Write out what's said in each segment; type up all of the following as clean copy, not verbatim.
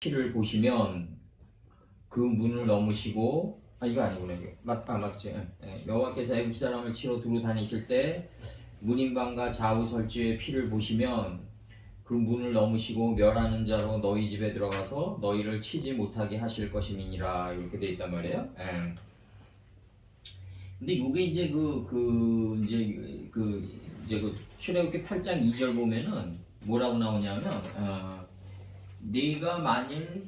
피를 보시면 그 문을 넘으시고 이거 아니구나. 이거 맞지? 여호와께서 애굽 사람을 치러 두루 다니실 때 문인방과 좌우 설주의 피를 보시면 그 문을 넘으시고 멸하는 자로 너희 집에 들어가서 너희를 치지 못하게 하실 것임이니라. 이렇게 돼 있단 말이에요. 근데 이게 이제 그 출애굽기 8장 2절 보면은 뭐라고 나오냐면 네가 만일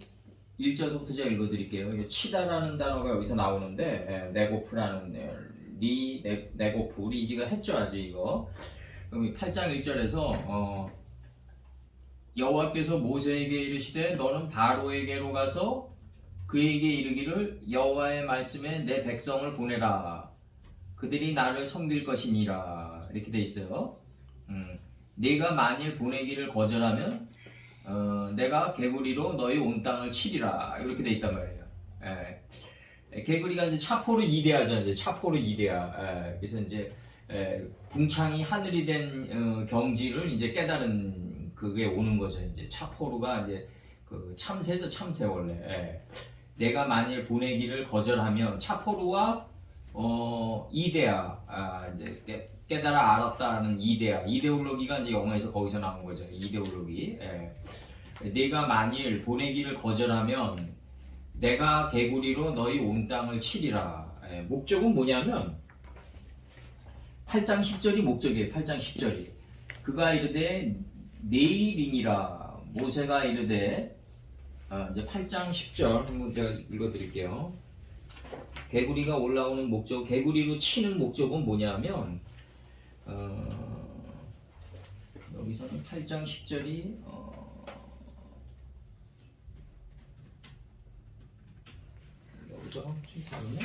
1절부터 제가 읽어드릴게요. 치다라는 단어가 여기서 나오는데 네고프라는 네고프 우리 이지가 했죠 아직 이거. 그럼 8장 1절에서 여호와께서 모세에게 이르시되 너는 바로에게로 가서 그에게 이르기를 여호와의 말씀에 내 백성을 보내라. 그들이 나를 섬길 것이니라. 이렇게 돼 있어요. 네가 만일 보내기를 거절하면 내가 개구리로 너희 온 땅을 치리라. 이렇게 돼 있단 말이에요. 개구리가 이제 차포로 이대하죠. 이제 차포로 이대하. 그래서 이제 궁창이 하늘이 된 경지를 이제 깨달은 그게 오는 거죠. 이제 차포로가 이제 그 참새죠. 참새 원래. 내가 만일 보내기를 거절하면 차포로와 이데아 이제 깨달아 알았다는 이데올로기가 이제 영어에서 거기서 나온 거죠. 이데올로기. 네가 만일 보내기를 거절하면 내가 개구리로 너희 온 땅을 치리라. 목적은 뭐냐면 8장 10절이 목적이에요. 8장 10절이 그가 이르되 내일이니라. 모세가 이르되 이제 8장 10절 한번 제가 읽어드릴게요. 개구리가 올라오는 목적, 개구리로 치는 목적은 뭐냐면 여기서는 8장 10절이 여기서 좀 다르네?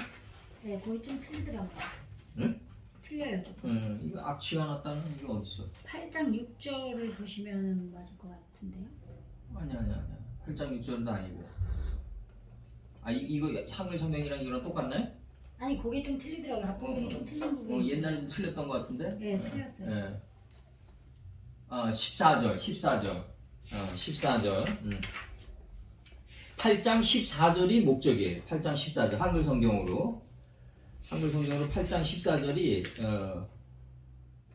네, 거의 좀 틀리더라고요. 응? 틀려요, 조금. 이거 악취가 났다는 게 어딨어? 8장 6절을 보시면 맞을 것 같은데요. 아니야. 8장 6절도 아니고. 이거 한글 성경이랑 이거랑 똑같네? 아니, 그게 좀 틀리더라고요. 앞부분이 좀 틀린 부분이. 옛날에 좀 틀렸던 것 같은데? 네, 틀렸어요. 14절. 14절. 8장 14절이 목적이에요. 8장 14절. 한글 성경으로 8장 14절이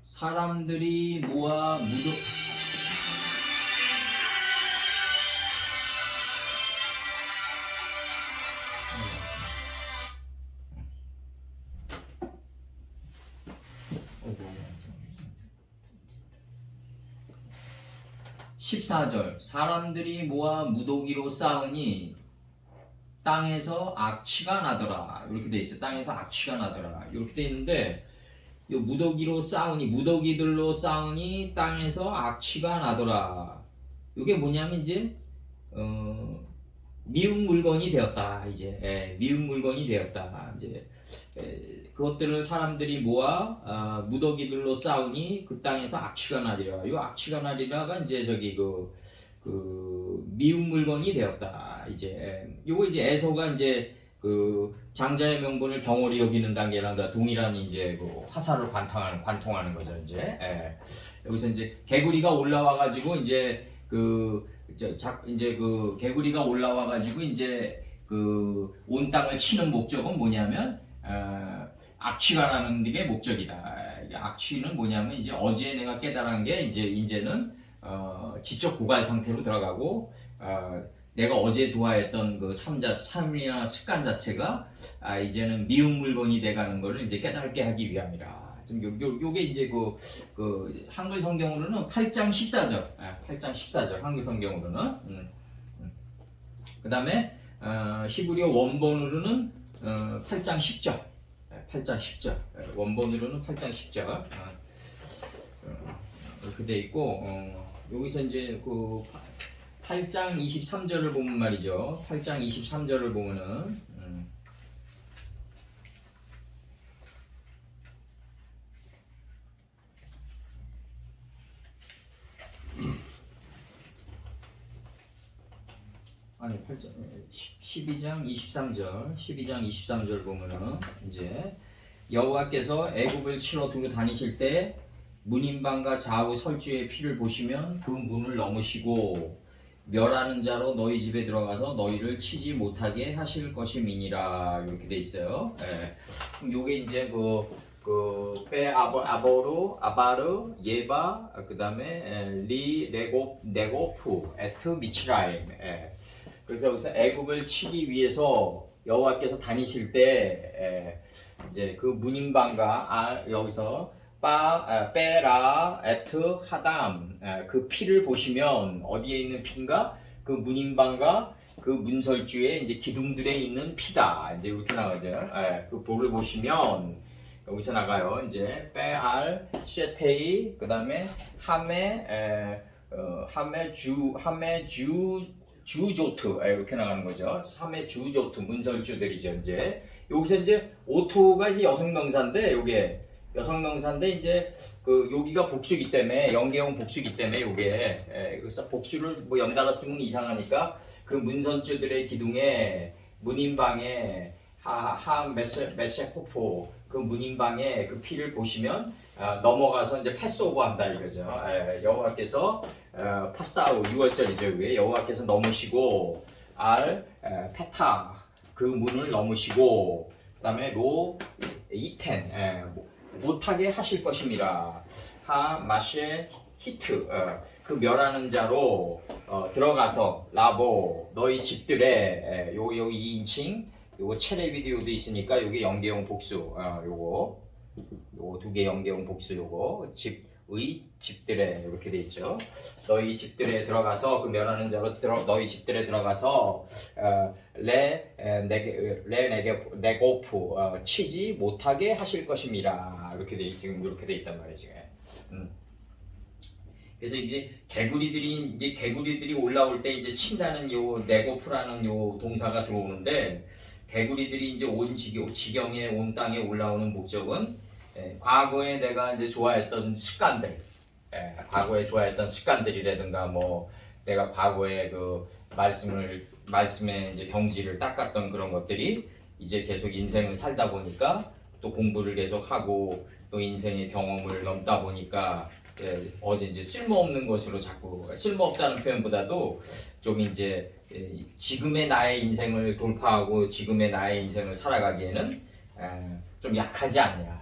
사람들이 모아 무도 (14절) 사람들이 모아 무더기로 싸우니 땅에서 악취가 나더라. 이렇게 돼 있어요. 땅에서 악취가 나더라. 이렇게 돼 있는데 이 무더기로 싸우니 무더기들로 싸우니 땅에서 악취가 나더라. 이게 뭐냐면 이제 미운 물건이 되었다. 이제 미운 물건이 되었다. 이제 그것들을 사람들이 모아 무더기들로 싸우니 그 땅에서 악취가 나리라. 이 악취가 나리라가 이제 저기 그 미운 물건이 되었다. 이제 요거 이제 에서가 이제 그 장자의 명분을 경홀히 여기는 단계랑 동일한 이제 그 화살을 관통하는 거죠. 이제 여기서 이제 개구리가 올라와 가지고 이제 이제 그 개구리가 올라와 가지고 이제 그 온 땅을 치는 목적은 뭐냐면 악취가 나는 게 목적이다. 악취는 뭐냐면 이제 어제 내가 깨달은 게 이제는 지적 고갈 상태로 들어가고 내가 어제 좋아했던 그 삶이나 습관 자체가 이제는 미운 물건이 돼가는 거를 이제 깨닫게 하기 위함이라. 좀 요게 이제 그 한글 성경으로는 8장 14절, 8장 14절 한글 성경으로는 그 다음에 히브리어 원본으로는 8장 10절, 8장 10절 원본으로는 8장 10절 이렇게 돼 있고 여기서 이제 그 8장 23절을 보면 말이죠. 8장 23절을 보면은 아니 8장 12장 23절 보면은 이제 여호와께서 애굽을 치러 두루 다니실 때 문인방과 좌우 설주의 피를 보시면 그 문을 넘으시고 멸하는 자로 너희 집에 들어가서 너희를 치지 못하게 하실 것임이니라 이렇게 돼 있어요. 예. 그럼 요게 이제 그빼 아보르 아바르 예바 그다음에 리 네고프 에트 미츠라임. 예. 그래서 여기서 애굽을 치기 위해서 여호와께서 다니실 때 이제 그 문임방과 여기서 빼라 에트 하담 그 피를 보시면 어디에 있는 피인가? 그 문임방과 그 문설주에 이제 기둥들에 있는 피다. 이제 이렇게 나가죠. 그 볼을 보시면 여기서 나가요. 이제 빼알 셰테이 그다음에 함에 주조트 이렇게 나가는 거죠. 함에 주조트 문설주들이죠. 이제 여기서 이제 오투가 이제 여성명사인데 요게 여성명사인데 이제 그 여기가 복수기 때문에 연계형 복수기 때문에 요게 그래서 복수를 뭐 연달아 쓰면 이상하니까 그 문선주들의 기둥에 문인방에 메세코포 그 문인방에 그 피를 보시면 넘어가서 이제 패스오버 한다 이거죠. 여호와께서 파사우 6월절이죠. 그게 여호와께서 넘으시고 페타 그 문을 넘으시고 그다음에 이텐 못하게 하실 것임이라 마셰 히트 그 멸하는 자로 들어가서 라보 너희 집들에 요 2인칭 요거 체레 비디오도 있으니까 요게 연계형 복수 요거 두 개 연계형 복수 요거 집들에 이렇게 돼 있죠. 너희 집들에 들어가서 그 멸하는 자로 너희 집들에 들어가서 네고프 치지 못하게 하실 것임이라 이렇게 돼 지금 이렇게 돼 있단 말이에요 지금. 그래서 이제 개구리들이 올라올 때 이제 친다는 요 네고프라는 요 동사가 들어오는데 개구리들이 이제 온 지경에 온 땅에 올라오는 목적은 과거에 내가 이제 좋아했던 습관들, 과거에 좋아했던 습관들이라든가 뭐 내가 과거에 그 말씀에 이제 경지를 닦았던 그런 것들이 이제 계속 인생을 살다 보니까 또 공부를 계속 하고 또 인생의 경험을 넘다 보니까 어디 이제 쓸모없는 것으로 자꾸 쓸모없다는 표현보다도 좀 이제 지금의 나의 인생을 돌파하고 지금의 나의 인생을 살아가기에는 좀 약하지 않냐.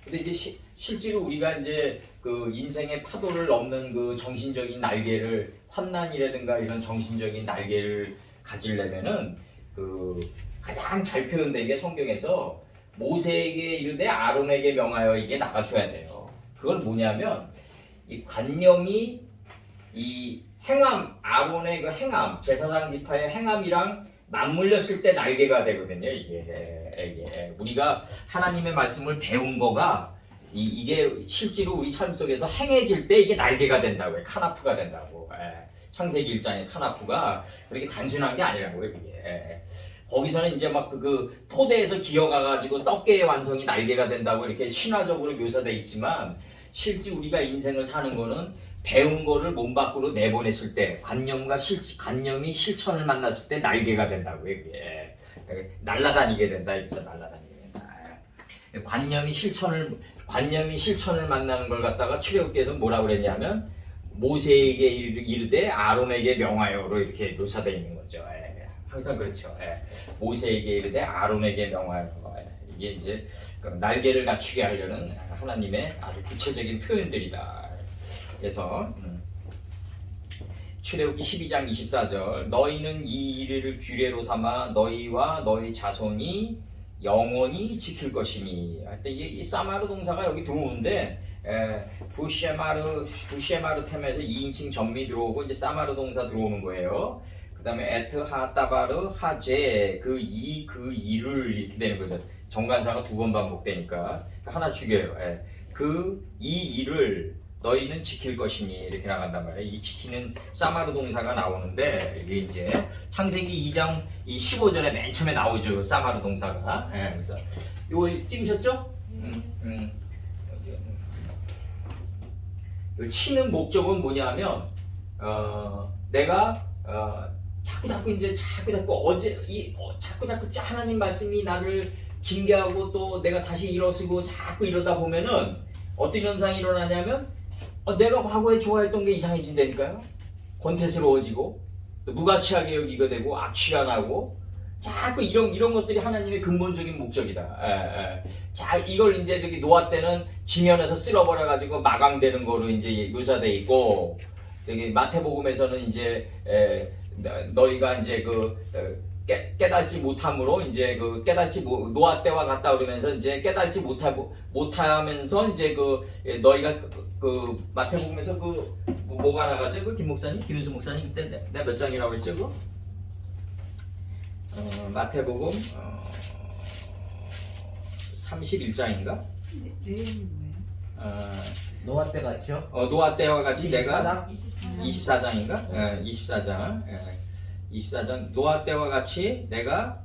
근데 이제 실제로 우리가 이제 그 인생의 파도를 넘는 그 정신적인 날개를 환난이라든가 이런 정신적인 날개를 가지려면은 그 가장 잘 표현된 게 성경에서 모세에게 이르되 아론에게 명하여 이게 나가줘야 돼요. 그건 뭐냐면 이 관념이 이 행함 아론의 그 행함 제사장 지파의 행함이랑 맞물렸을 때 날개가 되거든요. 이게 우리가 하나님의 말씀을 배운 거가 이게 실제로 우리 삶 속에서 행해질 때 이게 날개가 된다고요. 카나프가 된다고. 창세기 1장의 카나프가 그렇게 단순한 게 아니라고요. 그게. 거기서는 이제 막 그 토대에서 기어가가지고 떡게의 완성이 날개가 된다고 이렇게 신화적으로 묘사돼 있지만 실제 우리가 인생을 사는 거는 배운 거를 몸 밖으로 내보냈을 때 관념이 실천을 만났을 때 날개가 된다고요. 이게 날아다니게 된다. 날아다니게 된다. 관념이 실천을 만나는 걸 갖다가 출애굽기에서 뭐라고 그랬냐면 모세에게 이르되 아론에게 명하여로 이렇게 묘사되어 있는 거죠. 항상 그렇죠. 모세에게 이르되 아론에게 명하여. 이게 이제 날개를 갖추게 하려는 하나님의 아주 구체적인 표현들이다. 그래서 출애굽기 12장 24절 너희는 이 일을 규례로 삼아 너희와 너희 자손이 영원히 지킬 것이니. 이게 이 사마르 동사가 여기 들어오는데 부시에마르 템에서 2인칭 전미 들어오고 이제 사마르 동사 들어오는 거예요. 그 다음에 에트 하따바르 하제 그 이를 이렇게 되는 거죠. 정관사가 2번 반복되니까 하나 죽여요. 그 이 일을 너희는 지킬 것이니 이렇게 나간단 말이에요. 이 지키는 사마르 동사가 나오는데 이게 이제 창세기 2장 이 15절에 맨 처음에 나오죠. 사마르 동사가. 그래서 이거 찍으셨죠? 치는 목적은 뭐냐면 내가 자꾸 하나님 말씀이 나를 징계하고 또 내가 다시 일어서고 자꾸 이러다 보면은 어떤 현상이 일어나냐면 내가 과거에 좋아했던 게 이상해진다니까요. 권태스러워지고 또 무가치하게 여기게 되고 악취가 나고 자꾸 이런 것들이 하나님의 근본적인 목적이다. 자, 이걸 이제 저기 노아 때는 지면에서 쓸어버려 가지고 마강되는 거로 이제 묘사돼 있고, 저기 마태복음에서는 이제 너희가 이제 깨닫지 못함으로 이제 노아 때와 같다 그러면서 이제 깨닫지 못하면서 이제 너희가 마태복음에서 뭐가 나가죠? 김 목사님, 김윤수 목사님 그때 내가 몇 장이라고 그랬죠? 마태복음 31장인가? 내용이 뭐예요? 노아 때 같죠? 노아 때와 같이 내가 24장? 24장인가? 24장. 24장 노아 때와 같이 내가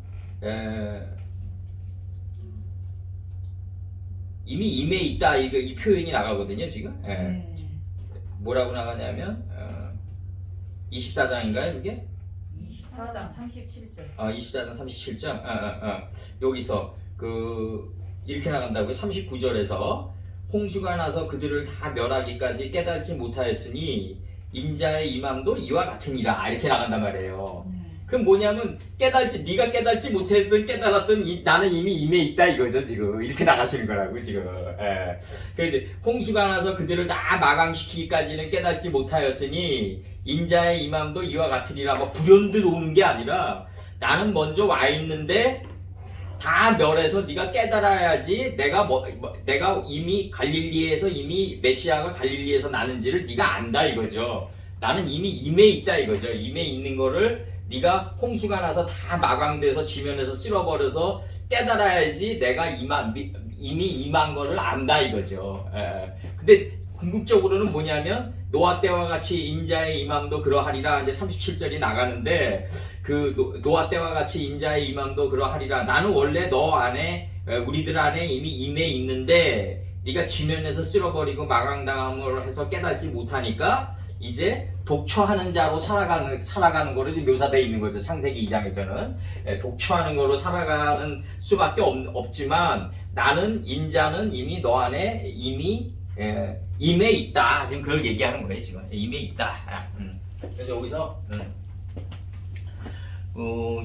이미 임에 있다 이 표현이 나가거든요 지금. 네. 뭐라고 나가냐면 24장인가요 그게? 24장 37절. 24장 37장. 여기서 이렇게 나간다고요. 39절에서 홍수가 나서 그들을 다 멸하기까지 깨닫지 못하였으니 인자의 임함도 이와 같으니라 이렇게 나간단 말이에요. 네. 그럼 뭐냐면 네가 깨닫지 못했든 깨달았든 나는 이미 임에 있다 이거죠 지금. 이렇게 나가시는 거라고 지금. 그래서 홍수가 나서 그들을 다 마강시키기까지는 깨닫지 못하였으니 인자의 임함도 이와 같으리라. 뭐 불현듯 오는 게 아니라 나는 먼저 와 있는데 다 멸해서 네가 깨달아야지 내가 이미 갈릴리에서 이미 메시아가 갈릴리에서 나는지를 네가 안다 이거죠. 나는 이미 임에 있다 이거죠. 임에 있는 거를 네가 홍수가 나서 다 마강돼서 지면에서 쓸어버려서 깨달아야지 내가 이미 임한 거를 안다 이거죠. 근데 궁극적으로는 뭐냐면 노아 때와 같이 인자의 임함도 그러하리라. 이제 37절이 나가는데 노아 때와 같이 인자의 임함도 그러하리라. 나는 원래 너 안에 우리들 안에 이미 임해 있는데 네가 지면에서 쓸어버리고 마강당함을 해서 깨닫지 못하니까 이제 독처하는 자로 살아가는 거로 지금 묘사되어 있는 거죠. 창세기 2장에서는 독처하는 거로 살아가는 수밖에 없지만 나는 인자는 이미 너 안에 이미 임에 있다. 지금 그걸 얘기하는 거예요. 지금 임에 있다. 그래서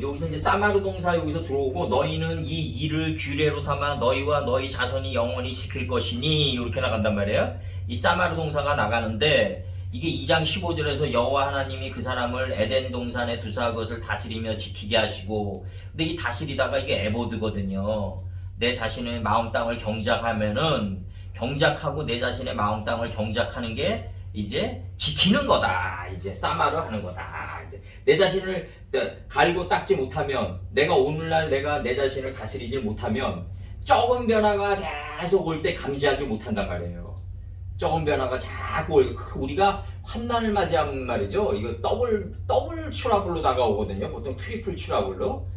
여기서 이제 사마르 동사 여기서 들어오고 너희는 이 일을 규례로 삼아 너희와 너희 자손이 영원히 지킬 것이니 이렇게 나간단 말이에요. 이 사마르 동사가 나가는데 이게 2장 15절에서 여호와 하나님이 그 사람을 에덴 동산에 두사 그것을 다스리며 지키게 하시고, 근데 이 다스리다가 이게 에보드거든요. 내 자신의 마음 땅을 경작하고 내 자신의 마음 땅을 경작하는 게 이제 지키는 거다. 이제 사마르 하는 거다. 이제 내 자신을 갈고 닦지 못하면, 내가 오늘날 내가 내 자신을 다스리지 못하면 적은 변화가 계속 올 때 감지하지 못한단 말이에요. 적은 변화가 자꾸 우리가 환난을 맞이하면 말이죠. 이거 더블 추라블로 다가오거든요. 보통 트리플 추라블로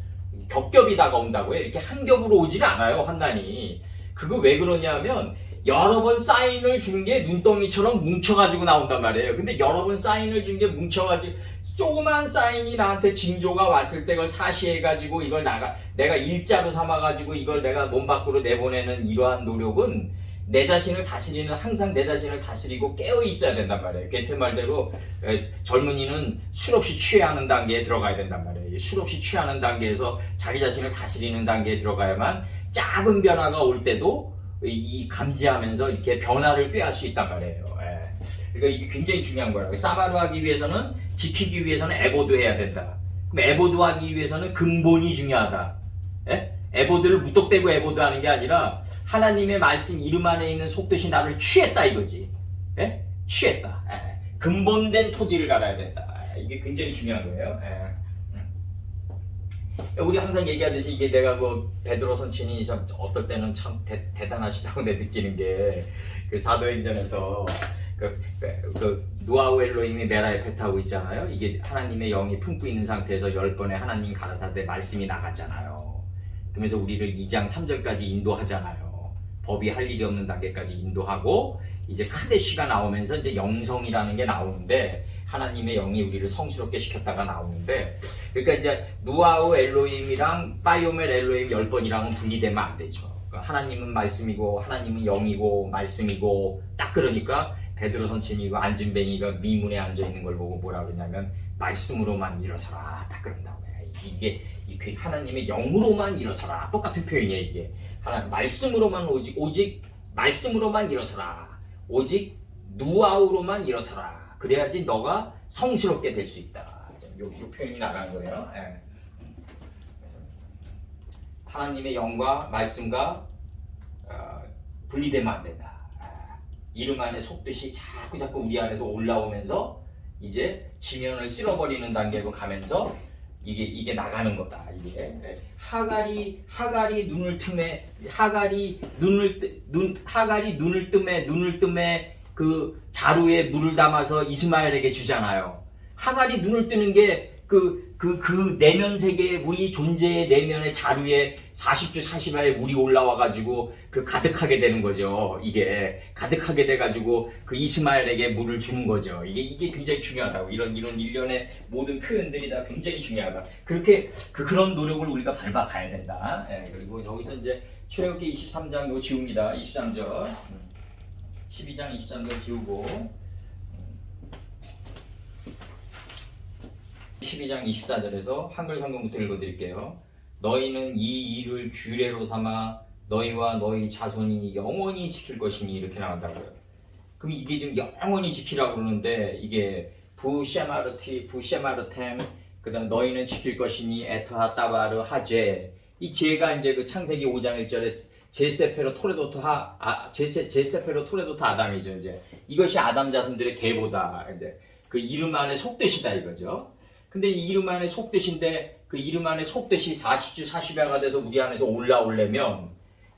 겹겹이 다가온다고요. 이렇게 한 겹으로 오지는 않아요. 환난이. 그거 왜 그러냐면 여러 번 사인을 준 게 눈덩이처럼 뭉쳐가지고 나온단 말이에요. 근데 여러 번 사인을 준 게 뭉쳐가지고 조그만 사인이 나한테 징조가 왔을 때 그걸 사시해가지고 이걸 내가 일자로 삼아가지고 이걸 내가 몸 밖으로 내보내는 이러한 노력은 항상 내 자신을 다스리고 깨어 있어야 된단 말이에요. 게테 말대로 젊은이는 술 없이 취하는 단계에 들어가야 된단 말이에요. 술 없이 취하는 단계에서 자기 자신을 다스리는 단계에 들어가야만 작은 변화가 올 때도 이 감지하면서 이렇게 변화를 꾀할 수 있단 말이에요. 그러니까 이게 굉장히 중요한 거라고. 사마르 하기 위해서는, 지키기 위해서는 에보드 해야 된다. 그럼 에보드 하기 위해서는 근본이 중요하다. 에보드를 무턱대고 에보드 하는 게 아니라 하나님의 말씀 이름 안에 있는 속뜻이 나를 취했다 이거지. 취했다. 근본된 토지를 갈아야 된다. 이게 굉장히 중요한 거예요. 우리 항상 얘기하듯이 이게 내가 베드로 선친이 참 어떨 때는 참 대단하시다고 내 느끼는 게 사도행전에서 누아우 엘로힘이 메라에 배 타고 있잖아요. 이게 하나님의 영이 품고 있는 상태에서 10번의 하나님 가라사대 말씀이 나갔잖아요. 그러면서 우리를 2장 3절까지 인도하잖아요. 법이 할 일이 없는 단계까지 인도하고 이제 카데시가 나오면서 이제 영성이라는 게 나오는데 하나님의 영이 우리를 성스럽게 시켰다가 나오는데, 그러니까 이제 누아우 엘로힘이랑 바이오멜 엘로힘 10번이랑은 분리되면 안 되죠. 그러니까 하나님은 말씀이고 하나님은 영이고 말씀이고 딱 그러니까 베드로 선친이 그 안진뱅이가 미문에 앉아 있는 걸 보고 뭐라 그러냐면 말씀으로만 일어서라 딱 그런다고 해. 이게 하나님의 영으로만 일어서라 똑같은 표현이에요. 이게 하나 말씀으로만 오직 말씀으로만 일어서라. 오직 누아우로만 일어서라. 그래야지 너가 성스럽게 될 수 있다. 요 표현이 나가는 거예요. 예. 하나님의 영과 말씀과 분리되면 안 된다. 이름 안에 속듯이 자꾸 우리 안에서 올라오면서 이제 지면을 쓸어버리는 단계로 가면서 이게 나가는 거다. 이게 하갈이 눈을 뜸에 그 자루에 물을 담아서 이스마엘에게 주잖아요. 하갈이 눈을 뜨는 게 그 내면 세계에 우리 존재의 내면의 자루에 40주 40화에 물이 올라와가지고 그 가득하게 되는 거죠. 이게 가득하게 돼가지고 그 이스마엘에게 물을 주는 거죠. 이게 굉장히 중요하다고. 이런 일련의 모든 표현들이 다 굉장히 중요하다. 그렇게 그런 노력을 우리가 밟아가야 된다. 예, 그리고 여기서 이제 출애굽기 23장 이거 지웁니다. 23절 12장 23절 지우고 12장 24절에서 한글 성경부터 읽어드릴게요. 너희는 이 일을 규례로 삼아 너희와 너희 자손이 영원히 지킬 것이니 이렇게 나온다고요. 그럼 이게 지금 영원히 지키라고 그러는데 이게 부셰마르템 그다음 너희는 지킬 것이니 에트하 따바르 하제 이 제가 이제 그 창세기 5장 1절에 제세페로 토레도트 아담이죠. 이제 이것이 아담 자손들의 계보다. 이제 그 이름 안에 속뜻이다 이거죠. 근데 이 이름 안에 속뜻인데 그 이름 안에 속뜻이 40주 40야가 돼서 우리 안에서 올라오려면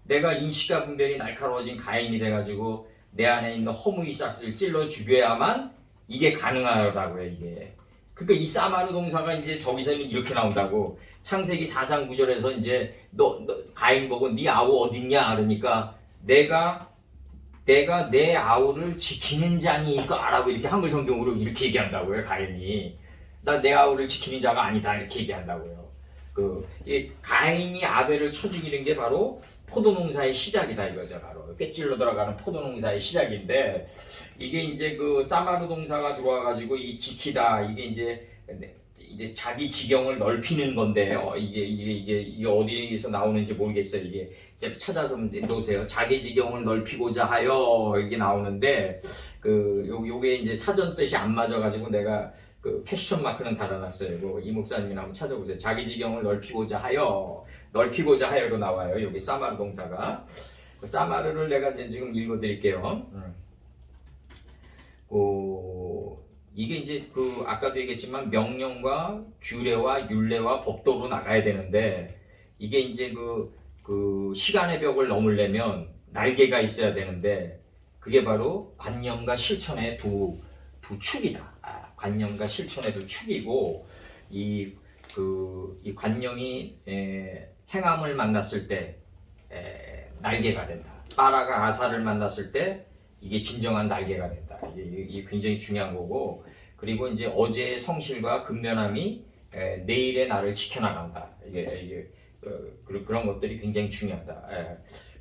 내가 인식과 분별이 날카로워진 가인이 돼가지고 내 안에 있는 허무의 싹스를 찔러 죽여야만 이게 가능하다고요. 이게 그러니까 이 사마르 동사가 이제 저기서는 이렇게 나온다고. 창세기 4장 9절에서 이제 너 가인 보고 네 아우 어딨냐 그러니까 내가 내 아우를 지키는 자니까 라고 이렇게 한글 성경으로 이렇게 얘기한다고요. 가인이 나 내 아우를 지키는 자가 아니다 이렇게 얘기한다고요. 이 가인이 아벨을 쳐 죽이는 게 바로 포도농사의 시작이다 이거죠. 바로 꿰찔러 들어가는 포도농사의 시작인데 이게 이제 그 사마르 동사가 들어와가지고 이 지키다 이게 이제 자기 지경을 넓히는 건데 이게 어디에서 나오는지 모르겠어요. 이게 이제 찾아 좀 놓으세요. 자기 지경을 넓히고자 하여 이게 나오는데 요게 이제 사전 뜻이 안 맞아가지고 내가 그 퀘스천 마크는 달아놨어요. 이 목사님이나 한번 찾아보세요. 자기 지경을 넓히고자 하여로 나와요. 여기 사마르 동사가. 그 사마르를 내가 이제 지금 읽어드릴게요. 이게 이제 아까도 얘기했지만 명령과 규례와 율례와 법도로 나가야 되는데 이게 이제 그 시간의 벽을 넘으려면 날개가 있어야 되는데 그게 바로 관념과 실천의 두 축이다. 관념과 실천의 두 축이고 이 관념이 행함을 만났을 때 날개가 된다. 빠라가 아사를 만났을 때 이게 진정한 날개가 된다. 이게 굉장히 중요한 거고 그리고 이제 어제의 성실과 근면함이 내일의 나를 지켜나간다. 이게 그런 것들이 굉장히 중요하다.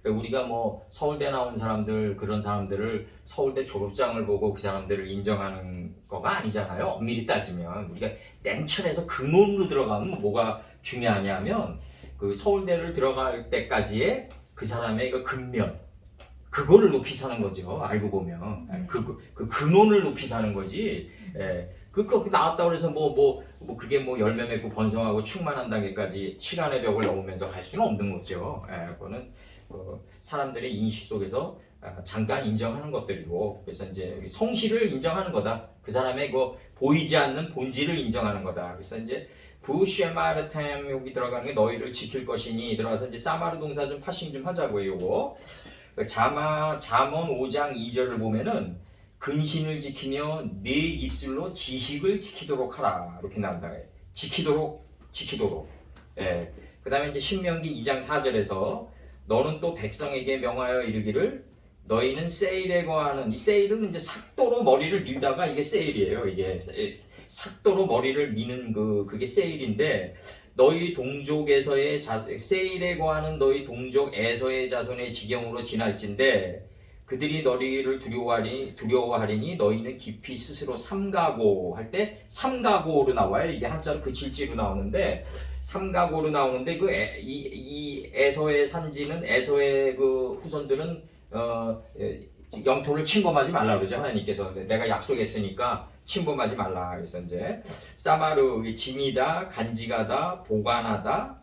우리가 뭐 서울대 나온 사람들 그런 사람들을 서울대 졸업장을 보고 그 사람들을 인정하는 거가 아니잖아요. 엄밀히 따지면 우리가 냉철해서 근원으로 들어가면 뭐가 중요하냐면 그 서울대를 들어갈 때까지의 그 사람의 그 근면 그거를 높이 사는 거죠. 알고 보면 그 근원을 높이 사는 거지. 그 나왔다고 해서 그게 열매 맺고 번성하고 충만한 단계까지 시간의 벽을 넘으면서 갈 수는 없는 거죠. 그거는 사람들의 인식 속에서 잠깐 인정하는 것들이고 그래서 이제 성실을 인정하는 거다. 그 사람의 보이지 않는 본질을 인정하는 거다. 그래서 이제 부쉐마르템 여기 들어가는 게 너희를 지킬 것이니 들어가서 이제 사마르 동사 좀 파싱 좀 하자고요. 요거 잠언 5장 2절을 보면은 근신을 지키며 네 입술로 지식을 지키도록 하라 이렇게 나온다. 지키도록. 그 다음에 이제 신명기 2장 4절에서 너는 또 백성에게 명하여 이르기를 너희는 세일에 거하는 이 세일은 이제 삭도로 머리를 밀다가 이게 세일이에요. 이게 삭도로 머리를 미는 그게 세일인데 너희 동족에서의 세일에 거하는 너희 동족 에서의 자손의 지경으로 지날진데 그들이 너희를 두려워하리니 너희는 깊이 스스로 삼가고 할 때 삼가고로 나와요. 이게 한자로 그칠지로 나오는데 삼가고로 나오는데 이 에서의 산지는 에서의 그 후손들은 영토를 침범하지 말라 그러죠. 하나님께서 내가 약속했으니까 침범하지 말라. 그래서 이제 사마르 진이다, 간직하다, 보관하다,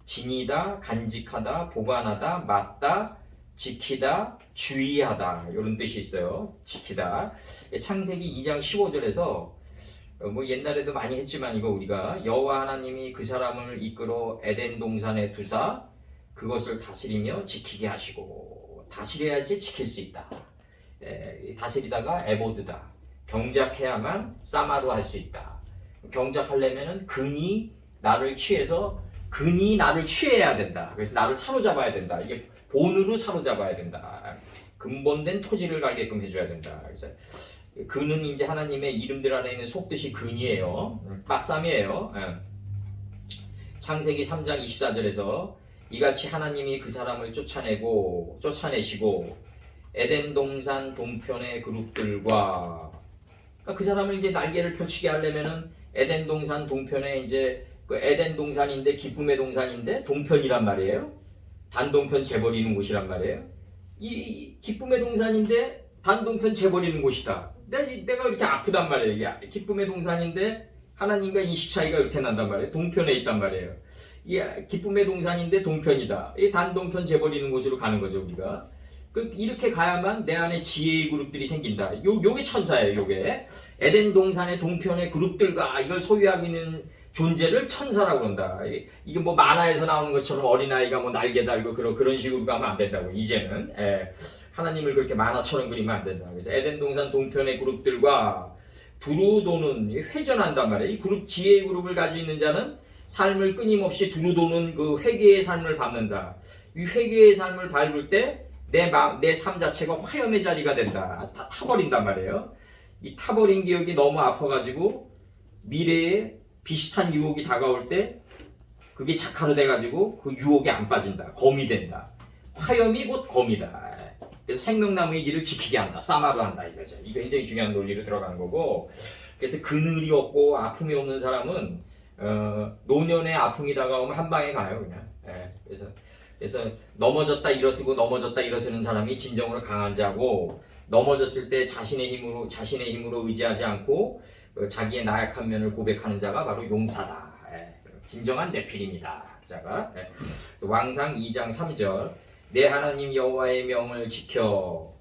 진이다, 간직하다, 보관하다, 맞다, 지키다, 주의하다 이런 뜻이 있어요. 지키다. 창세기 2장 15절에서 뭐 옛날에도 많이 했지만 이거 우리가 여호와 하나님이 그 사람을 이끌어 에덴 동산에 두사 그것을 다스리며 지키게 하시고 다스려야지 지킬 수 있다. 다스리다가 에보드다. 경작해야만 사마로 할 수 있다. 경작하려면은 근이 나를 취해야 된다. 그래서 나를 사로잡아야 된다. 이게 본으로 사로잡아야 된다. 근본된 토지를 갈게끔 해줘야 된다. 그래서 근은 이제 하나님의 이름들 안에 있는 속뜻이 근이에요. 빠쌈이에요. 창세기 3장 24절에서 이같이 하나님이 그 사람을 쫓아내시고 에덴 동산 동편의 그룹들과 그 사람을 이제 날개를 펼치게 하려면은 에덴 동산 동편에 이제 그 에덴 동산인데 기쁨의 동산인데 동편이란 말이에요. 단동편 재버리는 곳이란 말이에요. 이 기쁨의 동산인데 단동편 재버리는 곳이다. 내가 이렇게 아프단 말이에요. 이게 기쁨의 동산인데 하나님과 인식 차이가 이렇게 난단 말이에요. 동편에 있단 말이에요. 이 기쁨의 동산인데 동편이다. 이 단동편 재버리는 곳으로 가는 거죠 우리가. 이렇게 가야만 내 안에 지혜의 그룹들이 생긴다. 요게 천사예요. 요게 에덴 동산의 동편의 그룹들과 이걸 소유하고 있는 존재를 천사라고 그런다. 이게 뭐 만화에서 나오는 것처럼 어린아이가 뭐 날개 달고 그런 식으로 가면 안 된다고. 이제는 하나님을 그렇게 만화처럼 그리면 안 된다. 그래서 에덴 동산 동편의 그룹들과 두루 도는 회전한단 말이에요. 이 그룹 지혜의 그룹을 가지고 있는 자는 삶을 끊임없이 두루 도는 그 회개의 삶을 밟는다. 이 회개의 삶을 밟을 때 내 삶 자체가 화염의 자리가 된다. 다 타버린단 말이에요. 이 타버린 기억이 너무 아파가지고 미래에 비슷한 유혹이 다가올 때 그게 착화로 돼가지고 그 유혹에 안 빠진다. 검이 된다. 화염이 곧 검이다. 그래서 생명나무의 길을 지키게 한다. 사마로 한다 이거죠. 이게 굉장히 중요한 논리로 들어가는 거고. 그래서 그늘이 없고 아픔이 없는 사람은 노년의 아픔이 다가오면 한 방에 가요 그냥. 그래서 넘어졌다 일어서는 사람이 진정으로 강한 자고, 넘어졌을 때 자신의 힘으로 의지하지 않고 자기의 나약한 면을 고백하는 자가 바로 용사다. 진정한 네필입니다. 그 자가. 왕상 2장 3절 내 하나님 여호와의 명을 지켜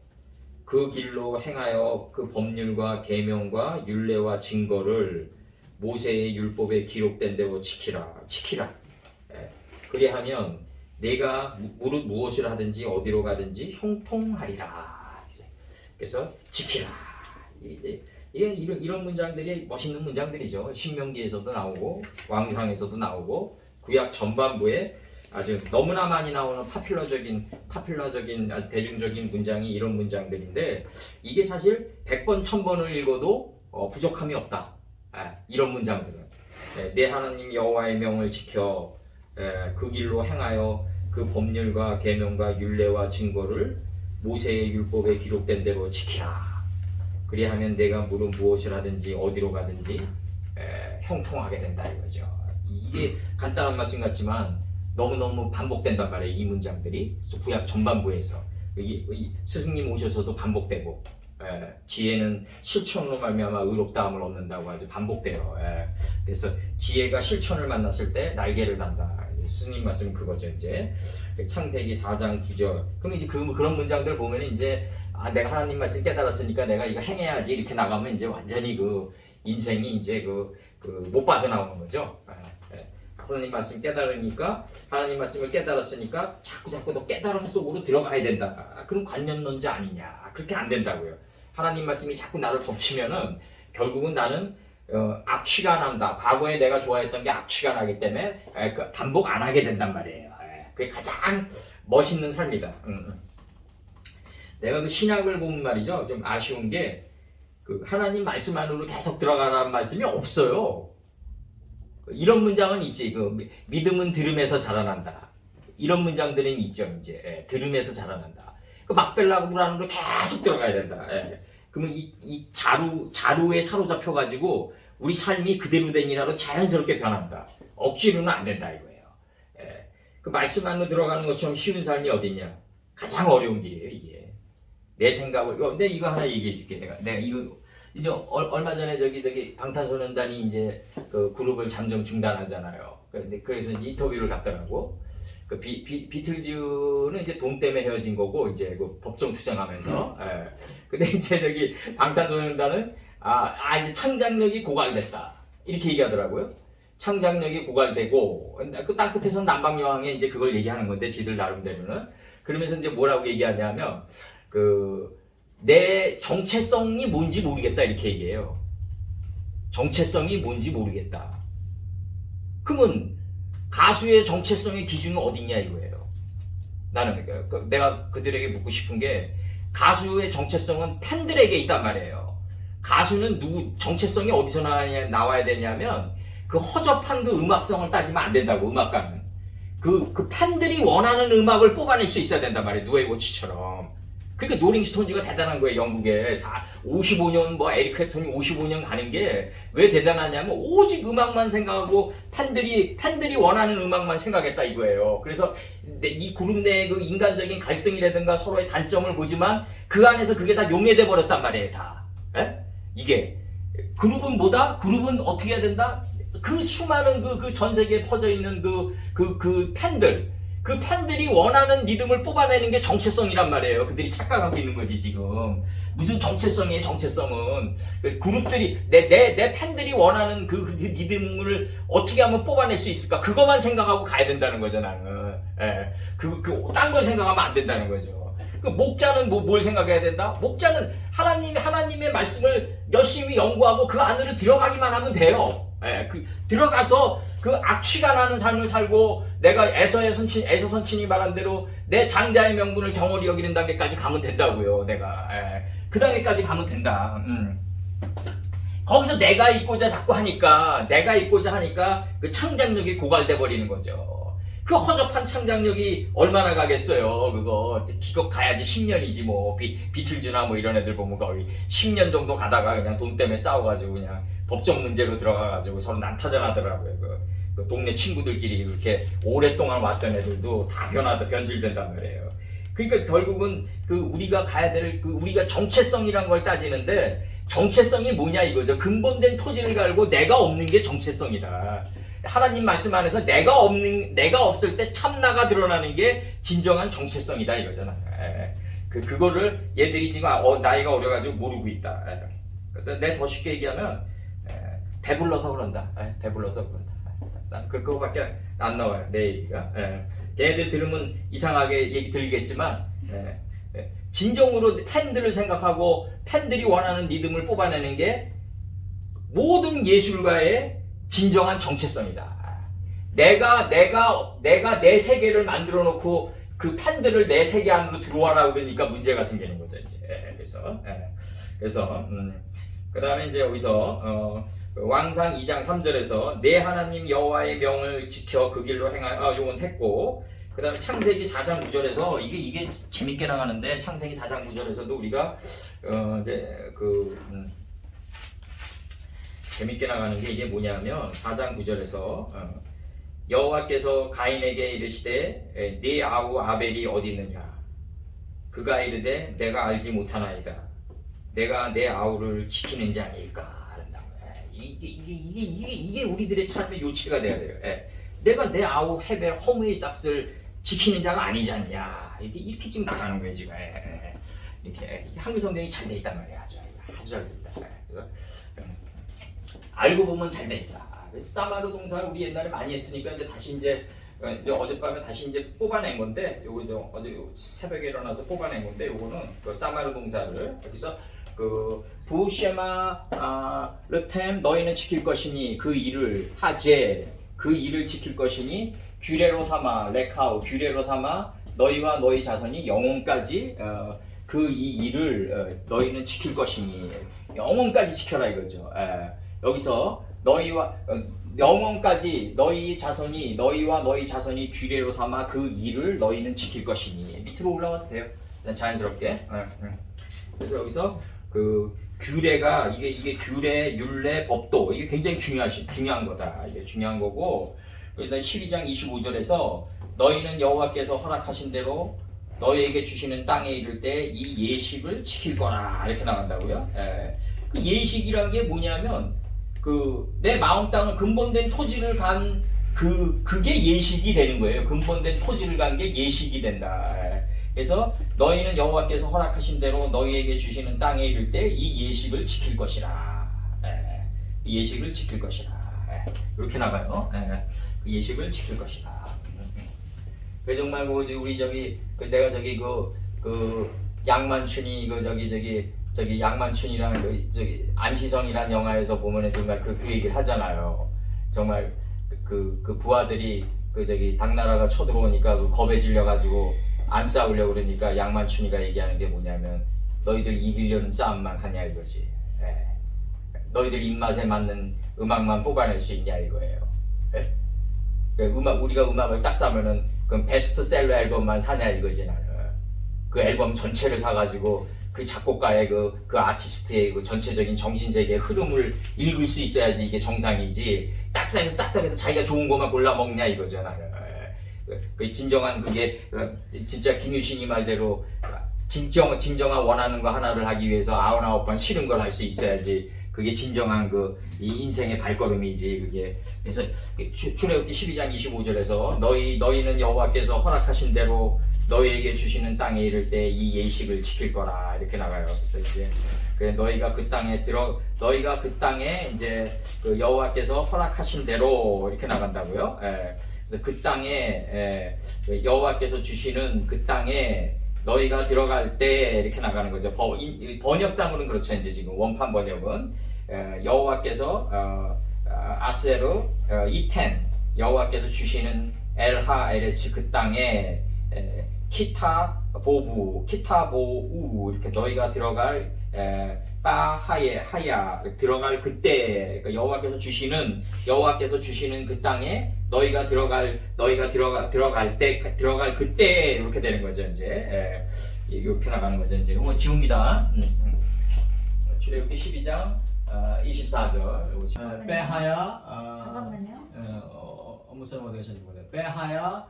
그 길로 행하여 그 법률과 계명과 율례와 증거를 모세의 율법에 기록된 대로 지키라. 그리하면 내가 무엇을 하든지 어디로 가든지 형통하리라. 그래서 지키라. 이게 이런 문장들이 멋있는 문장들이죠. 신명기에서도 나오고 왕상에서도 나오고 구약 전반부에 아주 너무나 많이 나오는 파퓰러적인 대중적인 문장이 이런 문장들인데, 이게 사실 100번 1000번을 읽어도 부족함이 없다. 이런 문장들은 내 하나님 여호와의 명을 지켜 그 길로 행하여 그 법률과 계명과 율례와 증거를 모세의 율법에 기록된 대로 지키라. 그리하면 내가 무엇을 하든지 어디로 가든지 형통하게 된다 이거죠. 이게 간단한 말씀 같지만 너무너무 반복된단 말이에요. 이 문장들이 구약 전반부에서 스승님 오셔서도 반복되고, 지혜는 실천으로 말미암아 의롭다함을 얻는다고 아주 반복돼요. 그래서 지혜가 실천을 만났을 때 날개를 단다. 스님 말씀은 그거죠. 이제 창세기 4장 9절. 그럼 이제 그런 문장들 보면 이제 내가 하나님 말씀 깨달았으니까 내가 이거 행해야지 이렇게 나가면 이제 완전히 그 인생이 이제 못 빠져나오는 거죠. 하나님 말씀 깨달으니까, 하나님 말씀을 깨달았으니까 자꾸 너 깨달음 속으로 들어가야 된다. 그럼 관념론자 아니냐. 그렇게 안 된다고요. 하나님 말씀이 자꾸 나를 덮치면은 결국은 나는 악취가 난다. 과거에 내가 좋아했던 게 악취가 나기 때문에 반복 안 하게 된단 말이에요. 그게 가장 멋있는 삶이다. 내가 그 신약을 보면 말이죠. 좀 아쉬운 게 하나님 말씀 안으로 계속 들어가라는 말씀이 없어요. 이런 문장은 있지. 믿음은 들음에서 자라난다. 이런 문장들은 있죠. 이제 들음에서 자라난다. 그 막벨라고 물 안으로 계속 들어가야 된다. 예. 그러면 이 자루에 사로잡혀가지고 우리 삶이 그대로 되니라도 자연스럽게 변한다. 억지로는 안 된다 이거예요. 예. 그 말씀 안으로 들어가는 것처럼 쉬운 삶이 어딨냐? 가장 어려운 길이에요 이게. 내 생각을 근데 이거 하나 얘기해 줄게. 내가 이거 이제 얼마 전에 저기 방탄소년단이 이제 그 그룹을 잠정 중단하잖아요. 그래서 인터뷰를 갔더라고. 그 비틀즈는 이제 돈 때문에 헤어진 거고 이제 그 법정 투쟁하면서. 예. 근데 이제 저기 방탄소년단은 이제 창작력이 고갈됐다 이렇게 얘기하더라고요. 창작력이 고갈되고 그 땅 끝에서 난방여왕에 이제 그걸 얘기하는 건데 지들 나름대로는 그러면서 이제 뭐라고 얘기하냐면 내 정체성이 뭔지 모르겠다 이렇게 얘기해요. 정체성이 뭔지 모르겠다. 그러면 가수의 정체성의 기준은 어딨냐 이거예요. 나는 내가 그들에게 묻고 싶은 게 가수의 정체성은 팬들에게 있단 말이에요. 가수는 정체성이 어디서 나와야 되냐면 그 허접한 그 음악성을 따지면 안 된다고. 음악가는 그 팬들이 원하는 음악을 뽑아낼 수 있어야 된단 말이에요. 누에보치처럼. 그러니까 노링스톤즈가 대단한 거예요. 영국에 55년 뭐 에릭 클랩톤이 55년 가는 게 왜 대단하냐면 오직 음악만 생각하고 팬들이 원하는 음악만 생각했다 이거예요. 그래서 이 그룹 내의 그 인간적인 갈등이라든가 서로의 단점을 보지만 그 안에서 그게 다 용해돼 버렸단 말이에요. 다. 에? 이게 그룹은 뭐다? 그룹은 어떻게 해야 된다? 그 수많은 그 전 세계에 퍼져 있는 그 팬들이 원하는 리듬을 뽑아내는 게 정체성이란 말이에요. 그들이 착각하고 있는 거지 지금. 무슨 정체성이에요? 정체성은 그룹들이 내 팬들이 원하는 그 리듬을 어떻게 하면 뽑아낼 수 있을까? 그것만 생각하고 가야 된다는 거죠 나는. 예. 딴 걸 생각하면 안 된다는 거죠. 그 목자는 뭘 생각해야 된다? 목자는 하나님의 말씀을 열심히 연구하고 그 안으로 들어가기만 하면 돼요. 예, 들어가서 그 악취가 나는 삶을 살고 내가 에서 선친이 말한 대로 내 장자의 명분을 경홀히 여기는 단계까지 가면 된다고요. 내가 그 단계까지 가면 된다. 거기서 내가 있고자 자꾸 하니까 그 창작력이 고갈돼 버리는 거죠. 그 허접한 창작력이 얼마나 가겠어요. 그거 기껏 가야지 10년이지 뭐. 비틀즈나 뭐 이런 애들 보면 거의 10년 정도 가다가 그냥 돈 때문에 싸워가지고 그냥 법적 문제로 들어가가지고 서로 난타전하더라고요. 그 동네 친구들끼리 그렇게 오랫동안 왔던 애들도 다 변질된단 말이에요. 그러니까 결국은 우리가 가야 될 우리가 정체성이란 걸 따지는데 정체성이 뭐냐 이거죠. 근본된 토지를 갈고 내가 없는 게 정체성이다. 하나님 말씀 안에서 내가 없을 때 참나가 드러나는 게 진정한 정체성이다 이거잖아. 그거를 얘들이 지금 나이가 어려가지고 모르고 있다. 내 더 쉽게 얘기하면 배불러서 그런다. 배불러서 그런다. 난 그거밖에 안 나와요. 내 얘기가. 걔네들 들으면 이상하게 얘기 들리겠지만 진정으로 팬들을 생각하고 팬들이 원하는 리듬을 뽑아내는 게 모든 예술가의 진정한 정체성이다. 내가 내 세계를 만들어 놓고 그 팬들을 내 세계 안으로 들어와라 그러니까 문제가 생기는 거죠 이제. 그래서 그 다음에 이제 여기서 왕상 2장 3절에서 내 하나님 여호와의 명을 지켜 그 길로 요건 했고, 그 다음에 창세기 4장 9절에서 이게 재밌게 나가는데 창세기 4장 9절에서도 우리가 이제 재밌게 나가는 게 이게 뭐냐면 4장 9절에서 여호와께서 가인에게 이르시되 네 아우 아벨이 어디 있느냐? 그가 이르되 내가 알지 못하나이다. 내가 내 아우를 지키는 자 아닐까? 이게 우리들의 삶의 요체가 돼야 돼요. 내가 내 아우 헤벨 허무의 싹스를 지키는 자가 아니지 않냐? 이렇게 지금 나가는 거예요 지금. 이렇게 한글 성경이 잘 돼 있단 말이야. 아주 잘 돼 있다. 그래서 알고 보면 잘 돼 있다. 그래서 사마르 동사를 우리 옛날에 많이 했으니까 이제 어젯밤에 다시 이제 뽑아낸 건데, 요거 어제 새벽에 일어나서 뽑아낸 건데, 요거는 그 사마르 동사를 여기서 부쉐마 르템 너희는 지킬 것이니 그 일을 하제 그 일을 지킬 것이니 규례로 삼아 레카우 규례로 삼아 너희와 너희 자손이 영혼까지 그 이 일을 너희는 지킬 것이니 영혼까지 지켜라 이거죠. 여기서 너희와 영혼까지 너희와 너희 자손이 규례로 삼아 그 일을 너희는 지킬 것이니 밑으로 올라와도 돼요. 자연스럽게. 그래서 여기서 그 규례가 이게 규례, 율례, 법도 이게 굉장히 중요한 거다. 이게 중요한 거고. 그다음 12장 25절에서 너희는 여호와께서 허락하신 대로 너희에게 주시는 땅에 이를 때 이 예식을 지킬 거라 이렇게 나간다고요. 그 예식이란 게 뭐냐면 그 내 마음 땅을 근본된 토지를 간 그게 예식이 되는 거예요. 근본된 토지를 간 게 예식이 된다. 그래서 너희는 여호와께서 허락하신 대로 너희에게 주시는 땅에 이를 때 이 예식을 지킬 것이라. 이 예식을 지킬 것이라. 이렇게 나가요. 그 예식을 지킬 것이라. 그 정말 뭐 우리 내가 그 양만춘이 저기 양만춘이랑 안시성이란 영화에서 보면은 정말 그 얘기를 하잖아요. 정말 그 부하들이 당나라가 쳐들어오니까 그 겁에 질려가지고 안 싸우려고 그러니까 양만춘이가 얘기하는 게 뭐냐면 너희들 이기려는 싸움만 하냐 이거지. 너희들 입맛에 맞는 음악만 뽑아낼 수 있냐 이거예요. 우리가 음악을 딱 사면은 그 베스트셀러 앨범만 사냐 이거지 나는. 그 앨범 전체를 사가지고 그 작곡가의 그 아티스트의 그 전체적인 정신세계의 흐름을 읽을 수 있어야지 이게 정상이지. 딱딱해서 자기가 좋은 것만 골라 먹냐 이거죠 나는. 그 진정한 그게 진짜 김유신이 말대로 진정한 원하는 거 하나를 하기 위해서 99번 싫은 걸 할 수 있어야지. 그게 진정한 이 인생의 발걸음이지 그게. 그래서 출애굽기 12장 25절에서 너희는 여호와께서 허락하신 대로 너희에게 주시는 땅에 이를 때 이 예식을 지킬 거라 이렇게 나가요. 그래서 이제 너희가 그 땅에 이제 그 여호와께서 허락하신 대로 이렇게 나간다고요. 그래서 그 땅에 여호와께서 주시는 그 땅에 너희가 들어갈 때 이렇게 나가는 거죠. 번역상으로는 그렇죠. 이제 지금 원판 번역은 여호와께서 아세르 이텐 여호와께서 주시는 엘하 에레츠 그 땅에 키타보우 이렇게 너희가 들어갈 하야 들어갈 그때 그러니까 여호와께서 주시는 그 땅에 너희가 들어갈 그때 이렇게 되는 거죠. 이제 이렇게 나가는 거죠. 이제 이거 지웁니다. 출애굽기 12장 24절 빼하야 잠깐만요. 업무선 어디 가셨는지 모르겠어요. 빼하야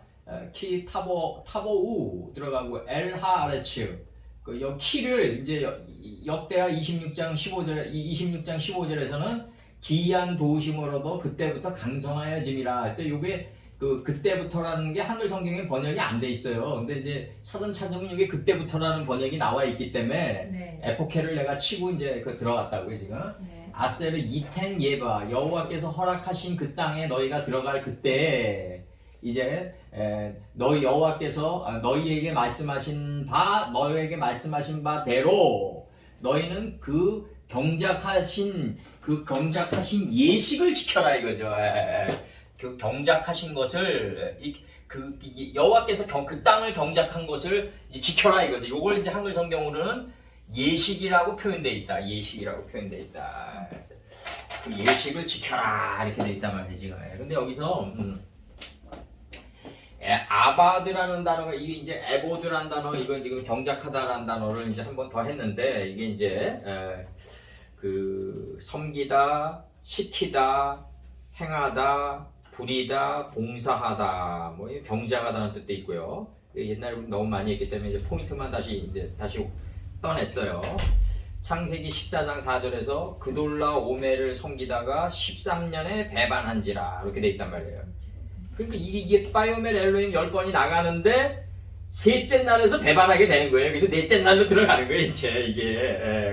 키 타보우 들어가고 엘하레츠 그 키를 이제 역대하 26장 15절에서는 기이한 도우심으로도 그때부터 강성하여짐이라. 요게 그때부터라는 게 한글 성경에 번역이 안 돼 있어요. 근데 이제 사전 찾으면 이게 그때부터라는 번역이 나와 있기 때문에 에포케를 내가 치고 이제 들어갔다고요 지금. 아세르 이텐 예바 여호와께서 허락하신 그 땅에 너희가 들어갈 그때 이제 너희 여호와께서 너희에게 말씀하신 바대로 너희는 그 경작하신 예식을 지켜라 이거죠. 그 경작하신 것을 여호와께서 그 땅을 경작한 것을 지켜라 이거죠. 요걸 이제 한글 성경으로는 예식이라고 표현되어 있다. 예식이라고 표현되어 있다. 그 예식을 지켜라 이렇게 되어 있단 말이지. 근데 여기서 아바드라는 단어가 이게 이제 에보드라는 단어 이건 지금 경작하다라는 단어를 이제 한 번 더 했는데 이게 이제 그 섬기다, 시키다, 행하다, 부리다, 봉사하다 뭐 경작하다는 뜻도 있고요. 옛날에 우리 너무 많이 했기 때문에 이제 포인트만 다시 떠냈어요. 창세기 14장 4절에서 그돌라 오멜을 섬기다가 13년에 배반한지라 이렇게 돼 있단 말이에요. 그러니까 이게 바이오멜 엘로힘 10번이 나가는데 셋째 날에서 배반하게 되는 거예요. 그래서 넷째 날로 들어가는 거예요, 이제 이게.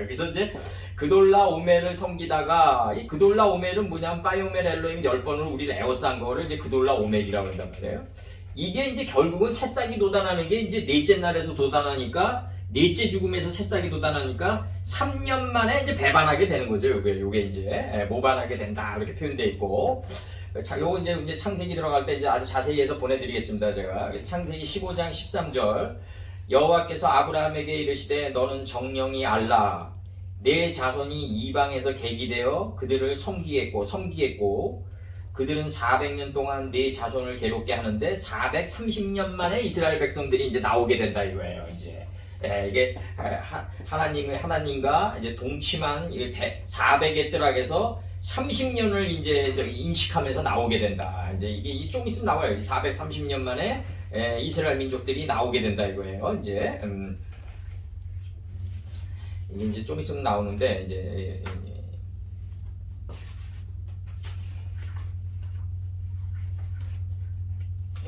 그래서 이제 그돌라 오멜을 섬기다가 이 그돌라 오멜은 뭐냐면 바이오멜 엘로힘 10번으로 우리를 에워싼 거를 이제 그돌라 오멜이라고 한단 말이에요. 이게 이제 결국은 새싹이 돋아나는 게 이제 넷째 날에서 돋아나니까 넷째 죽음에서 새싹이 돋아나니까 3년 만에 이제 배반하게 되는 거죠. 요게 이제 모반하게 된다 이렇게 표현되어 있고. 자, 요거 이제 창세기 들어갈 때 이제 아주 자세히 해서 보내드리겠습니다. 제가 창세기 15장 13절 여호와께서 아브라함에게 이르시되 너는 정령이 알라 내 자손이 이방에서 계기되어 그들을 섬기겠고 그들은 400년 동안 내 자손을 괴롭게 하는데 430년 만에 이스라엘 백성들이 이제 나오게 된다 이거예요. 이제 이게 하나님과 이제 동침한 400의 뜰학에서 30년을 이제 인식하면서 나오게 된다. 이제 이게 좀 있으면 나와요. 430년 만에 이스라엘 민족들이 나오게 된다 이거예요. 이제 이게 이제 좀 있으면 나오는데 이제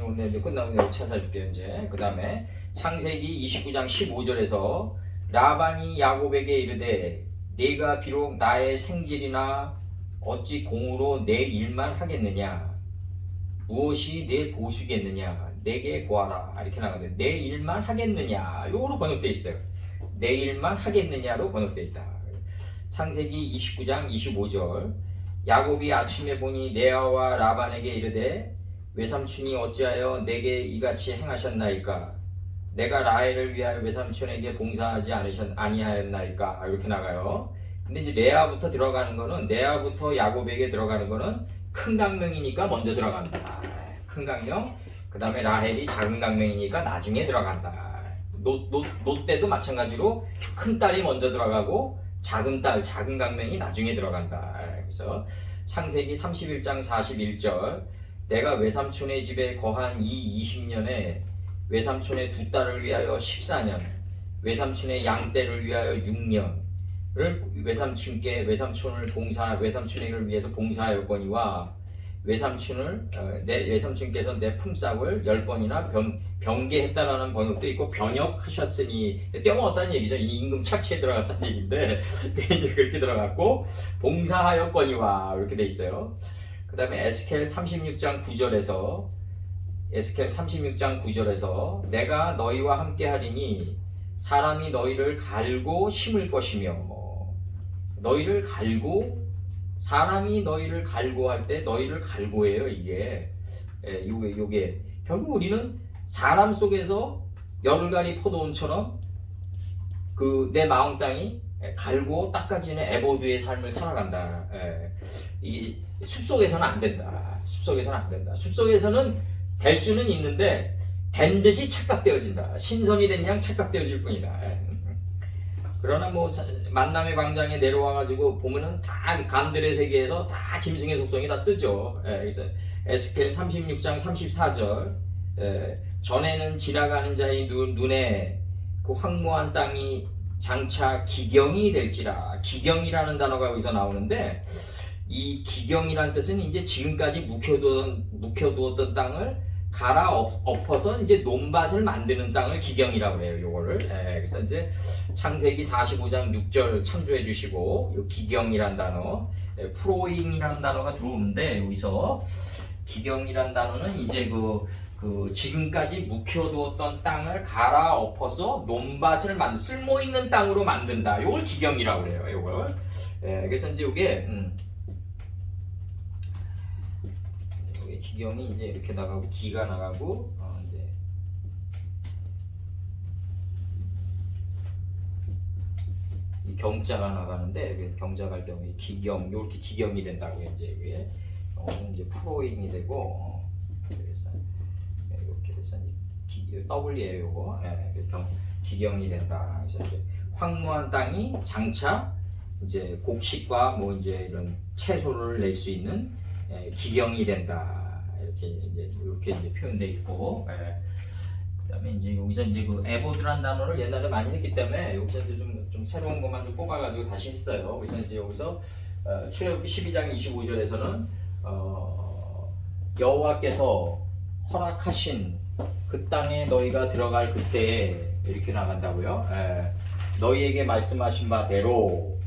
오늘 이제 끝나면 내가 찾아줄게요. 이제 그 다음에 창세기 29장 15절에서 라반이 야곱에게 이르되 네가 비록 나의 생질이나 어찌 공으로 내 일만 하겠느냐 무엇이 내 보수겠느냐 내게 구하라 이렇게 나가는데 내 일만 하겠느냐 요거로 번역되어 있어요. 내 일만 하겠느냐로 번역되어 있다. 창세기 29장 25절 야곱이 아침에 보니 레아와 라반에게 이르되 외삼촌이 어찌하여 내게 이같이 행하셨나이까 내가 라헬을 위하여 외삼촌에게 봉사하지 아니하였나이까 이렇게 나가요. 근데 이제 레아부터 들어가는 거는 레아부터 야곱에게 들어가는 거는 큰 강명이니까 먼저 들어간다. 큰 강명. 그 다음에 라헬이 작은 강명이니까 나중에 들어간다. 노 때도 마찬가지로 큰 딸이 먼저 들어가고 작은 강명이 나중에 들어간다. 그래서 창세기 31장 41절 내가 외삼촌의 집에 거한 이 20년에 외삼촌의 두 딸을 위하여 14년 외삼촌의 양떼를 위하여 6년을 외삼촌을 위해서 봉사하였거니와 외삼촌께서 내 품삯을 10번이나 변개했다라는 번역도 있고 변역하셨으니 떼먹었다는 얘기죠. 이 임금 착취에 들어갔다는 얘기인데 이제 그렇게 들어갔고 봉사하였거니와 이렇게 돼 있어요. 그 다음에 에스겔 36장 9절에서 내가 너희와 함께 하리니 사람이 너희를 갈고 심을 것이며 너희를 갈고 사람이 너희를 갈고 할 때 너희를 갈고예요. 이게 요게 결국 우리는 사람 속에서 여름가리 포도원처럼 그 내 마음 땅이 갈고 닦아지는 에보드의 삶을 살아간다. 이 숲속에서는 안 된다. 숲속에서는 될 수는 있는데 된 듯이 착각되어진다. 신선이 된 양 착각되어질 뿐이다. 그러나 뭐 만남의 광장에 내려와가지고 보면은 다 감들의 세계에서 다 짐승의 속성이 다 뜨죠. 그래서 에스겔 36장 34절 전에는 지나가는 자의 눈에 그 황무한 땅이 장차 기경이 될지라. 기경이라는 단어가 여기서 나오는데 이 기경이라는 뜻은 이제 지금까지 묵혀두었던 땅을 갈아 엎어서 이제 논밭을 만드는 땅을 기경이라고 해요. 요거를. 그래서 이제 창세기 45장 6절 참조해 주시고 요 기경이란 단어, 프로잉이라는 단어가 들어오는데 여기서 기경이란 단어는 이제 그 지금까지 묵혀두었던 땅을 갈아 엎어서 논밭을 쓸모 있는 땅으로 만든다. 요걸 기경이라고 해요. 요걸. 그래서 이제 요게 기경이 이제 이렇게 나가고 기가 나가고 이제 이 경자가 나가는데 경자 갈 경우에 기경 이렇게 기경이 된다고 이제 이게 이제 프로잉이 되고 그래서 이렇게 돼서 이제 W예요 요거 기경이 된다. 그래서 이제 황무한 땅이 장차 이제 곡식과 뭐 이제 이런 채소를 낼 수 있는 기경이 된다. 이렇게 이제 표현되어 있고, 그다음에 이제 여기서 이제 그 에보드란 단어를 옛날에 많이 했기 때문에 여기서 이제 좀 새로운 것만 좀 뽑아가지고 다시 했어요. 그래서 이제 여기서 출애굽기 12장 25절에서는 여호와께서 허락하신 그 땅에 너희가 들어갈 그때에 이렇게 나간다고요. 너희에게 말씀하신 바대로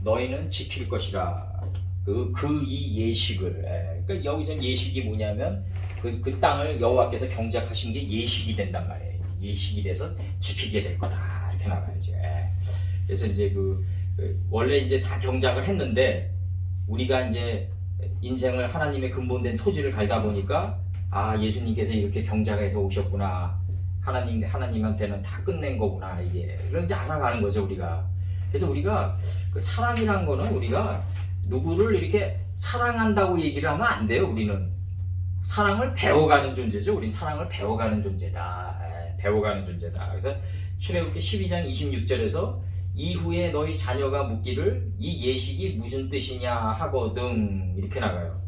너희는 지킬 것이라. 이 예식을. 그러니까 여기서 예식이 뭐냐면 그 땅을 여호와께서 경작하신 게 예식이 된단 말이에요. 예식이 돼서 지키게 될 거다 이렇게 나가야죠. 그래서 이제 원래 이제 다 경작을 했는데 우리가 이제 인생을 하나님의 근본된 토지를 갈다 보니까 예수님께서 이렇게 경작해서 오셨구나. 하나님한테는 다 끝낸 거구나 이게. 이런 이제 알아가는 거죠 우리가. 그래서 우리가 그 사랑이란 거는 우리가 누구를 이렇게 사랑한다고 얘기를 하면 안 돼요. 우리는 사랑을 배워가는 존재죠. 우린 사랑을 배워가는 존재다. 배워가는 존재다. 그래서 출애굽기 12장 26절에서 이후에 너희 자녀가 묻기를 이 예식이 무슨 뜻이냐 하거든 이렇게 나가요.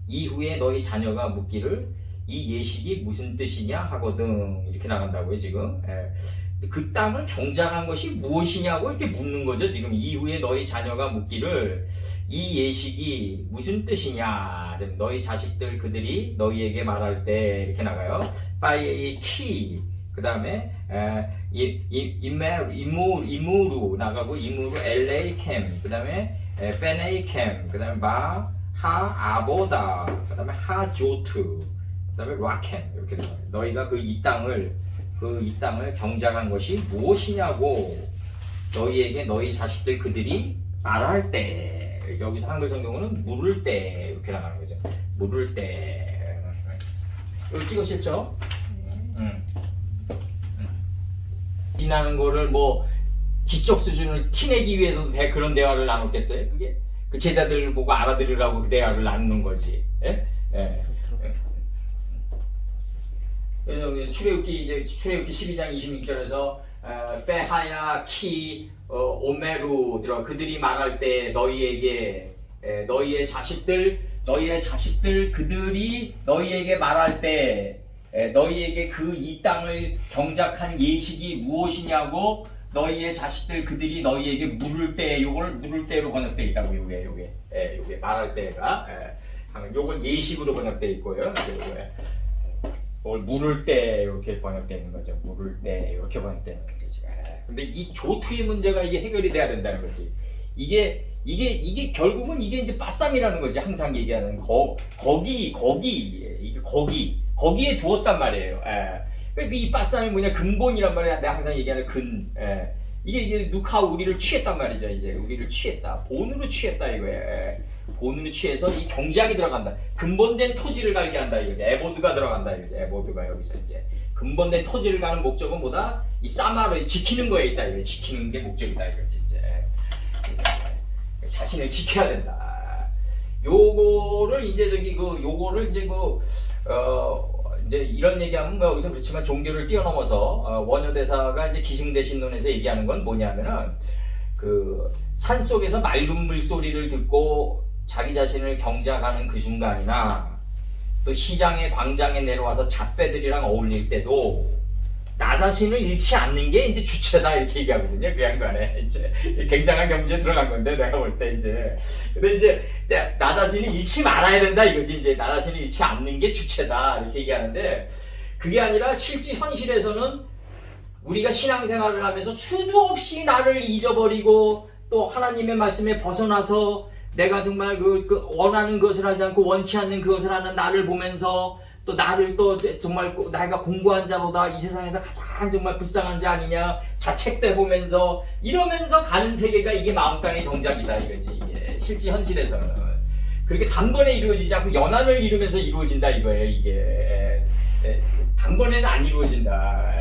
이후에 너희 자녀가 묻기를 이 예식이 무슨 뜻이냐 하거든 이렇게 나간다고요 지금. 그 땅을 경작한 것이 무엇이냐고 이렇게 묻는 거죠 지금. 이후에 너희 자녀가 묻기를 이 예식이 무슨 뜻이냐, 너희 자식들 그들이 너희에게 말할 때 이렇게 나가요. by key, 그 다음에 이무루 나가고, 이무루 엘레이캠, 그 다음에 베네이캠, 그 다음에 하아보다, 그 다음에 하조트, 그 다음에 라켄 이렇게 나가요. 너희가 이 땅을 경작한 것이 무엇이냐고 너희에게 너희 자식들 그들이 말할 때, 여기서 한글 성경으로는 물을 때 이렇게 나가는 거죠. 물을 때. 이거 찍으셨죠? 지나는 거를 뭐 지적 수준을 티내기 위해서도 그런 대화를 나눴겠어요? 그게 그 제자들 보고 알아들으라고 그 대화를 나누는 거지. 예? 예. 그래서 출애굽기 12장 26절에서 빼하야 키 오메루 들어 그들이 말할 때 너희에게 너희의 자식들 그들이 너희에게 말할 때 너희에게 이 땅을 경작한 예식이 무엇이냐고 너희의 자식들 그들이 너희에게 물을 때, 요걸 물을 때로 번역되어 있다고. 요게 말할 때가 요건 예식으로 번역되어 있고요. 뭘 물을 때 이렇게 번역되는 거죠. 물을 때 이렇게 번역되는 거죠. 지금. 근데 이 조투의 문제가 이게 해결이 돼야 된다는 거지. 이게 결국은 이게 이제 빠쌈이라는 거지. 항상 얘기하는 거기에 두었단 말이에요. 이 빠쌈이 뭐냐, 근본이란 말이야. 내가 항상 얘기하는 이게 누카 우리를 취했단 말이죠. 이제 우리를 취했다, 본으로 취했다 이거예요. 본으로 취해서 이 경작이 들어간다. 근본된 토지를 갈게 한다 이거지. 에보드가 들어간다 이거지. 에보드가 여기서 이제 근본된 토지를 가는 목적은 뭐다? 이 사마를 지키는 거에 있다 이거. 지키는 게 목적이다 이거지. 이제 자신을 지켜야 된다. 요거를 이제 이제 이런 얘기하면 뭐 여기서 그렇지만 종교를 뛰어넘어서 원효대사가 이제 기승대신론에서 얘기하는 건 뭐냐면은 그 산속에서 맑은 물소리를 듣고 자기 자신을 경작하는 그 순간이나 또 시장에 광장에 내려와서 잣배들이랑 어울릴 때도 나 자신을 잃지 않는 게 이제 주체다 이렇게 얘기하거든요. 그 양반에 이제 굉장한 경지에 들어간 건데 내가 볼 때 이제. 근데 이제 나 자신을 잃지 말아야 된다 이거지. 이제 나 자신을 잃지 않는 게 주체다 이렇게 얘기하는데, 그게 아니라 실제 현실에서는 우리가 신앙생활을 하면서 수도 없이 나를 잊어버리고 또 하나님의 말씀에 벗어나서 내가 정말 원하는 것을 하지 않고 원치 않는 그것을 하는 나를 보면서 또 나를 또 정말 내가 공고한 자보다 이 세상에서 가장 정말 불쌍한 자 아니냐 자책돼 보면서 이러면서 가는 세계가 이게 마음땅의 경작이다 이거지. 이게 실제 현실에서는 그렇게 단번에 이루어지지 않고 연한을 이루면서 이루어진다 이거예요. 이게 단번에는 안 이루어진다.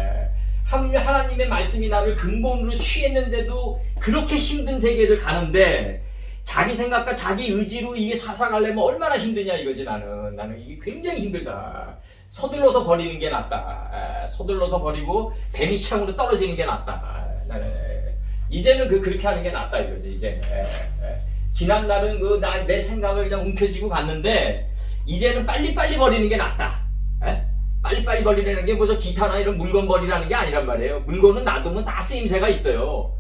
하나님의 말씀이 나를 근본으로 취했는데도 그렇게 힘든 세계를 가는데 자기 생각과 자기 의지로 이게 살아가려면 얼마나 힘드냐 이거지. 나는 이게 굉장히 힘들다. 서둘러서 버리는 게 낫다. 서둘러서 버리고 뱀이창으로 떨어지는 게 낫다. 나는 이제는 그렇게 하는 게 낫다 이거지. 이제는 지난 날은 내 생각을 그냥 움켜쥐고 갔는데 이제는 빨리빨리 버리는 게 낫다. 빨리빨리 버리라는 게 뭐죠? 기타나 이런 물건 버리라는 게 아니란 말이에요. 물건은 놔두면 다 쓰임새가 있어요.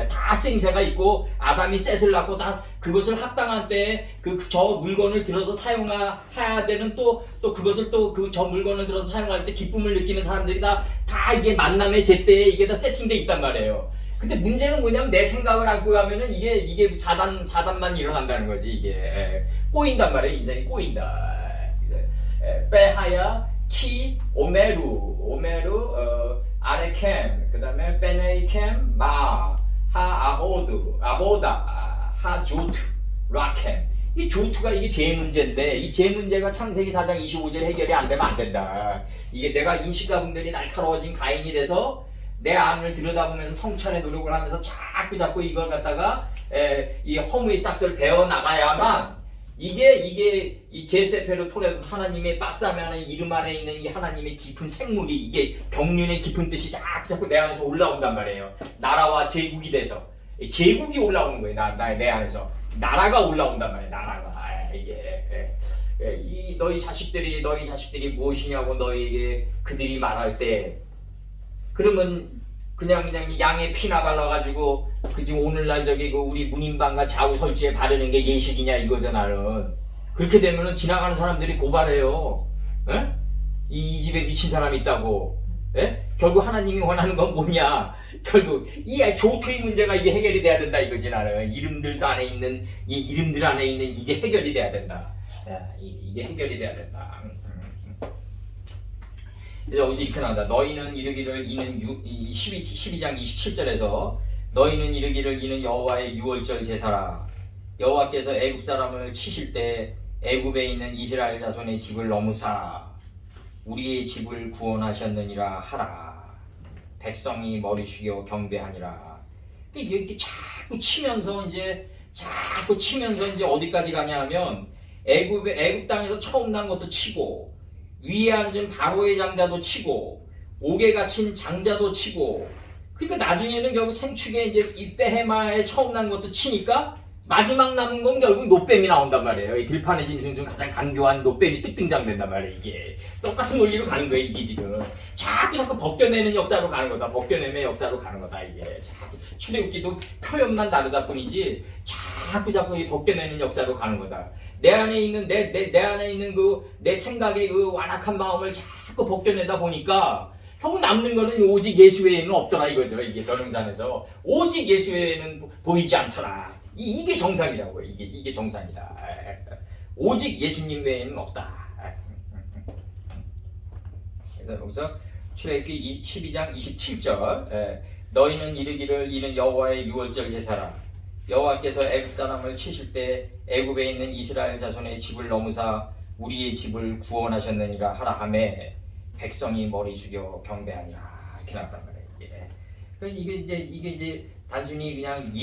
다 쓰임새가 있고 아담이 셋을 낳고 다 그것을 합당한 때에 저 물건을 들어서 사용해야 되는 또 그것을 저 물건을 들어서 사용할 때 기쁨을 느끼는 사람들이 다 이게 만남의 제때에 이게 다 세팅돼 있단 말이에요. 근데 문제는 뭐냐면 내 생각을 안고 가면은 이게 사단만 일어난다는 거지. 이게 꼬인단 말이에요. 인생이 꼬인다. 빼하야 키 오메루 아레캠, 그 다음에 베네이캠 아보다 하조트 라켄. 이 조트가 이게 제 문제인데 이 제 문제가 창세기 4장 25절 해결이 안 되면 안 된다. 이게 내가 인식가분들이 날카로워진 가인이 돼서 내 안을 들여다보면서 성찰의 노력을 하면서 자꾸 이걸 갖다가 이 허무의 싹스를 베어 나가야만 이게 이 제세페르 토레도 하나님의 바사메 하는 이름 안에 있는 이 하나님의 깊은 생물이 이게 경륜의 깊은 뜻이 자꾸 내 안에서 올라온단 말이에요. 나라와 제국이 돼서 제국이 올라오는 거예요. 내 안에서 나라가 올라온단 말이에요. 나라가 이 너희 자식들이 무엇이냐고 너희에게 그들이 말할 때 그러면 그냥 양의 피나 발라가지고 그 지금 오늘날 저기 그 우리 문인방과 좌우 설치에 바르는 게 예식이냐 이거죠 나는. 그렇게 되면은 지나가는 사람들이 고발해요. 에? 이 집에 미친 사람이 있다고. 에? 결국 하나님이 원하는 건 뭐냐? 결국 이 조투의 문제가 이게 해결이 돼야 된다 이거지 나는. 이름들 안에 있는 이게 해결이 돼야 된다. 이게 해결이 돼야 된다. 그래서 여기서 이렇게 나온다. 너희는 이르기를 이는 12장 27절에서 너희는 이르기를 이는 여호와의 유월절 제사라. 여호와께서 애굽 사람을 치실 때 애굽에 있는 이스라엘 자손의 집을 넘으사 우리의 집을 구원하셨느니라 하라. 백성이 머리 숙여 경배하니라. 이렇게 자꾸 치면서 이제 어디까지 가냐면 애굽 땅에서 처음 난 것도 치고 위에 앉은 바로의 장자도 치고 옥에 갇힌 장자도 치고 그러니까 나중에는 결국 생축에 이제 이 베헤마에 처음 난 것도 치니까 마지막 남은 건 결국 노뱀이 나온단 말이에요. 이 들판의 짐승 중 가장 간교한 노뱀이 뜩등장된단 말이에요. 이게 똑같은 원리로 가는 거예요. 이게 지금 자꾸 벗겨내는 역사로 가는 거다. 벗겨내는 역사로 가는 거다. 이게 자꾸 출애굽기도 표현만 다르다 뿐이지 자꾸 벗겨내는 역사로 가는 거다. 내 안에 있는 내 생각의 그 완악한 마음을 자꾸 벗겨내다 보니까 결국 남는 거는 오직 예수 외에는 없더라 이거죠. 이게 변흥산에서 오직 예수 외에는 보이지 않더라. 이게 정상이라고요. 이게 정상이다. 오직 예수님 외에는 없다. 그래서 여기서 출애굽기 12장 27절 너희는 이르기를 이는 여호와의 유월절 제사라. 여호와께서 애굽 사람을 치실 때 애굽에 있는 이스라엘 자손의 집을 넘으사 우리의 집을 구원하셨느니라 하라 하매 백성이 머리 숙여 경배하니라. 이렇게 나왔단 말이에요. 이게 이제 단순히 그냥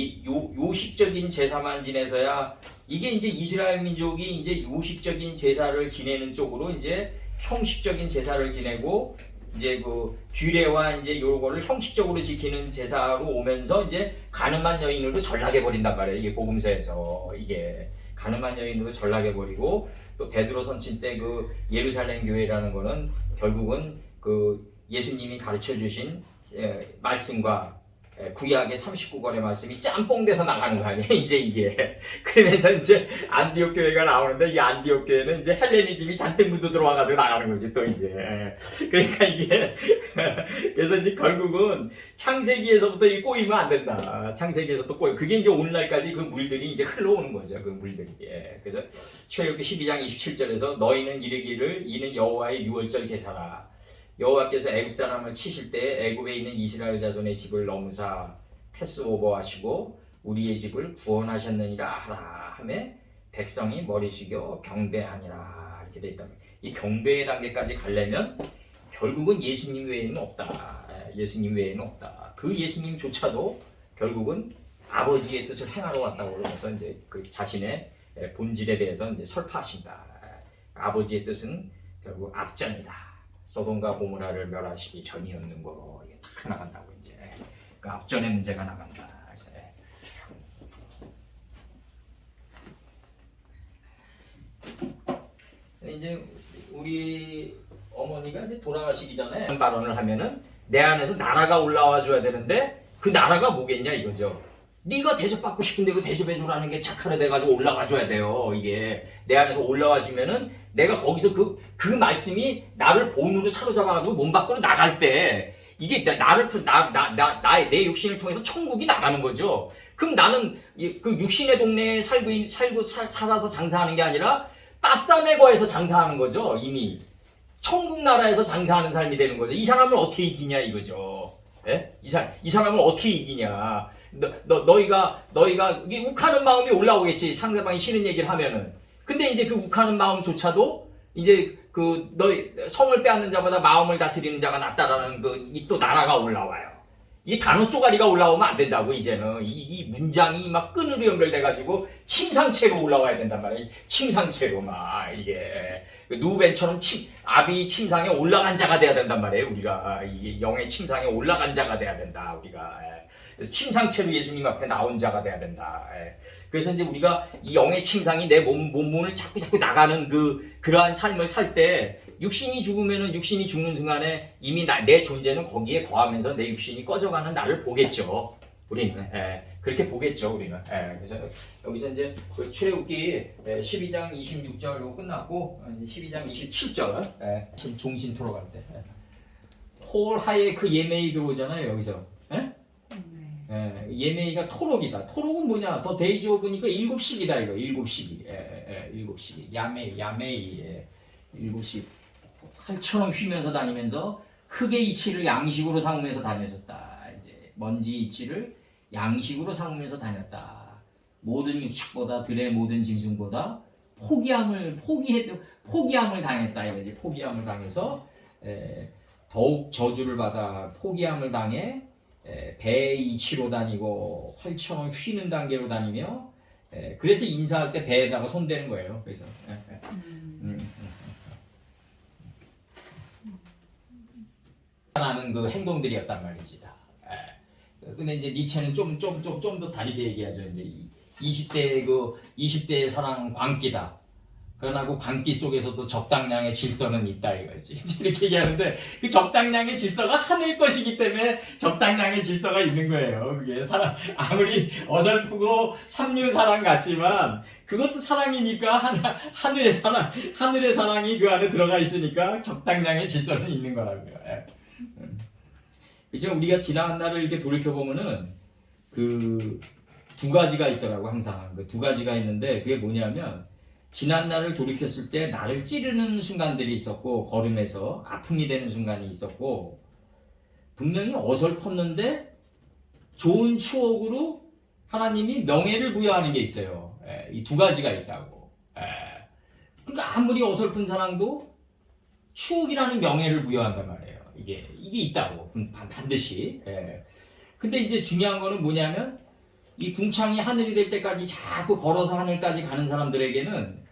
요식적인 제사만 지내서야 이게 이제 이스라엘 민족이 이제 요식적인 제사를 지내는 쪽으로 이제 형식적인 제사를 지내고 이제 그 규례와 이제 요거를 형식적으로 지키는 제사로 오면서 이제 가늠한 여인으로 전락해 버린단 말이에요. 이게 복음서에서 이게 가늠한 여인으로 전락해 버리고 또 베드로 선친 때 그 예루살렘 교회라는 거는 결국은 그 예수님이 가르쳐 주신 말씀과 구약의 39권의 말씀이 짬뽕돼서 나가는 거 아니에요? 이제 이게. 그러면서 이제 안디옥 교회가 나오는데 이 안디옥 교회는 이제 헬레니즘이 잔뜩 묻어 들어와가지고 나가는 거지, 또 이제. 그러니까 이게. 그래서 이제 결국은 창세기에서부터 이 꼬이면 안 된다. 창세기에서부터 꼬이. 그게 이제 오늘날까지 그 물들이 이제 흘러오는 거죠, 그 물들이. 그래서 출애굽기 12장 27절에서 너희는 이르기를 이는 여호와의 유월절 제사라. 여호와께서 애굽 사람을 치실 때 애굽에 있는 이스라엘 자손의 집을 넘으사 패스오버 하시고 우리의 집을 구원하셨느니라 하라 하매 백성이 머리 숙여 경배하니라. 이렇게 돼 있다. 이 경배의 단계까지 가려면 결국은 예수님 외에는 없다. 예수님 외에는 없다. 그 예수님조차도 결국은 아버지의 뜻을 행하러 왔다고 그러면서 이제 그 자신의 본질에 대해서 이제 설파하신다. 아버지의 뜻은 결국 앞전이다. 소돔과 고모라를 멸하시기 전이었는 거로 이게 다 나간다고 이제 그 앞전의 문제가 나간다. 그래서 이제 우리 어머니가 이제 돌아가시기 전에 발언을 하면은 내 안에서 나라가 올라와 줘야 되는데 그 나라가 뭐겠냐 이거죠. 네가 대접받고 싶은 대로 대접해줘라는 게 착하게 돼가지고 올라와 줘야 돼요. 이게 내 안에서 올라와 주면은 내가 거기서 그 말씀이 나를 본으로 사로잡아가지고 몸 밖으로 나갈 때 이게 나의 내 육신을 통해서 천국이 나가는 거죠. 그럼 나는 그 육신의 동네에 살아서 장사하는 게 아니라 빠싸메거에서 장사하는 거죠. 이미 천국 나라에서 장사하는 삶이 되는 거죠. 이 사람을 어떻게 이기냐 이거죠. 예? 이 사람을 어떻게 이기냐. 너희가 이게 욱하는 마음이 올라오겠지. 상대방이 싫은 얘기를 하면은. 근데 이제 그 욱하는 마음조차도 이제 너희 성을 빼앗는 자보다 마음을 다스리는 자가 낫다라는 또 나라가 올라와요. 이 단어 쪼가리가 올라오면 안 된다고 이제는 이 문장이 막 끈으로 연결돼가지고 침상체로 올라와야 된단 말이야. 침상체로 막 이게 누벤처럼 아비 침상에 올라간 자가 돼야 된단 말이에요. 우리가 이게 영의 침상에 올라간 자가 돼야 된다. 우리가 침상체로 예수님 앞에 나온 자가 돼야 된다. 그래서 이제 우리가 이 영의 침상이 내 몸을 자꾸 나가는 그러한 삶을 살 때 육신이 죽으면은 육신이 죽는 순간에 이미 내 존재는 거기에 거하면서 내 육신이 꺼져가는 나를 보겠죠. 우리는 그렇게 보겠죠. 우리는 그래서 여기서 이제 그 출애굽기 12장 26절로 끝났고 이제 12장 27절 종신 토로 갈 때 홀 하에 그 예메이 들어오잖아요. 여기서 예메이가 토록이다. 토록은 뭐냐? 더 데이지 오브니까 7식이다 이거. 7식이. 7식이. 야메이. 7식. 활처럼 쉬면서 다니면서 흙의 이치를 양식으로 삼으면서 다녔었다. 이제 먼지 이치를 양식으로 삼으면서 다녔다. 모든 육축보다 들의 모든 짐승보다 포기함을 당했다 이거지. 포기함을 당해서 더욱 저주를 받아 포기함을 당해 배의 이치로 다니고 활처럼 휘는 단계로 다니며 그래서 인사할 때 배에다가 손대는 거예요. 그래서 하는 그 행동들이었단 말이지. 근데 이제 니체는 좀 더 다르게 얘기하죠. 이제 20대의 사랑은 광기다. 그러나 그 광기 속에서도 적당량의 질서는 있다 이거지. 이렇게 얘기하는데 그 적당량의 질서가 하늘 것이기 때문에 적당량의 질서가 있는 거예요. 그게 사랑 아무리 어설프고 삼류 사랑 같지만 그것도 사랑이니까 하늘의 사랑이 그 안에 들어가 있으니까 적당량의 질서는 있는 거라고요. 지금 우리가 지난 날을 이렇게 돌이켜 보면은 그 두 가지가 있더라고 항상 그 두 가지가 있는데 그게 뭐냐면. 지난 날을 돌이켰을 때 나를 찌르는 순간들이 있었고 걸음에서 아픔이 되는 순간이 있었고 분명히 어설펐는데 좋은 추억으로 하나님이 명예를 부여하는 게 있어요. 이 두 가지가 있다고. 그러니까 아무리 어설픈 사랑도 추억이라는 명예를 부여한단 말이에요. 이게 있다고 반드시. 근데 이제 중요한 거는 뭐냐면 이 궁창이 하늘이 될 때까지 자꾸 걸어서 하늘까지 가는 사람들에게는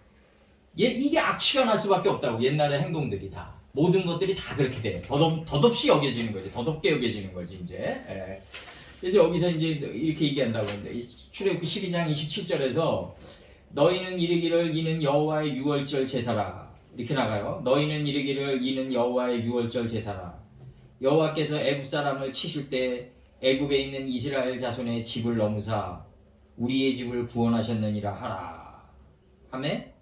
이게 악취가 날 수밖에 없다고. 옛날의 행동들이 다 모든 것들이 다 그렇게 돼. 덧없이 여겨지는 거지. 덧없게 여겨지는 거지 이제. 그래서 여기서 이제 이렇게 얘기한다고 했는데 출애굽기 12장 27절에서 너희는 이르기를 이는 여호와의 유월절 제사라 이렇게 나가요. 너희는 이르기를 이는 여호와의 유월절 제사라. 여호와께서 애굽 사람을 치실 때 애굽에 있는 이스라엘 자손의 집을 넘으사 우리의 집을 구원하셨느니라 하라. 하매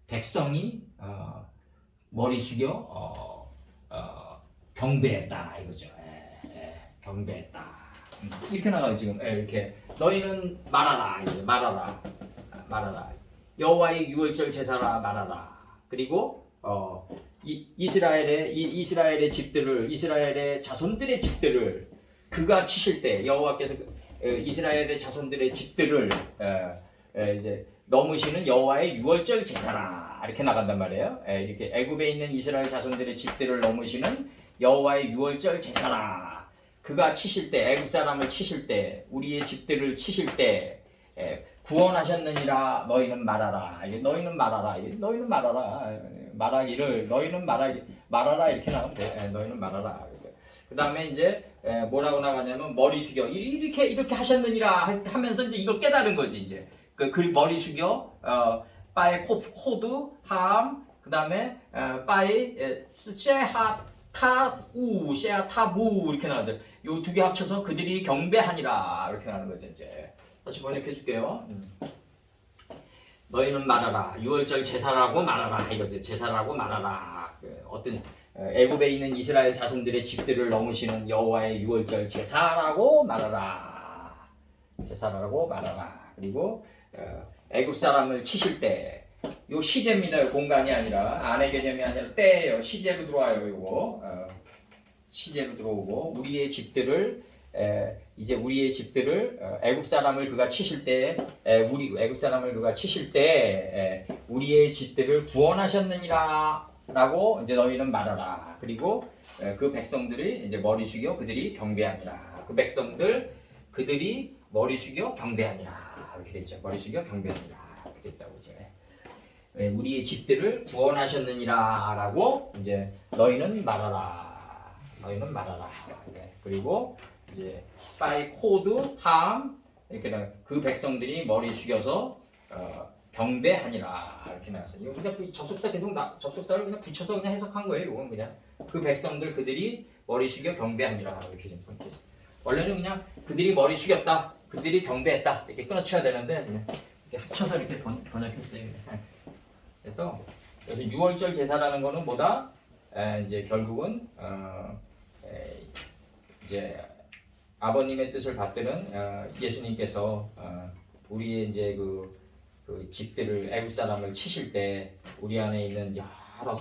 백성이 머리 숙여 경배했다 이거죠. 경배했다. 이렇게 나가요 지금. 이렇게 너희는 말하라 이제 말하라. 여호와의 유월절 제사라 말하라. 그리고 이스라엘의 집들을 이스라엘의 자손들의 집들을 그가 치실 때 여호와께서 이스라엘의 자손들의 집들을 이제 넘으시는 여호와의 유월절 제사라 이렇게 나간단 말이에요. 이렇게 애굽에 있는 이스라엘 자손들의 집들을 넘으시는 여호와의 유월절 제사라. 그가 치실 때 애굽 사람을 치실 때 우리의 집들을 치실 때 구원하셨느니라 너희는 말하라. 너희는 말하라. 너희는 말하라. 말하기를 너희는 말하라 이렇게 나오면 돼. 너희는 말하라. 그 다음에 이제 뭐라고 나가냐면 머리 숙여 이렇게 하셨느니라 하면서 이제 이거 깨달은 거지 이제. 그 머리 숙여 빠의 코드 함 그다음에 빠의 쉐하타우 쉐하타부 이렇게 나오죠. 요 두 개 합쳐서 그들이 경배하니라 이렇게 나오는 거죠 이제. 다시 번역해 줄게요. 너희는 말하라. 유월절 제사라고 말하라 이거지. 제사라고 말하라. 어떤 애굽에 있는 이스라엘 자손들의 집들을 넘으시는 여호와의 유월절 제사라고 말하라. 제사라고 말하라. 그리고 애굽 사람을 치실 때 요 시제입니다. 공간이 아니라 안의 개념이 아니라 때예요. 시제로 들어와요. 요거 시제로 들어오고 우리의 집들을 이제 우리의 집들을 애굽 사람을 그가 치실 때 애굽 사람을 그가 치실 때 우리의 집들을 구원하셨느니라 라고 이제 너희는 말하라. 그리고 그 백성들이 이제 머리 숙여 그들이 경배하니라. 그 백성들 그들이 머리 숙여 경배하니라. 이렇게 되죠. 머리 숙여 경배하니라. 이렇게 됐다고 이제. 우리의 집들을 구원하셨느니라 라고 이제 너희는 말하라. 너희는 말하라. 네. 그리고 이제 by 코드 함 이렇게 그 백성들이 머리 숙여서 경배하니라 이렇게 나왔어요. 이거 그냥 접속사 계속 접속사를 그냥 붙여서 그냥 해석한 거예요. 이건 그냥 그 백성들 그들이 머리 숙여 경배하니라 이렇게 좀 번역했어요. 원래는 그냥 그들이 머리 숙였다, 그들이 경배했다 이렇게 끊어쳐야 되는데 그냥 이렇게 합쳐서 이렇게 번역했어요. 그래서 6월절 제사라는 거는 뭐다? 이제 결국은 이제 아버님의 뜻을 받드는 예수님께서 우리의 이제 그 집들을 애굽 사람을 치실 때 우리 안에 있는 여러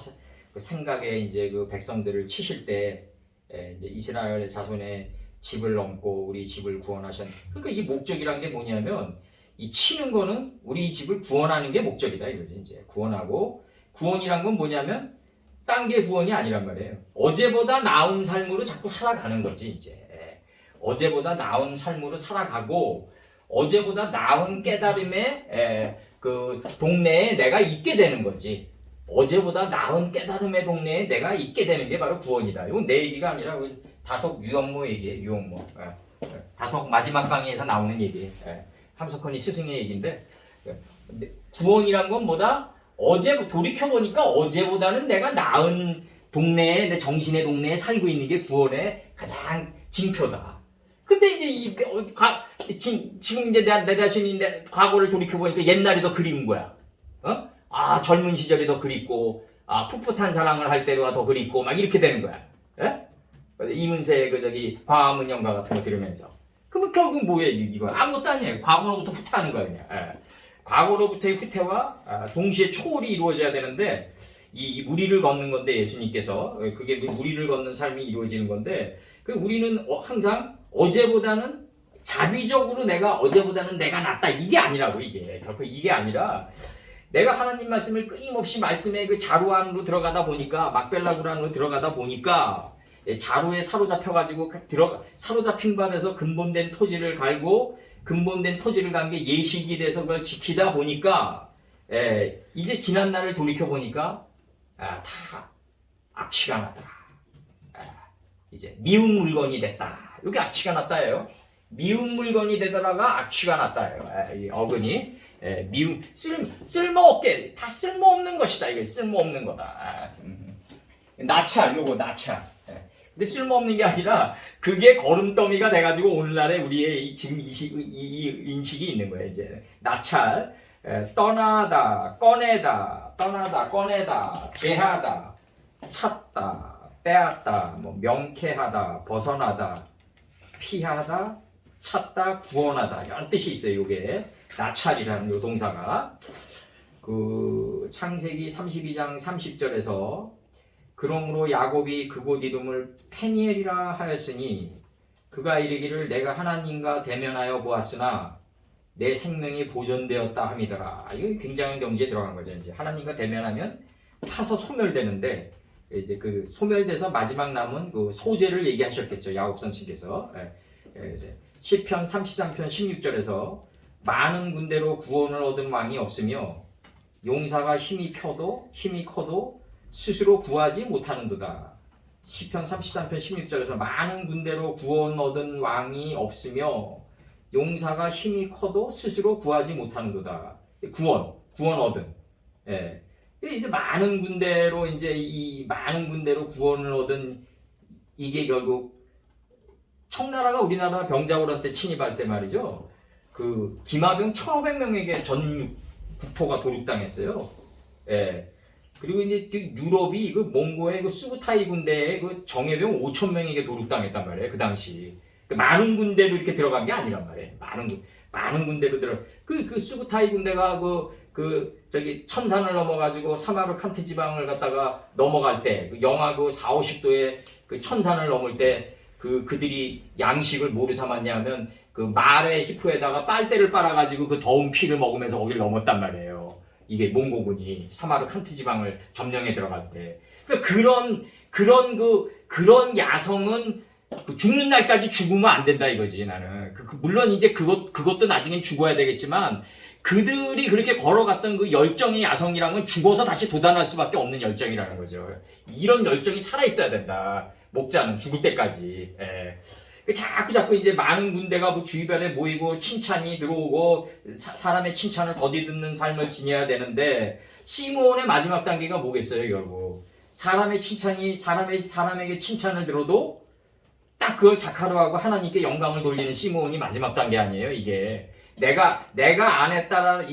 그 생각의 이제 그 백성들을 치실 때 이제 이스라엘의 자손의 집을 넘고 우리 집을 구원하셨. 그러니까 이 목적이란 게 뭐냐면 이 치는 거는 우리 집을 구원하는 게 목적이다 이거지. 이제 구원하고 구원이란 건 뭐냐면 딴 게 구원이 아니란 말이에요. 어제보다 나은 삶으로 자꾸 살아가는 거지 이제. 어제보다 나은 삶으로 살아가고 어제보다 나은 깨달음의 그 동네에 내가 있게 되는 거지. 어제보다 나은 깨달음의 동네에 내가 있게 되는 게 바로 구원이다. 이건 내 얘기가 아니라 다속 유영모 얘기예요. 유영모. 다속 마지막 강의에서 나오는 얘기예요. 함석헌이 스승의 얘기인데 구원이란 건 뭐다? 어제 돌이켜보니까 어제보다는 내가 나은 동네에 내 정신의 동네에 살고 있는 게 구원의 가장 징표다. 근데 이제 지금 이제 내 자신이 내 과거를 돌이켜보니까 옛날이 더 그리운 거야. 젊은 시절이 더 그립고, 풋풋한 사랑을 할 때가 더 그립고, 막 이렇게 되는 거야. 이문세의 광화문 연가 같은 거 들으면서. 그럼 결국 뭐예요, 이거? 아무것도 아니에요. 과거로부터 후퇴하는 거야, 그냥. 과거로부터의 후퇴와 동시에 초월이 이루어져야 되는데, 이 무리를 걷는 건데, 예수님께서. 그게 무리를 걷는 삶이 이루어지는 건데, 우리는 항상 어제보다는 자비적으로 어제보다는 내가 낫다. 이게 아니라고, 이게. 결코 이게 아니라, 내가 하나님 말씀을 끊임없이 말씀의 그 자루 안으로 들어가다 보니까, 막벨라굴 안으로 들어가다 보니까, 자루에 사로잡혀가지고, 사로잡힌 발에서 근본된 토지를 갈고, 근본된 토지를 간 게 예식이 돼서 그걸 지키다 보니까, 이제 지난 날을 돌이켜보니까, 다 악취가 나더라. 이제 미운 물건이 됐다. 이게 악취가 났다예요. 미운 물건이 되더라가 악취가 났다예요. 이 어근이 쓸모없게 다 쓸모없는 것이다. 이게 쓸모없는 거다. 나차 요거 나차. 근데 쓸모없는 게 아니라 그게 거름더미가 돼가지고 오늘날에 우리의 지금 이 인식이 있는 거예요. 이제 나찰 떠나다 꺼내다 제하다 찾다 빼앗다 명쾌하다 벗어나다 피하다 찾다 구원하다 여러 뜻이 있어요. 요게 나찰이라는 요 동사가 그 창세기 32장 30절에서 그러므로 야곱이 그곳 이름을 페니엘이라 하였으니 그가 이르기를 내가 하나님과 대면하여 보았으나 내 생명이 보존되었다 함이더라. 이거 굉장한 경지에 들어간 거죠. 이제 하나님과 대면하면 타서 소멸되는데 이제 그 소멸돼서 마지막 남은 그 소재를 얘기하셨겠죠. 야곱 선생님께서 시편 33편 16절에서 많은 군대로 구원을 얻은 왕이 없으며 용사가 힘이 커도 스스로 구하지 못하는도다. 시편 33편 16절에서 많은 군대로 구원 얻은 왕이 없으며 용사가 힘이 커도 스스로 구하지 못하는도다. 구원 얻은. 이제 많은 군대로 이 많은 군대로 구원을 얻은 이게 결국 청나라가 우리나라 병자호란 침입할 때 말이죠. 그 기마병 1,500명에게 전 국토가 도륙당했어요. 그리고 이제 그 유럽이 그 몽고의 그 수부타이 군대의 그 정예병 5,000명에게 도륙당했단 말이에요. 그 당시. 그 많은 군대로 이렇게 들어간 게 아니란 말이에요. 많은 군대로 그 수부타이 군대가 천산을 넘어가지고 사마르칸트 지방을 갖다가 넘어갈 때, 그 영하 40-50도의 그 천산을 넘을 때, 그들이 양식을 뭐로 삼았냐면, 그 말의 히프에다가 빨대를 빨아가지고 그 더운 피를 먹으면서 거기를 넘었단 말이에요. 이게 몽고군이 사마르 칸트 지방을 점령해 들어갈 때. 그러니까 그런 야성은 죽는 날까지 죽으면 안 된다 이거지 나는. 물론 이제 그것도 나중엔 죽어야 되겠지만 그들이 그렇게 걸어갔던 그 열정의 야성이란 건 죽어서 다시 돋아날 수밖에 없는 열정이라는 거죠. 이런 열정이 살아있어야 된다. 목자는 죽을 때까지. 예. 자꾸 이제 많은 군대가 뭐 주변에 모이고 칭찬이 들어오고 사람의 칭찬을 더디듣는 삶을 지내야 되는데 시므온의 마지막 단계가 뭐겠어요 결국. 사람에게 칭찬을 들어도 딱 그걸 자카로 하고 하나님께 영광을 돌리는 시므온이 마지막 단계 아니에요 이게. 내가 안 했다라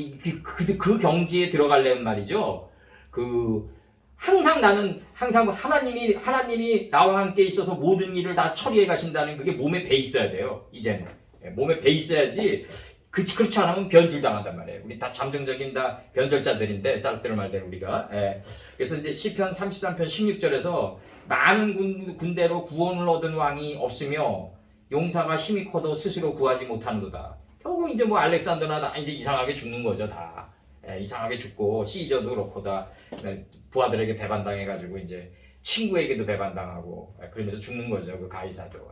그 경지에 들어가려면 말이죠. 나는 항상 하나님이 나와 함께 있어서 모든 일을 다 처리해 가신다는 그게 몸에 배 있어야 돼요. 이제는 몸에 배 있어야지. 그렇지 않으면 변질 당한단 말이에요. 우리 다 잠정적인 다 변절자들인데 쌀뜨를 말대로 우리가. 그래서 이제 시편 33편 16절에서 많은 군대로 구원을 얻은 왕이 없으며 용사가 힘이 커도 스스로 구하지 못하는도다. 결국 이제 뭐 알렉산더나 다 이제 이상하게 죽는 거죠 다. 이상하게 죽고 시저도 그렇고 다 부하들에게 배반당해가지고 이제 친구에게도 배반당하고 그러면서 죽는 거죠 그 가이사도.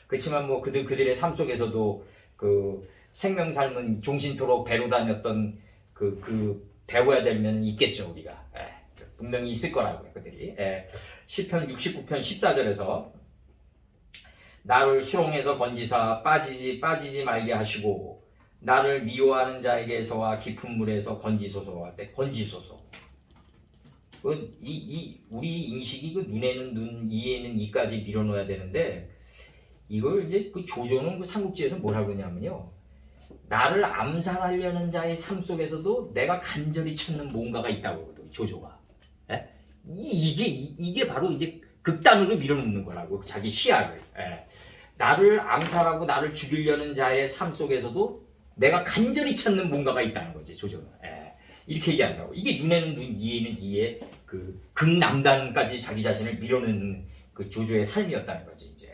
그렇지만 뭐 그들의 삶 속에서도 그 생명 삶은 종신토록 배로 다녔던 그 배워야 될 면은 있겠죠 우리가. 분명히 있을 거라고요 그들이. 시편 69편 14절에서 나를 수렁에서 건지사 빠지지 말게 하시고 나를 미워하는 자에게서와 깊은 물에서 건지소서와 건지소서. 우리 인식이 눈에는 눈, 이에는 이까지 밀어넣어야 되는데 이걸 이제 그 조조는 그 삼국지에서 뭐라고 그러냐면요. 나를 암살하려는 자의 삶 속에서도 내가 간절히 찾는 뭔가가 있다고 그러거든요. 조조가. 이게 바로 이제 극단으로 밀어넣는 거라고 자기 시야를. 나를 암살하고 나를 죽이려는 자의 삶 속에서도 내가 간절히 찾는 뭔가가 있다는 거지 조조는. 이렇게 얘기한다고. 이게 눈에는 눈, 이에는 이에 그 극남단까지 자기 자신을 밀어넣는 그 조조의 삶이었다는 거지 이제.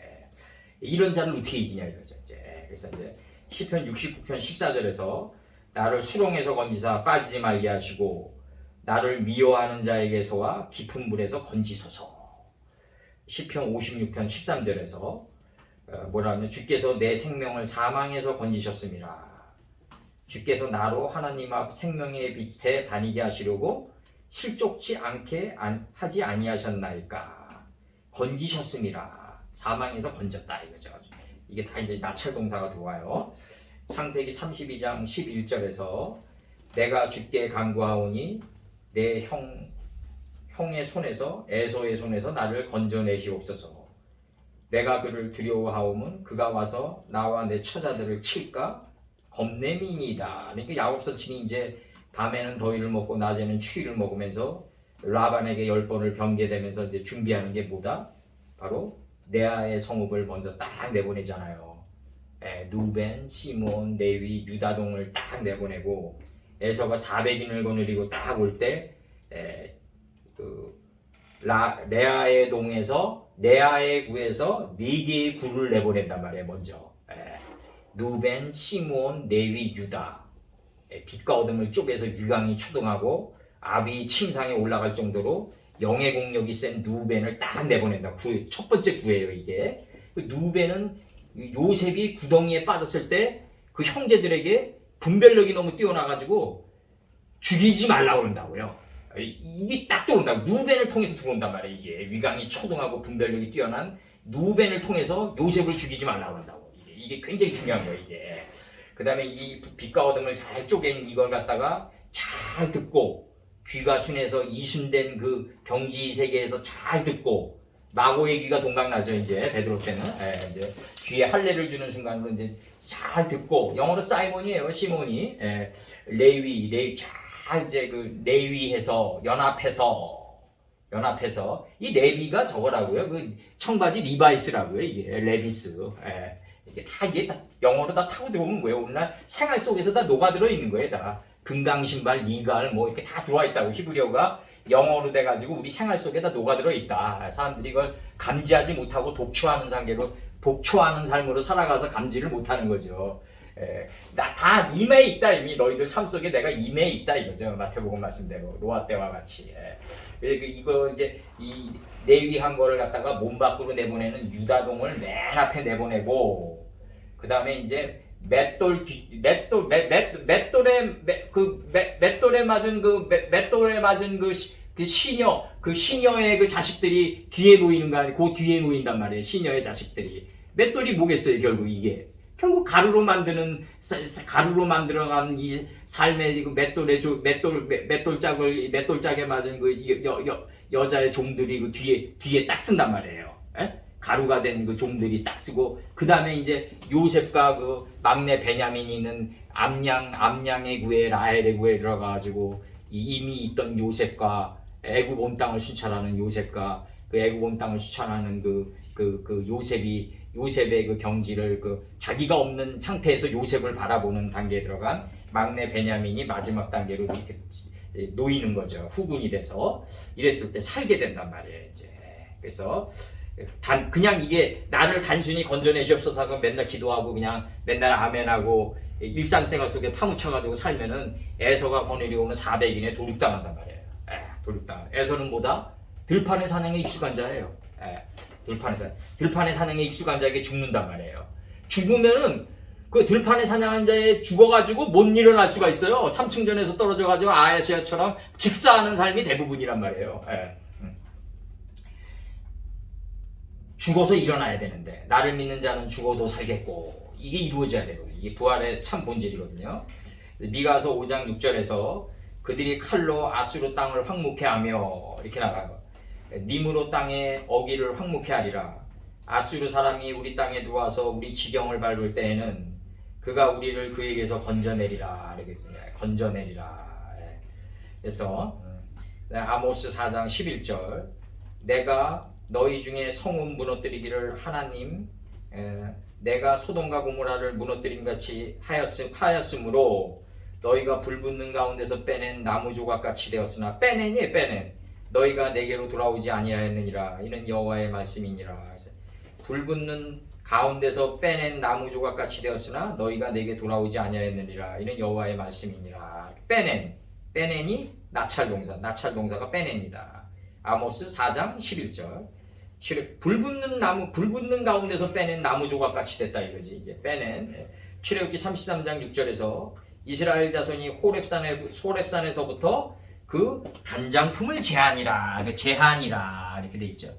이런 자를 어떻게 이기냐 이거죠 이제. 그래서 이제 시편 69편 14절에서 나를 수렁에서 건지사 빠지지 말게 하시고 나를 미워하는 자에게서와 깊은 물에서 건지소서. 시편 56편 13절에서 뭐라 하면 주께서 내 생명을 사망에서 건지셨습니다. 주께서 나로 하나님 앞 생명의 빛에 다니게 하시려고 실족치 않게 하지 아니하셨나이까. 건지셨습니다. 사망에서 건졌다 이거죠. 이게 다 이제 나찰 동사가 들어와요. 창세기 32장 11절에서 내가 주께 간구하오니 내 형의 손에서 에서의 손에서 나를 건져내시옵소서. 내가 그를 두려워하오면 그가 와서 나와 내 처자들을 칠까 겁내민이다. 그러니까 야곱 선친이 이제 밤에는 더위를 먹고 낮에는 추위를 먹으면서 라반에게 10번을 병계되면서 이제 준비하는 게 뭐다? 바로 레아의 성읍을 먼저 딱 내보내잖아요. 누벤, 시몬, 레위, 유다동을 딱 내보내고 에서가 400인을 거느리고 딱 올 때 레아의 동에서 레아의 구에서 4개의 구를 내보낸단 말이에요. 먼저 누벤, 시몬, 레위, 유다. 빛과 어둠을 쪼개서 유강이 초동하고 압이 침상에 올라갈 정도로 영의 공력이 센 누벤을 딱 내보낸다. 첫 번째 구예요 이게. 누벤은 요셉이 구덩이에 빠졌을 때 그 형제들에게 분별력이 너무 뛰어나가지고 죽이지 말라고 그런다고요. 이게 딱 들어온다고. 누벤을 통해서 들어온단 말이에요. 이게 위강이 초동하고 분별력이 뛰어난 누벤을 통해서 요셉을 죽이지 말라고 그런다고. 이게 굉장히 중요한 거예요 이게. 그 다음에 이 빛과 어둠을 잘 쪼갠 이걸 갖다가 잘 듣고 귀가 순해서 이순된 그 경지 세계에서 잘 듣고 마고의 귀가 동강나죠 이제 베드로 때는. 이제 귀에 할례를 주는 순간으로 이제 잘 듣고 영어로 사이몬이에요 시몬이. 레위 잘 이제 그 레위해서 연합해서 이 레위가 저거라고요. 그 청바지 리바이스라고요 이게 레비스. 이게 다 영어로 다 타고 들어오면 뭐예요? 오늘날 생활 속에서 다 녹아들어 있는 거예요. 다 금강신발, 리갈 뭐 이렇게 다 들어와 있다고. 히브리어가 영어로 돼가지고 우리 생활 속에 다 녹아들어 있다. 사람들이 이걸 감지하지 못하고 독초하는 삶으로 살아가서 감지를 못하는 거죠. 다 임해 있다. 이미 너희들 삶 속에 내가 임해 있다 이거죠. 마태복음 말씀대로 노아 때와 같이. 이거 이제 이 내위한 거를 갖다가 몸 밖으로 내보내는 유다동을 맨 앞에 내보내고 그 다음에 이제 맷돌에 맞은 그 시녀의 그 자식들이 뒤에 놓이는 거 아니고 그 뒤에 놓인단 말이에요. 시녀의 자식들이. 맷돌이 뭐겠어요, 결국 이게. 결국 가루로 만들어가는 이 삶의 그 맷돌짝에 맞은 그 여자의 종들이 그 뒤에 딱 쓴단 말이에요. 에? 가루가 된 그 종들이 딱 쓰고, 그 다음에 이제 요셉과 그 막내 베냐민이 있는 암양의 구에 라헬의 구에 들어가가지고 이미 있던 요셉과 애굽 온 땅을 수찰하는 요셉과 그 애굽 온 땅을 수찰하는 그 요셉의 그 경지를 그 자기가 없는 상태에서 요셉을 바라보는 단계에 들어간 막내 베냐민이 마지막 단계로 이렇게 놓이는 거죠. 후군이 돼서 이랬을 때 살게 된단 말이에요. 이제 그래서 그냥 이게 나를 단순히 건져내시옵소서 하고 맨날 기도하고 그냥 맨날 아멘하고 일상생활 속에 파묻혀가지고 살면은 에서가 거느리 오는 400인에 도륙당한단 말이에요. 도륙당. 에서는 뭐다? 들판의 사냥에 익숙한 자예요. 들판의 사냥에 익숙한 자에게 죽는단 말이에요. 죽으면은 그 들판의 사냥한 자에 죽어가지고 못 일어날 수가 있어요. 3층전에서 떨어져가지고 아시아처럼 직사하는 삶이 대부분이란 말이에요. 죽어서 일어나야 되는데 나를 믿는 자는 죽어도 살겠고 이게 이루어져야 되고 이게 부활의 참 본질이거든요. 미가서 5장 6절에서 그들이 칼로 아수르 땅을 황무케 하며 이렇게 나가요. 님으로 땅에 어기를 황무케 하리라. 아수르 사람이 우리 땅에 들어와서 우리 지경을 밟을 때에는 그가 우리를 그에게서 건져내리라. 건져내리라. 그래서 아모스 4장 11절 내가 너희 중에 성읍 무너뜨리기를 하나님 내가 소돔과 고모라를 무너뜨린 같이 하였으므로 너희가 불붙는 가운데서 빼낸 나무 조각같이 되었으나 빼낸 너희가 내게로 돌아오지 아니하였느니라. 이는 여호와의 말씀이니라. 불붙는 가운데서 빼낸 나무 조각같이 되었으나 너희가 내게 돌아오지 아니하였느니라. 이는 여호와의 말씀이니라. 빼낸이 나찰동사가 빼낸이다. 아모스 4장 11절. 불붙는 가운데서 빼낸 나무 조각같이 됐다 이거지. 이제 빼낸. 출애굽기 33장 6절에서 이스라엘 자손이 호렙산에서부터 그 단장품을 제한이라 이렇게 돼 있죠.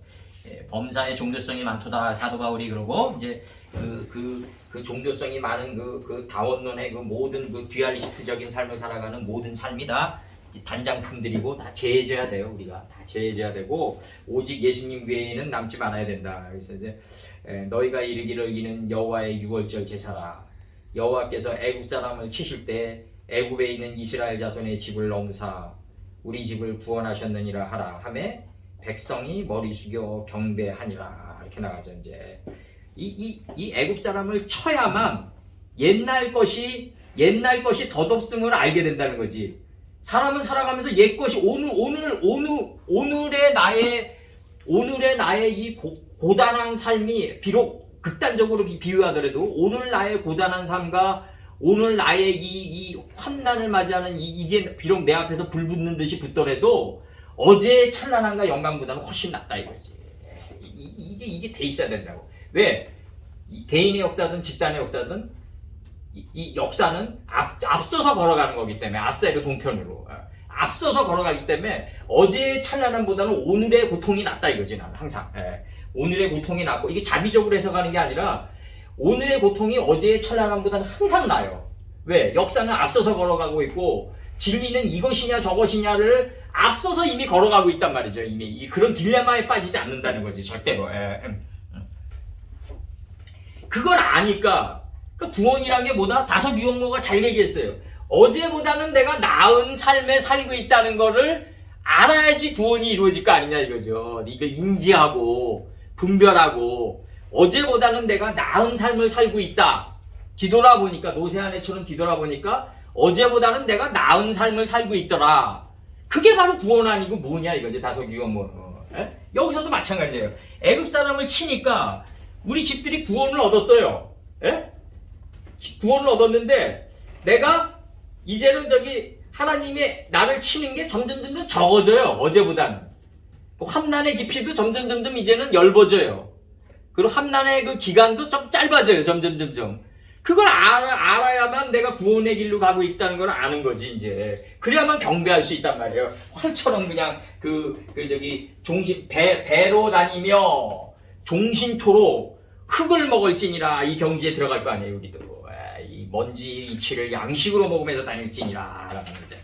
범사의 종교성이 많도다 사도 바울이 그러고 이제 그 종교성이 많은 그 다원론의 그 모든 그 듀얼리스트적인 삶을 살아가는 모든 삶이 다 단장품들이고 다 제해져야 돼요. 우리가 다 제해져야 되고 오직 예수님 외에는 남지 말아야 된다. 그래서 이제 너희가 이르기를 이는 여호와의 유월절 제사라. 여호와께서 애굽 사람을 치실 때 애굽에 있는 이스라엘 자손의 집을 넘사 우리 집을 구원하셨느니라 하라 하매 백성이 머리 숙여 경배하니라. 이렇게 나가죠. 이제 이 애굽 사람을 쳐야만 옛날 것이 덧없음을 알게 된다는 거지. 사람은 살아가면서 옛 것이 오늘의 나의 이 고단한 삶이 비록 극단적으로 비유하더라도 오늘 나의 고단한 삶과 오늘 나의 이 환난을 맞이하는 이게 비록 내 앞에서 불 붙는 듯이 붙더라도 어제의 찬란함과 영광보다는 훨씬 낫다 이거지. 이게 돼 있어야 된다고. 왜? 개인의 역사든 집단의 역사든 이 역사는 앞서서 걸어가는 거기 때문에 아스에르 동편으로 앞서서 걸어가기 때문에 어제의 찬란함보다는 오늘의 고통이 낫다 이거지. 나는 항상 오늘의 고통이 낫고 이게 자비적으로 해석하는 게 아니라 오늘의 고통이 어제의 찬란함보다는 항상 나아요. 왜? 역사는 앞서서 걸어가고 있고 진리는 이것이냐 저것이냐를 앞서서 이미 걸어가고 있단 말이죠. 이미 그런 딜레마에 빠지지 않는다는 거지 절대로. 그걸 아니까 구원이란 게 뭐다? 다섯 유언거가 잘 얘기했어요. 어제보다는 내가 나은 삶에 살고 있다는 거를 알아야지 구원이 이루어질 거 아니냐 이거죠. 이걸 인지하고 분별하고 어제보다는 내가 나은 삶을 살고 있다. 뒤돌아보니까 노새아내처럼 뒤돌아보니까 어제보다는 내가 나은 삶을 살고 있더라. 그게 바로 구원 아니고 뭐냐 이거지. 다섯 유언거. 여기서도 마찬가지예요. 애굽 사람을 치니까 우리 집들이 구원을 얻었어요. 구원을 얻었는데 내가 이제는 저기 하나님의 나를 치는 게 점점 적어져요. 어제보다는. 환난의 깊이도 점점 이제는 엷어져요. 그리고 환난의 그 기간도 좀 짧아져요. 점점. 그걸 알아야만 내가 구원의 길로 가고 있다는 걸 아는 거지, 이제. 그래야만 경배할 수 있단 말이에요. 활처럼 그냥 배로 다니며 종신토로 흙을 먹을지니라 이 경지에 들어갈 거 아니에요, 우리도. 이 먼지 이치를 양식으로 먹으면서 다닐지니라. 라는 거죠.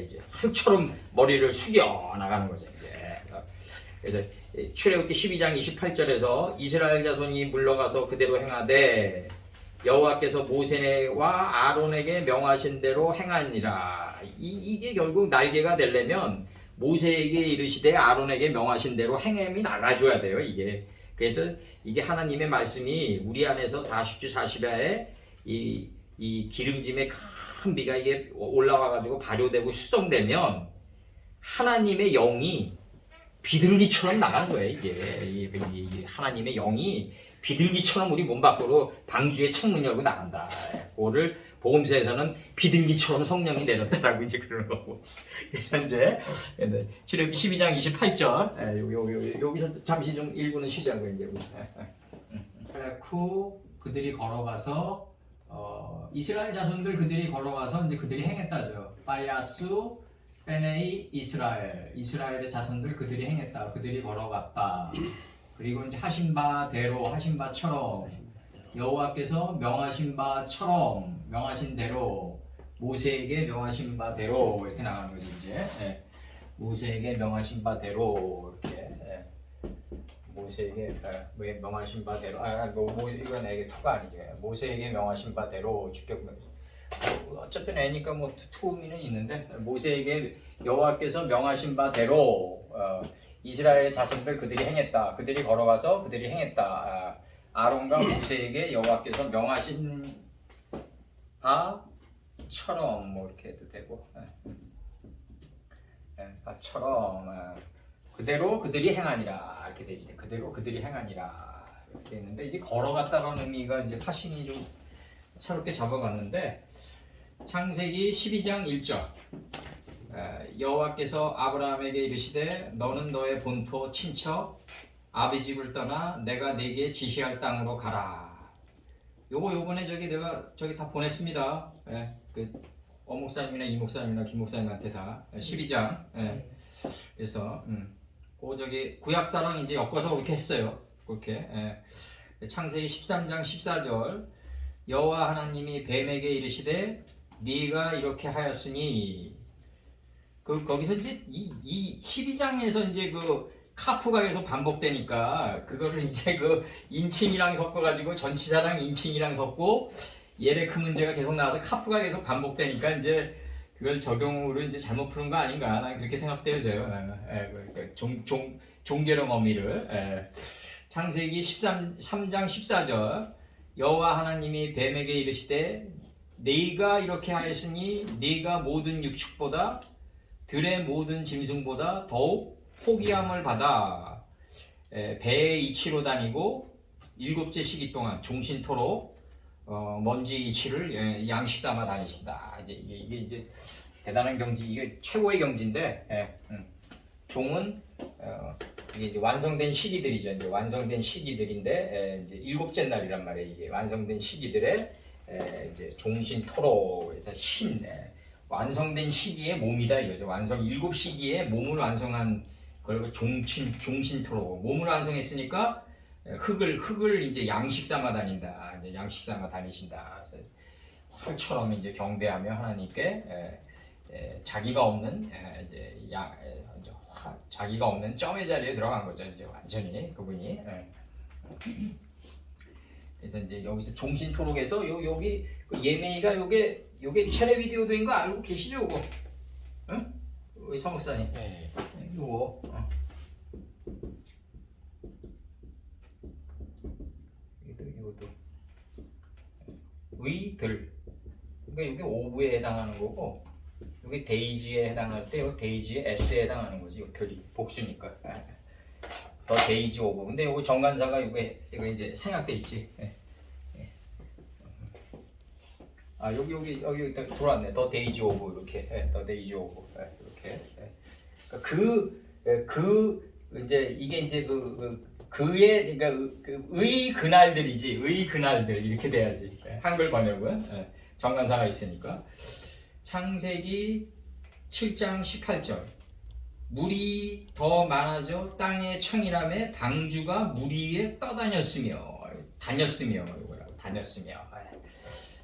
이제 활처럼 머리를 숙여 나가는 거죠, 이제. 그래서 출애굽기 12장 28절에서 이스라엘 자손이 물러가서 그대로 행하되 여호와께서 모세와 아론에게 명하신 대로 행하니라. 이게 결국 날개가 되려면 모세에게 이르시되 아론에게 명하신 대로 행함이 나가줘야 돼요, 이게. 그래서 이게 하나님의 말씀이 우리 안에서 40주 40야에 이 기름짐의 큰 비가 이게 올라와가지고 발효되고 수송되면 하나님의 영이 비둘기처럼 나가는 거예요, 이게. 하나님의 영이 비둘기처럼 우리 몸 밖으로 방주의 창문 열고 나간다. 그거를 복음서에서는 비둘기처럼 성령이 내렸다라고 이제 그러는 거고. 그래서 이제 출애굽기 12장 28절 여기서 잠시 좀 1부는 쉬자고 이제 우선. 후 그들이 걸어가서 이스라엘 자손들 그들이 걸어가서 이제 그들이 행했다죠. 바야수 베네이 이스라엘의 자손들 그들이 행했다. 그들이 걸어갔다. 그리고 이제 하신 바대로 하신 바처럼 여호와께서 명하신 바처럼 명하신 대로 모세에게 명하신 바대로 이렇게 나가는 거지 이제. 모세에게 명하신 바대로 이렇게. 모세에게 명하신 바대로 이건 에게 투가 아니죠. 모세에게 명하신 바대로 주께 어쨌든 애니까 뭐 투미는 있는데 모세에게 여호와께서 명하신 바대로 이스라엘의 자손들 그들이 행했다. 그들이 걸어가서 그들이 행했다. 아론과 모세에게 여호와께서 명하신 바처럼 뭐 이렇게 해도 되고 바처럼 그대로 그들이 행하니라 이렇게 돼 있어요. 그대로 그들이 행하니라 이렇게 있는데 이제 걸어갔다라는 의미가 이제 파신이 좀 새롭게 잡아봤는데 창세기 12장 1절 여호와께서 아브라함에게 이르시되 너는 너의 본토 친척 아비 집을 떠나 내가 네게 지시할 땅으로 가라. 요번에 내가 다 보냈습니다. 그 어목사님이나 이목사님이나 김목사님한테 다 12장. 그래서 구약사랑 이제 엮어서 그렇게 했어요. 그렇게. 창세기 13장 14절 여호와 하나님이 뱀에게 이르시되 네가 이렇게 하였으니 거기서 이제 이 12장에서 이제 그 카프가 계속 반복되니까 그거를 이제 그 인칭이랑 섞어가지고 전치사랑 인칭이랑 섞고 예레크 문제가 계속 나와서 카프가 계속 반복되니까 이제 그걸 적용으로 이제 잘못 푸는 거 아닌가 난 그렇게 생각되어져요. 종교령 어미를. 창세기 3장 14절 여호와 하나님이 뱀에게 이르시되 네가 이렇게 하였으니 네가 모든 육축보다 들의 모든 짐승보다 더욱 포기함을 받아 배의 이치로 다니고 7째 시기 동안 종신토록 먼지 이치를 양식 삼아 다니신다. 이게 이제 대단한 경지, 이게 최고의 경지인데 종은 이게 이제 완성된 시기들이죠. 이제 완성된 시기들인데 이제 7째 날이란 말이에요. 이게 완성된 시기들의 이제 종신토록에서 완성된 시기의 몸이다 이거죠. 7시기에 몸을 완성한 걸 종신토록 몸을 완성했으니까 흙을 이제 양식 삼아 다닌다. 이제 양식 삼아 다니신다. 그래서 활처럼 이제 경배하며 하나님께 자기가 없는 자기가 없는 점의 자리에 들어간 거죠. 이제 완전히 그분이. 그래서 이제 여기서 종신토록에서 여기 예매이가 요게 체레 비디오도인 거 알고 계시죠, 그거? 응? 우리 서목사님. 네. 요거. 이것도. 위들. 그러니까 이게 오브에 해당하는 거고, 이게 데이지에 해당할 때, 이 데이지의 S에 해당하는 거지. 이 들이 복수니까. 더 데이지 오브. 근데 이거 정관사가 이거 이제 생략돼 있지. 여기 딱 들어왔네. 더 데이지 오브 이렇게. 더 데이지 오브 이렇게. 이제 이게 이제 그의 그러니까 의 그날들이지. 의 그날들 이렇게 돼야지. 한글 번역은 정관사가 있으니까. 창세기 7장 18절. 물이 더 많아져 땅의 청이람에 방주가 물 위에 떠다녔으며 다녔으며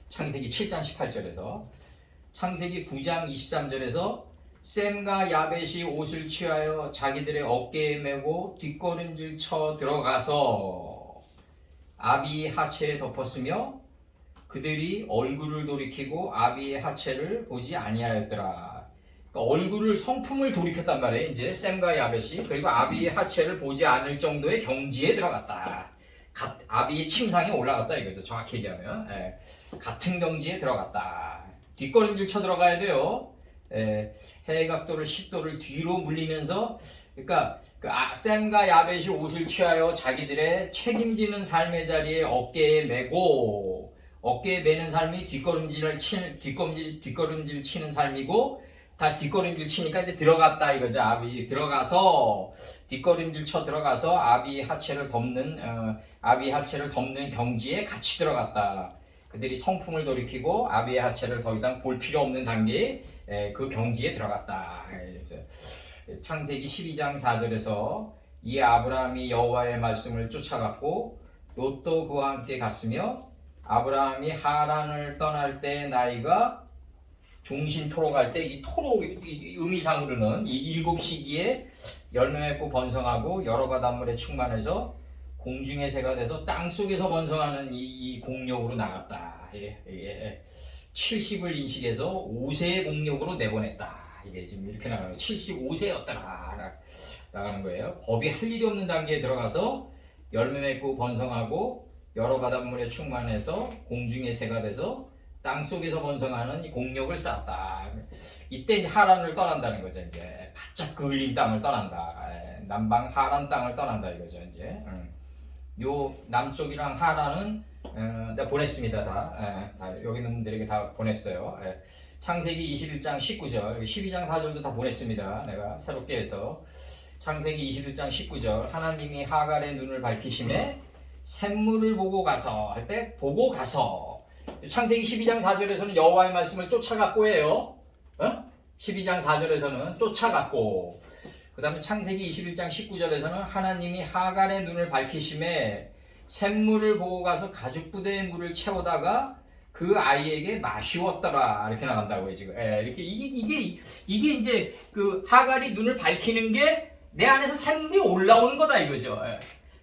창세기 7장 18절에서 창세기 9장 23절에서 셈과 야벳이 옷을 취하여 자기들의 어깨에 메고 뒷걸음질 쳐 들어가서 아비의 하체에 덮었으며 그들이 얼굴을 돌이키고 아비의 하체를 보지 아니하였더라. 그러니까 얼굴을 성품을 돌이켰단 말이에요. 이제 셈과 야벳이. 그리고 아비의 하체를 보지 않을 정도의 경지에 들어갔다. 아비의 침상에 올라갔다 이거죠. 정확히 얘기하면 같은 경지에 들어갔다. 뒷걸음질 쳐 들어가야 돼요. 해각도를 10도를 뒤로 물리면서 그러니까 셈과 야벳이 옷을 취하여 자기들의 책임지는 삶의 자리에 어깨에 메고 어깨에 메는 삶이 뒷걸음질 치는 삶이고 다 뒷걸음질 치니까 이제 들어갔다 이거죠. 아비 들어가서 뒷걸음질 쳐 들어가서 아비 하체를 덮는 경지에 같이 들어갔다. 그들이 성품을 돌이키고 아비의 하체를 더 이상 볼 필요 없는 단계에 그 경지에 들어갔다. 창세기 12장 4절에서 이 아브라함이 여호와의 말씀을 쫓아갔고 롯도 그와 함께 갔으며 아브라함이 하란을 떠날 때 나이가 종신토록 할 때 이 토록 의미상으로는 이 일곱 시기에 열매 맺고 번성하고 여러 바닷물에 충만해서 공중의 새가 돼서 땅 속에서 번성하는 이 공력으로 나갔다. 70을 인식해서 5세의 공력으로 내보냈다. 이게 지금 이렇게 나가요. 75세였더라 나가는 거예요. 법이 할 일이 없는 단계에 들어가서 열매 맺고 번성하고 여러 바닷물에 충만해서 공중의 새가 돼서 땅 속에서 번성하는 이 공력을 쌓았다. 이때 이제 하란을 떠난다는 거죠. 이제 바짝 그을린 땅을 떠난다. 남방 하란 땅을 떠난다 이거죠. 이제 요 남쪽이랑 하란은 다 보냈습니다. 다 여기 있는 분들에게 다 보냈어요. 창세기 21장 19절, 12장 4절도 다 보냈습니다. 내가 새롭게 해서 창세기 21장 19절 하나님이 하갈의 눈을 밝히심에 샘물을 보고 가서 할 때 보고 가서 창세기 12장 4절에서는 여호와의 말씀을 쫓아갔고 해요. 12장 4절에서는 쫓아갔고 그 다음에 창세기 21장 19절에서는 하나님이 하갈의 눈을 밝히심에 샘물을 보고 가서 가죽부대에 물을 채우다가 그 아이에게 마시웠더라 이렇게 나간다고요 지금. 이렇게 이게 이제 그 하갈이 눈을 밝히는 게 내 안에서 샘물이 올라오는 거다 이거죠.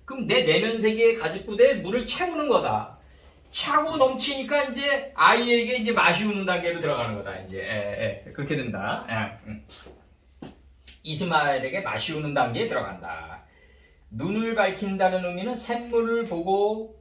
그럼 내 내면 세계의 가죽부대에 물을 채우는 거다. 차고 넘치니까 이제 아이에게 이제 마시우는 단계로 들어가는 거다. 이제 그렇게 된다. 이스마엘에게 마시우는 단계에 들어간다. 눈을 밝힌다는 의미는 샘물을 보고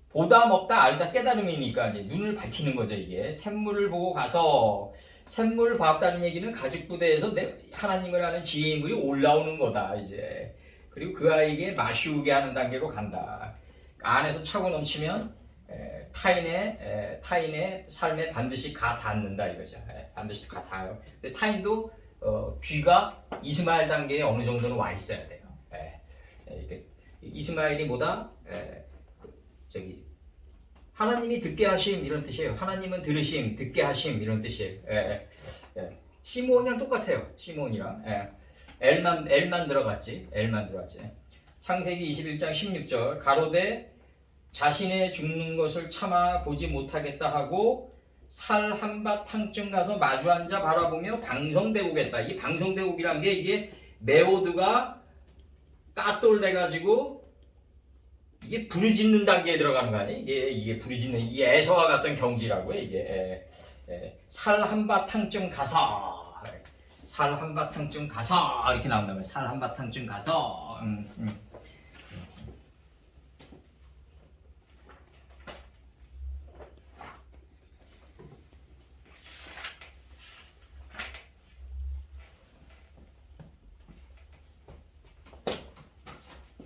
보다 먹다 알다 깨달음이니까 이제 눈을 밝히는 거죠. 이게 샘물을 보고 가서 샘물을 봤다는 얘기는 가죽부대에서 하나님을 아는 지혜의 물이 올라오는 거다. 이제 그리고 그 아이에게 마시우게 하는 단계로 간다. 안에서 차고 넘치면 타인의 삶에 반드시 가 닿는다 이거죠. 반드시 가 닿아요. 근데 타인도 귀가 이스마엘 단계에 어느 정도는 와 있어야 돼요. 이스마엘이 뭐다? 하나님이 듣게 하심 이런 뜻이에요. 하나님은 들으심, 듣게 하심 이런 뜻이에요. 시몬이랑 똑같아요. 시몬이랑 엘만 들어갔지. 창세기 21장 16절 가로되 자신의 죽는 것을 참아 보지 못하겠다 하고 살 한바탕쯤 가서 마주 앉아 바라보며 방성대우겠다. 이 방성대우기란 게 이게 메오드가 까똘돼가지고 이게 부르짖는 단계에 들어가는 거 아니에요? 이게 부르짖는 이 에서와 같던 경지라고요. 이게 살 한바탕쯤 가서 이렇게 나온다면 살 한바탕쯤 가서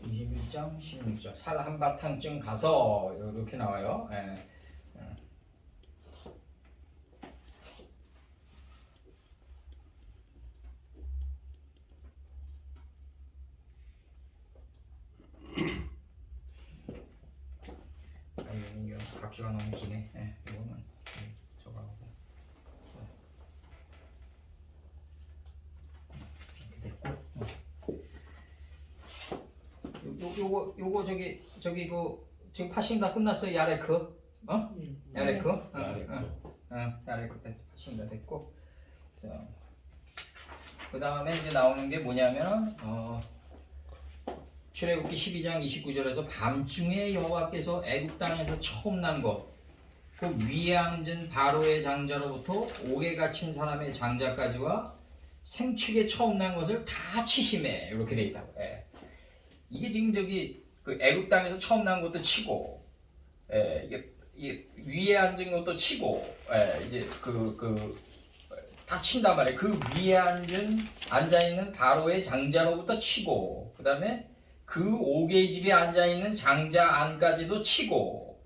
21장 16절 살 한바탕쯤 가서 이렇게 나와요. 이거 각주가 너무 기네. 예, 이거는 저거 하고 이렇게 됐고. 요거 저기 그 지금 파싱 다 끝났어요. 야레크. 야레크. 야레크 파싱 다 됐고. 자. 그 다음에 이제 나오는 게 뭐냐면 출애굽기 12장 29절에서 밤중에 여호와께서 애굽 땅에서 처음 난 것, 그 위에 앉은 바로의 장자로부터 옥에 갇힌 사람의 장자까지와 생축에 처음 난 것을 다 치심해. 이렇게 돼 있다고. 예. 이게 지금 저기 그 애굽 땅에서 처음 난 것도 치고, 이게 위에 앉은 것도 치고, 이제 다 친단 말이에요. 그 위에 앉아있는 바로의 장자로부터 치고, 그 다음에 그 옥의 집에 앉아있는 장자 안까지도 치고,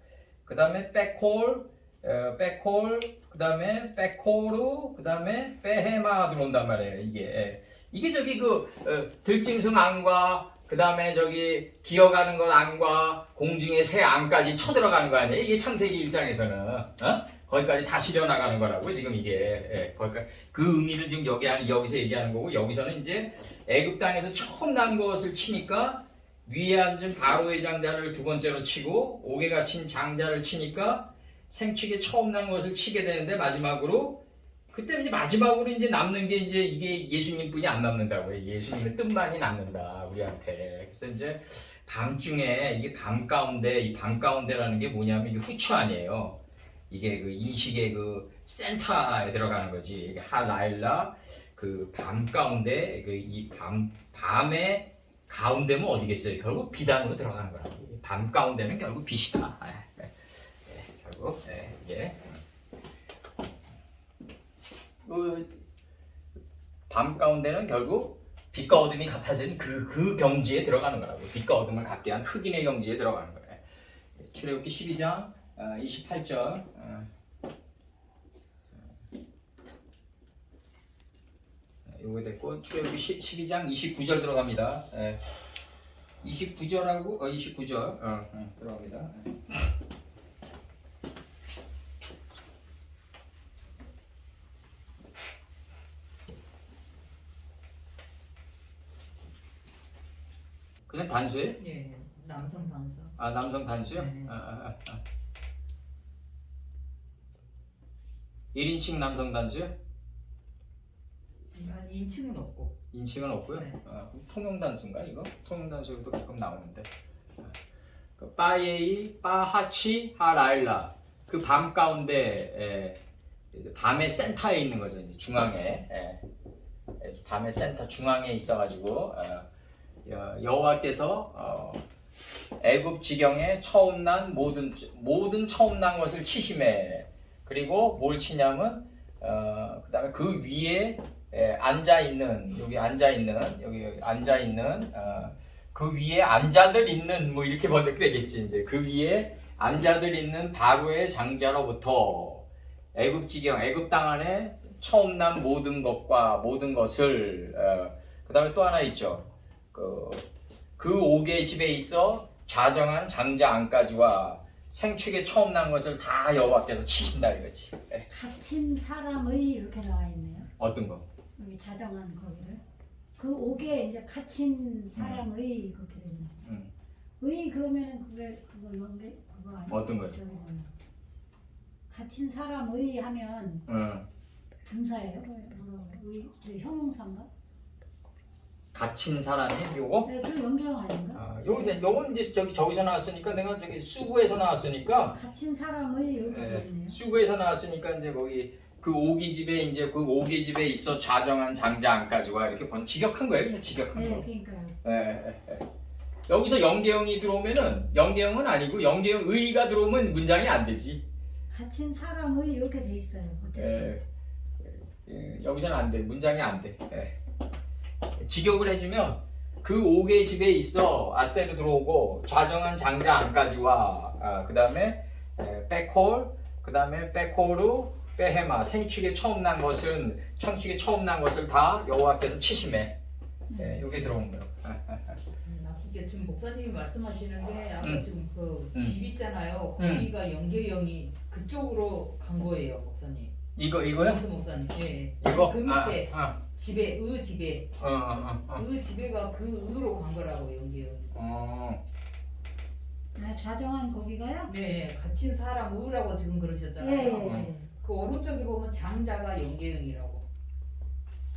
그 다음에 백홀, 그 다음에 백호루, 그 다음에 베헤마 들어온단 말이에요. 이게 저기 들짐승 안과 그 다음에 저기 기어가는 것 안과 공중의 새 안까지 쳐들어가는 거 아니에요? 이게 창세기 1장에서는 거기까지 다 실려나가는 거라고 지금 이게 거기까지 그 의미를 지금 여기서 얘기하는 거고, 여기서는 이제 애굽 땅에서 처음 난 것을 치니까 위에 앉은 바로의 장자를 두 번째로 치고 옥에 갇힌 장자를 치니까 생축에 처음 난 것을 치게 되는데, 마지막으로 그때 이제 마지막으로 이제 남는 게 이제 이게 예수님뿐이 안 남는다고요. 예수님의 뜻만이 남는다 우리한테. 그래서 이제 밤중에 이게 밤 가운데, 이 밤 가운데라는 게 뭐냐면 이게 후추 아니에요. 이게 그 인식의 그 센터에 들어가는 거지. 이게 하라일라 그 밤 가운데, 이 밤의 가운데면 어디겠어요? 결국 비단으로 들어가는 거라고. 밤 가운데는 결국 빛이다. 결국 이게 밤 가운데는 결국 빛과 어둠이 같아진 그 경지에 들어가는 거라고. 빛과 어둠을 같게 한 흑인의 경지에 들어가는 거예요. 출애굽기 12장 28절. 요거 됐고, 출애굽기 12장 29절 들어갑니다. 29절하고 29절 들어갑니다. 그냥 단수예요? 예, 남성 단수. 아, 남성 단수요? 네. 1인칭 남성 단수요? 인칭은 없고. 인칭은 없고요. 네. 그럼 통용 단수인가 이거? 통용 단수로도 가끔 나오는데. 빠예이 빠하치 하라일라, 그 밤 가운데 밤의 센터에 있는 거죠. 이제 중앙에 밤의 센터 중앙에 있어가지고 여호와께서 애굽 지경에 처음 난 모든 처음 난 것을 치심해. 그리고 뭘 치냐면 그다음에 그 위에 앉아 있는 그 위에 앉아들 있는 뭐 이렇게 번역되겠지. 이제 그 위에 앉아들 있는 바로의 장자로부터 애굽 지경, 애굽 땅 안에 처음 난 모든 것을 그다음에 또 하나 있죠. 그 옥의 집에 있어 좌정한 장자 안까지와 생축에 처음 난 것을 다 여호와께서 치신다 이거지. 갇힌 사람의 이렇게 나와 있네요. 어떤 거? 여기 자정한 거기를. 그 옥에 이제 갇힌 사람의 그렇게 되네. 의 그러면은 그거 연계 그거 아니야? 어떤 거요? 갇힌 사람의 하면 분사예요? 의 형용사인가? 갇힌 사람이 요거? 네, 그 연경 아닌가? 요건 이제 저기서 나왔으니까, 내가 저기 수구에서 나왔으니까, 갇힌 사람의 이렇게 되네요. 수구에서 나왔으니까 이제 거기 그 옥의 집에 있어 좌정한 장자 안까지와 이렇게 직역한 거예요. 그냥 직역한 네, 거. 그러니까요. 여기서 영계형이 들어오면은, 영계형은 아니고 영계형 의가 들어오면 문장이 안 되지. 갇힌 사람의 이렇게 돼 있어요. 어쨌든. 여기서는 안 돼. 문장이 안 돼. 직역을 해주면 그 옥의 집에 있어 아세르 들어오고 좌정한 장자 안까지와 그 다음에 백홀, 그 다음에 백호루, 베헤마, 생축에 처음 난 것을 다 여호와께서 치심해. 이게 들어온 거예요. 이게 지금 목사님이 말씀하시는 게 아까 응. 지금 그 응. 집 있잖아요. 응. 거기가 연계형이 그쪽으로 간 거예요, 목사님. 이거요? 무슨 목사님? 예. 이거? 그 밑에 아, 집에 집에 아. 집에가 그 으로 간 거라고 연계형. 아, 좌정한 거기가요? 네, 갇힌 사람 으라고 지금 예, 그러셨잖아요. 예. 그 오른쪽에 보면 장자가 연계형이라고.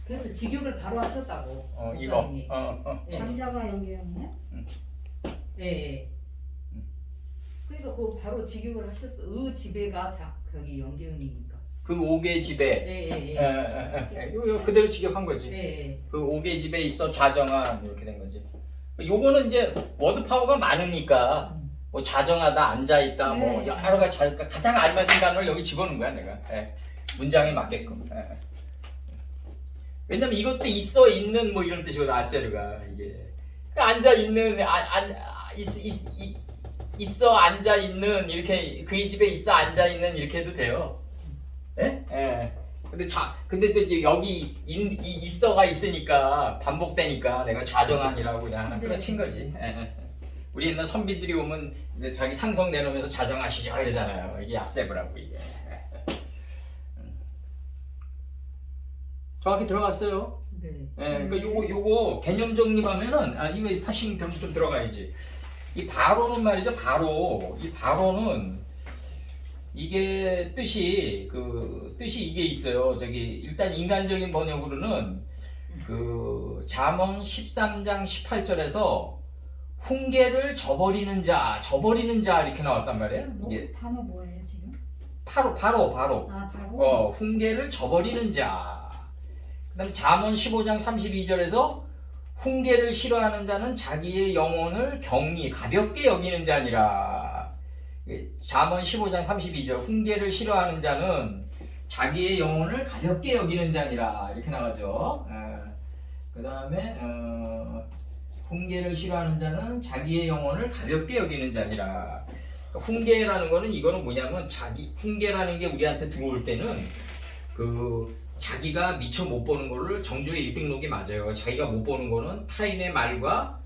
그래서 직역을 바로 하셨다고. 이거. 목사님이. 예. 장자가 연계였네. 예, 예. 그러니까 그 바로 직역을 하셨어. 지배가 거기 연계형이니까. 그 5개 집에 예, 예, 예. 요 그대로 직역한 거지. 예, 예. 그 5개 집에 있어 좌정한 이렇게 된 거지. 요거는 이제 워드 파워가 많으니까 뭐 좌정하다, 앉아 있다, 뭐 네. 여러 가지 가장 알맞은 단어를 여기 집어넣은 거야 내가. 문장에 맞게끔. 왜냐면 이것도 있어 있는 뭐 이런 뜻이거든 아세르가 이게. 그러니까 앉아 있는 있어 앉아 있는 이렇게 그 집에 있어 앉아 있는 이렇게 해도 돼요. 예? 근데 또 이제 여기 있어가 있으니까 반복되니까 내가 좌정한이라고 그냥 하나 끌어친 거지. 우리 옛날 선비들이 오면 이제 자기 상성 내놓으면서 좌정하시죠 이러잖아요. 이게 야세브라고 이게. 정확히 들어갔어요. 네. 그러니까 요거 개념 정립하면은 이거 파싱 좀 들어가야지. 이 바로는 말이죠. 이 바로는 이게 뜻이 이게 있어요. 저기 일단 인간적인 번역으로는 그 잠언 13장 18절에서 훈계를 저버리는 자 이렇게 나왔단 말이에요. 이게 단어 뭐예요 지금? 바로. 아, 바로. 훈계를 저버리는 자. 그다음 잠언 15장 32절에서 훈계를 싫어하는 자는 자기의 영혼을 가볍게 여기는 자니라. 잠언 15장 32절 훈계를 싫어하는 자는 자기의 영혼을 가볍게 여기는 자니라 이렇게 나가죠. 그 다음에 훈계를 싫어하는 자는 자기의 영혼을 가볍게 여기는 자니라. 훈계라는 거는 이거는 뭐냐면 훈계라는 게 우리한테 들어올 때는 자기가 미처 못 보는 거를 정조의 1등록이 맞아요. 자기가 못 보는 거는 타인의 말과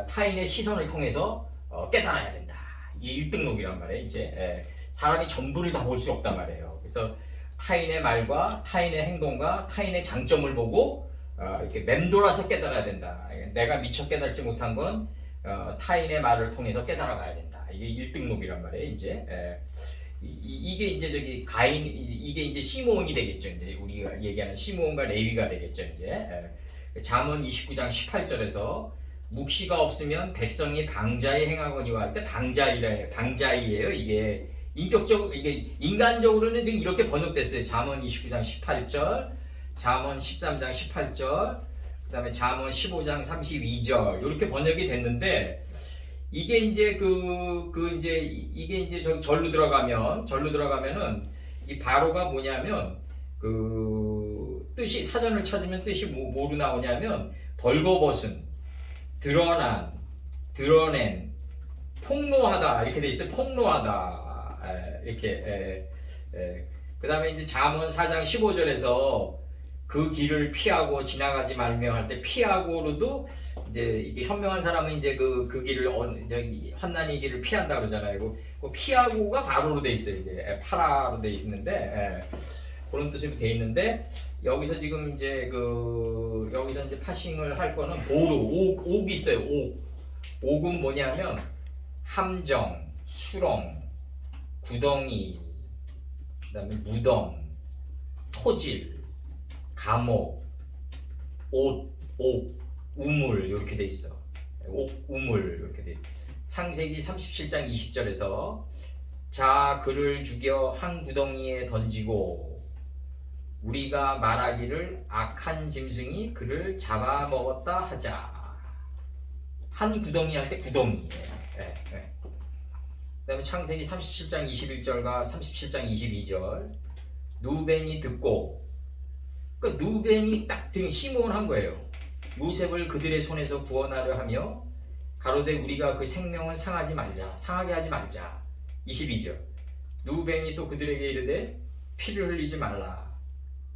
타인의 시선을 통해서 깨달아야 된다. 이게 1등록이란 말이에요. 이제 사람이 전부를 다 볼 수 없단 말이에요. 그래서 타인의 말과 타인의 행동과 타인의 장점을 보고 이렇게 맴돌아서 깨달아야 된다. 내가 미처 깨달지 못한 건 타인의 말을 통해서 깨달아가야 된다. 이게 1등록이란 말이에요. 이제 이게 이제 저기 이게 이제 시므온이 되겠죠. 이제 우리가 얘기하는 시므온과 레위가 되겠죠. 이제 잠언 29장 18절에서 묵시가 없으면 백성이 방자에 행하거니와 할 때 방자이에요. 이게 이게 인간적으로는 지금 이렇게 번역됐어요. 잠언 29장 18절, 잠언 13장 18절, 그다음에 잠언 15장 32절 이렇게 번역이 됐는데 이게 이제 이게 이제 절로 들어가면은 이 바로가 뭐냐면 뜻이 사전을 찾으면 뜻이 뭐로 나오냐면 벌거벗은, 드러낸, 폭로하다 이렇게 돼 있어요. 폭로하다 이렇게. 그 다음에 이제 잠언 4장 15절에서 그 길을 피하고 지나가지 말며 할 때 피하고로도 이제 이게 현명한 사람은 이제 그 길을 환난의 길을 피한다 그러잖아요. 그 피하고가 바로로 돼 있어요. 이제 파라로 돼 있는데 그런 뜻으로 돼 있는데 여기서 지금 이제 여기서 이제 파싱을 할 거는 옥 있어요. 옥은 뭐냐면 함정, 수렁, 구덩이, 그다음에 무덤, 토질, 감옥, 옥, 우물 이렇게 돼 있어. 우물 이렇게 돼. 창세기 37장 20절에서 자 그를 죽여 한 구덩이에 던지고 우리가 말하기를 악한 짐승이 그를 잡아먹었다 하자. 한 구덩이 할 때 구덩이에요. 그다음에 창세기 37장 21절과 37장 22절 누벤이 듣고 그러니까 누벤이 딱 시므온한 거예요. 요셉을 그들의 손에서 구원하려 하며 가로되 우리가 그 생명은 상하게 하지 말자. 22절 누벤이 또 그들에게 이르되 피를 흘리지 말라.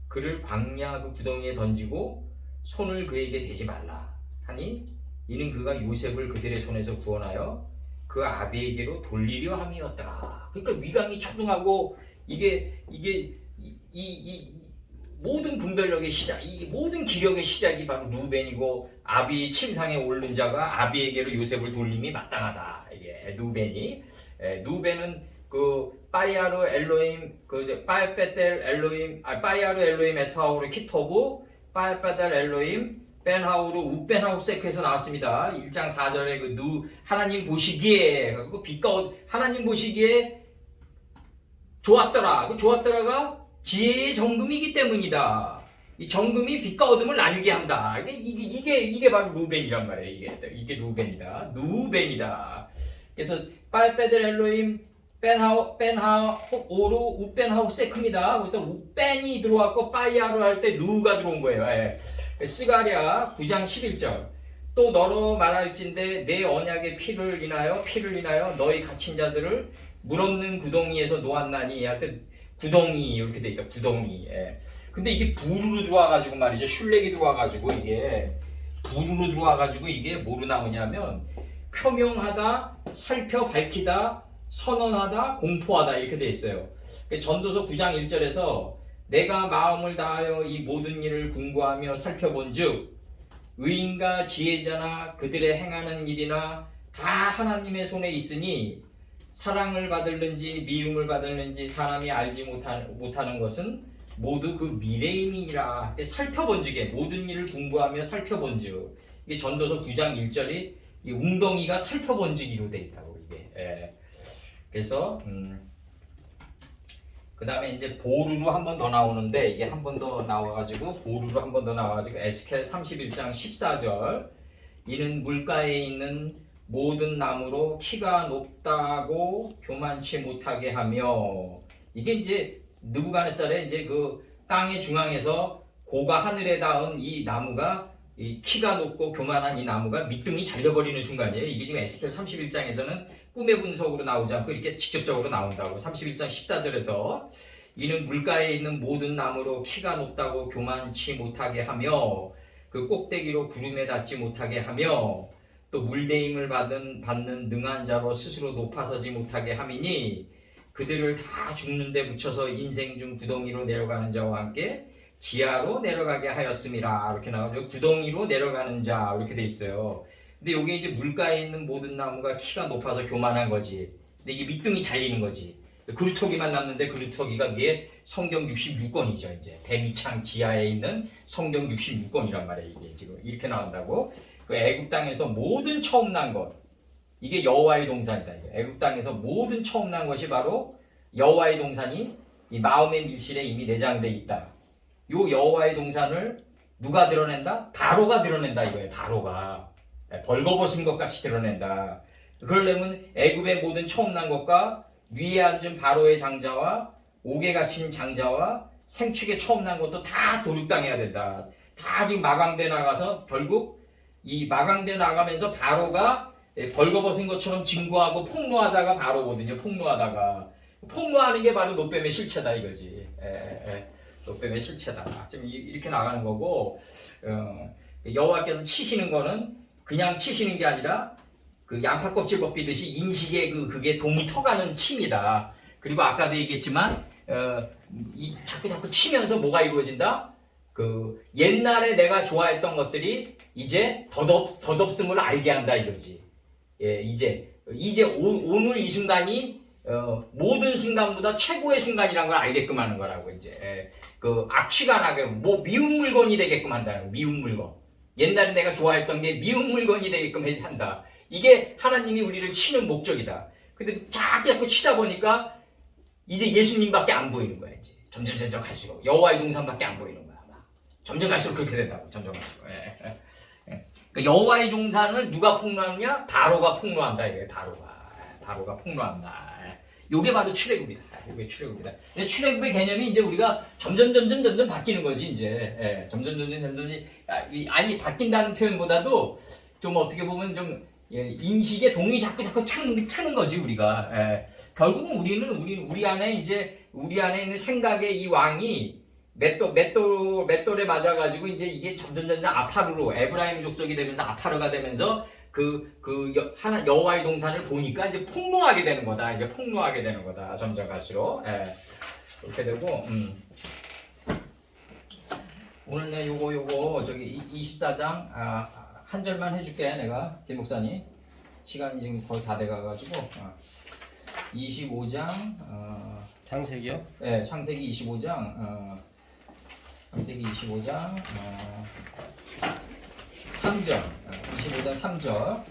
그를 광야 그 구덩이에 던지고 손을 그에게 대지 말라 하니 이는 그가 요셉을 그들의 손에서 구원하여 그 아비에게로 돌리려 함이었더라. 그러니까 위강이 초등하고 이게 이 모든 분별력의 시작, 이 모든 기력의 시작이 바로 루벤이고 아비 침상에 오른 자가 아비에게로 요셉을 돌림이 마땅하다. 이게 누벤은 그 파이아르 엘로임 파이페델 엘로임 파이아르 엘로임 에타우르 키토브 파이페델 엘로임 벤하우르 우벤하우 세크에서 나왔습니다. 1장 4절에 그 하나님 보시기에 그 빛과 하나님 보시기에 좋았더라. 그 좋았더라가 지혜의 정금이기 때문이다. 이 정금이 빛과 어둠을 나뉘게 한다. 이게 바로 루벤이란 말이에요. 이게 루벤이다. 그래서 빨페델 엘로임 벤하오르 우벤하우 세크입니다. 그때 우벤이 들어왔고 빠이아로 할 때 루가 들어온 거예요. 스가랴 9장 11절. 또 너로 말할진대 내 언약의 피를 인하여 너희 갇힌 자들을 물 없는 구덩이에서 놓았나니 할 때 구덩이 이렇게 돼 있다. 구덩이. 근데 이게 부르르 들어와가지고 말이죠. 슐렉이 들어와가지고 이게 부르르 들어와가지고 이게 뭐로 나오냐면 표명하다, 살펴 밝히다, 선언하다, 공포하다 이렇게 돼 있어요. 전도서 9장 1절에서 내가 마음을 다하여 이 모든 일을 궁구하며 살펴본즉 의인과 지혜자나 그들의 행하는 일이나 다 하나님의 손에 있으니 사랑을 받을는지 미움을 받을는지 사람이 알지 못하는 것은 모두 그 미래임이니라. 살펴본즉에 모든 일을 궁구하며 살펴본즉 이게 전도서 9장 1절이 이 웅덩이가 살펴본즉이로 돼 있다고 이게. 그래서 그 다음에 이제 보루로 한 번 더 나오는데 이게 한 번 더 나와가지고 보루로 한 번 더 나와가지고 에스겔 31장 14절 이는 물가에 있는 모든 나무로 키가 높다고 교만치 못하게 하며 이게 이제 느부갓네살의 이제 그 땅의 중앙에서 고가 하늘에 닿은 이 나무가 이 키가 높고 교만한 이 나무가 밑둥이 잘려버리는 순간이에요. 이게 지금 에스겔 31장에서는 꿈의 분석으로 나오지 않고 이렇게 직접적으로 나온다고. 31장 14절에서 이는 물가에 있는 모든 나무로 키가 높다고 교만치 못하게 하며 그 꼭대기로 구름에 닿지 못하게 하며 또 물대임을 받는 능한 자로 스스로 높아서지 못하게 함이니 그들을 다 죽는 데 붙여서 인생 중 구덩이로 내려가는 자와 함께 지하로 내려가게 하였음이라. 이렇게 나오죠. 구덩이로 내려가는 자 이렇게 돼 있어요. 근데 이게 이제 물가에 있는 모든 나무가 키가 높아서 교만한 거지. 근데 이게 밑둥이 잘리는 거지. 그루터기만 남는데 그루터기가 이게 성경 66권이죠. 이제 대미창 지하에 있는 성경 66권이란 말이에요. 이게 지금 이렇게 나온다고. 그 애굽 땅에서 모든 처음 난 것, 이게 여호와의 동산이다. 애굽 땅에서 모든 처음 난 것이 바로 여호와의 동산이 이 마음의 밀실에 이미 내장돼 있다. 요 여호와의 동산을 누가 드러낸다? 바로가 드러낸다 이거예요. 바로가 벌거벗은 것 같이 드러낸다. 그러려면 애굽의 모든 처음 난 것과 위에 앉은 바로의 장자와 옥에 갇힌 장자와 생축에 처음 난 것도 다 도륙당해야 된다. 다 지금 마강돼 나가서 결국 이 마강돼 나가면서 바로가 벌거벗은 것처럼 진구하고 폭로하다가 바로거든요. 폭로하는 게 바로 노뱀의 실체다 이거지. 노뱀의 실체다. 지금 이렇게 나가는 거고 여호와께서 치시는 거는 그냥 치시는 게 아니라 그 양파 껍질 벗기듯이 인식에 그게 동이 터가는 침이다. 그리고 아까도 얘기했지만 자꾸 치면서 뭐가 이루어진다? 그 옛날에 내가 좋아했던 것들이 이제 덧없음을 알게 한다 이거지. 이제 오늘 이 순간이 모든 순간보다 최고의 순간이라는 걸 알게끔 하는 거라고 이제. 그 악취가 나게 뭐 미운 물건이 되게끔 한다는 거. 미운 물건. 옛날에 내가 좋아했던 게 미운 물건이 되게끔 한다. 이게 하나님이 우리를 치는 목적이다. 근데 자꾸 치다 보니까 이제 예수님밖에 안 보이는 거야. 이제 점점 갈수록 여호와의 동산밖에 안 보이는 거야. 점점 갈수록 그렇게 된다고. 점점 갈수록. 그러니까 여호와의 동산을 누가 폭로하느냐? 바로가 폭로한다. 이게 바로가 폭로한다. 요게 바로 출애굽이다. 요게 출애굽이다. 근데 출애굽의 개념이 이제 우리가 점점 바뀌는 거지 이제. 점점 아니 바뀐다는 표현보다도 좀 어떻게 보면 좀 인식의 동이 자꾸 트는 거지 우리가. 결국은 우리 안에 있는 생각의 이 왕이 맷돌에 맞아가지고 이제 이게 점점 아파르로 에브라임 족속이 되면서 아파르가 되면서 하나 여호와의 동산을 보니까 이제 폭로하게 되는 거다. 이제 폭로하게 되는 거다. 점점 갈수록. 예. 그렇게 되고, 오늘 내 요거 저기 24장 한 절만 해줄게 내가 김 목사님. 시간이 지금 거의 다 돼가가지고 25장 창세기요? 네, 창세기 25장 창세기 25장 3절 25장 3절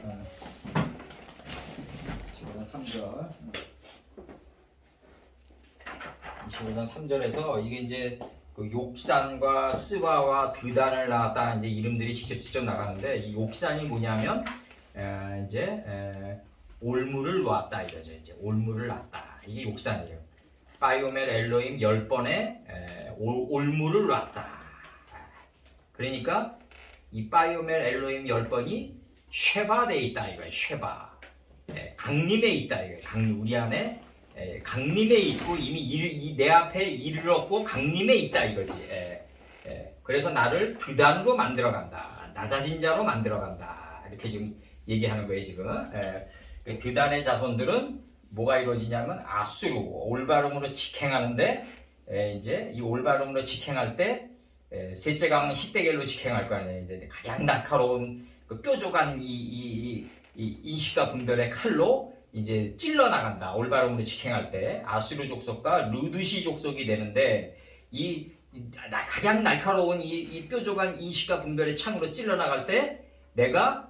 25장 3절 25장 3절에서 이게 이제 그 욕산과 스바와 드단을 낳았다 이제 이름들이 직접 나가는데 이 욕산이 뭐냐면 이제 올무를 놓았다 이거죠. 이제 올무를 낳았다 이게 욕산이에요. 바이오멜 엘로힘 10번에 올무를 놨다. 그러니까 이 바이오멜 엘로힘 10번이 쉐바돼 있다 이거예요. 쉐바. 강림에 있다 이거예요. 우리 안에 강림에 있고 이미 내 앞에 이르렀고 강림에 있다 이거지. 그래서 나를 드단으로 만들어 간다. 낮아진 자로 만들어 간다. 이렇게 지금 얘기하는 거예요 지금. 드단의 자손들은 뭐가 이루어지냐면 아수르 올바름으로 직행하는데 이제 이 올바름으로 직행할 때 셋째 강은 히데겔로 직행할 거 아니에요. 이제 가장 날카로운 그 뾰족한 이 인식과 분별의 칼로 이제 찔러 나간다. 올바름으로 직행할 때 아수르 족속과 르드시 족속이 되는데 이 가장 날카로운 이 뾰족한 인식과 분별의 창으로 찔러 나갈 때 내가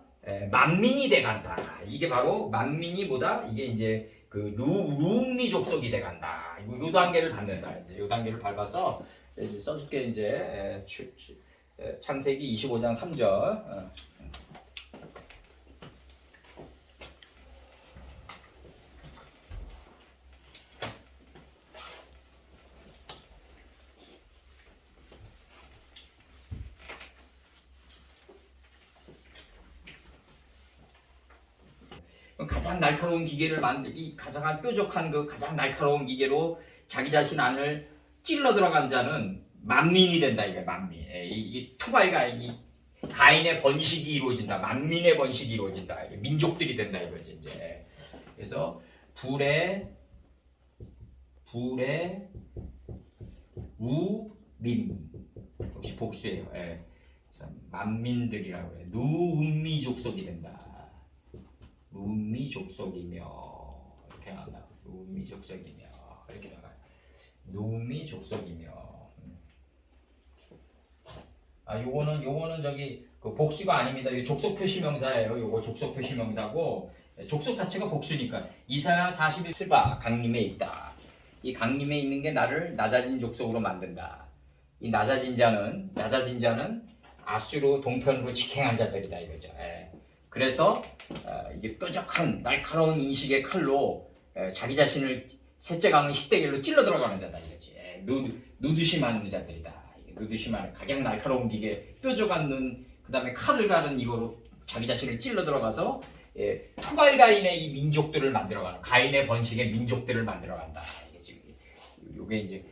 만민이 돼 간다. 이게 바로 만민이 뭐다? 이게 이제 그 루미 족속이 돼 간다. 요 단계를 밟는다. 이제 요 단계를 밟아서 이제 써줄게 이제 창세기 25장 3절. 가장 날카로운 기계를 이 가장 뾰족한 그 가장 날카로운 기계로 자기 자신 안을 찔러 들어간 자는 만민이 된다 이게 만민. 이 투발가 이 가인의 번식이 이루어진다. 만민의 번식이 이루어진다. 민족들이 된다 이거지 이제. 그래서 불의 우민 역시 복수예요. 그래서 만민들이라고 해요. 누음미 족속이 된다. 루미 족속이며 이렇게 나간다. 루미 족속이며 이렇게 나가. 루미 족속이며. 요거는 저기 그 복수가 아닙니다. 이 족속 표시 명사예요. 요거 족속 표시 명사고 족속 자체가 복수니까. 이사야 41 스바 강림에 있다. 이 강림에 있는 게 나를 낮아진 족속으로 만든다. 이 낮아진 자는 아수르 동편으로 직행한 자들이다 이거죠. 그래서 이게 뾰족한 날카로운 인식의 칼로 자기 자신을 셋째 강은 히데겔로 찔러 들어가는 자다 이거지. 누드심하는 자들이다. 누드심하는 가장 날카로운 기계, 뾰족한 눈, 그 다음에 칼을 가는 이거로 자기 자신을 찔러 들어가서 투발 가인의 이 민족들을 만들어가는 가인의 번식의 민족들을 만들어간다. 이게 이제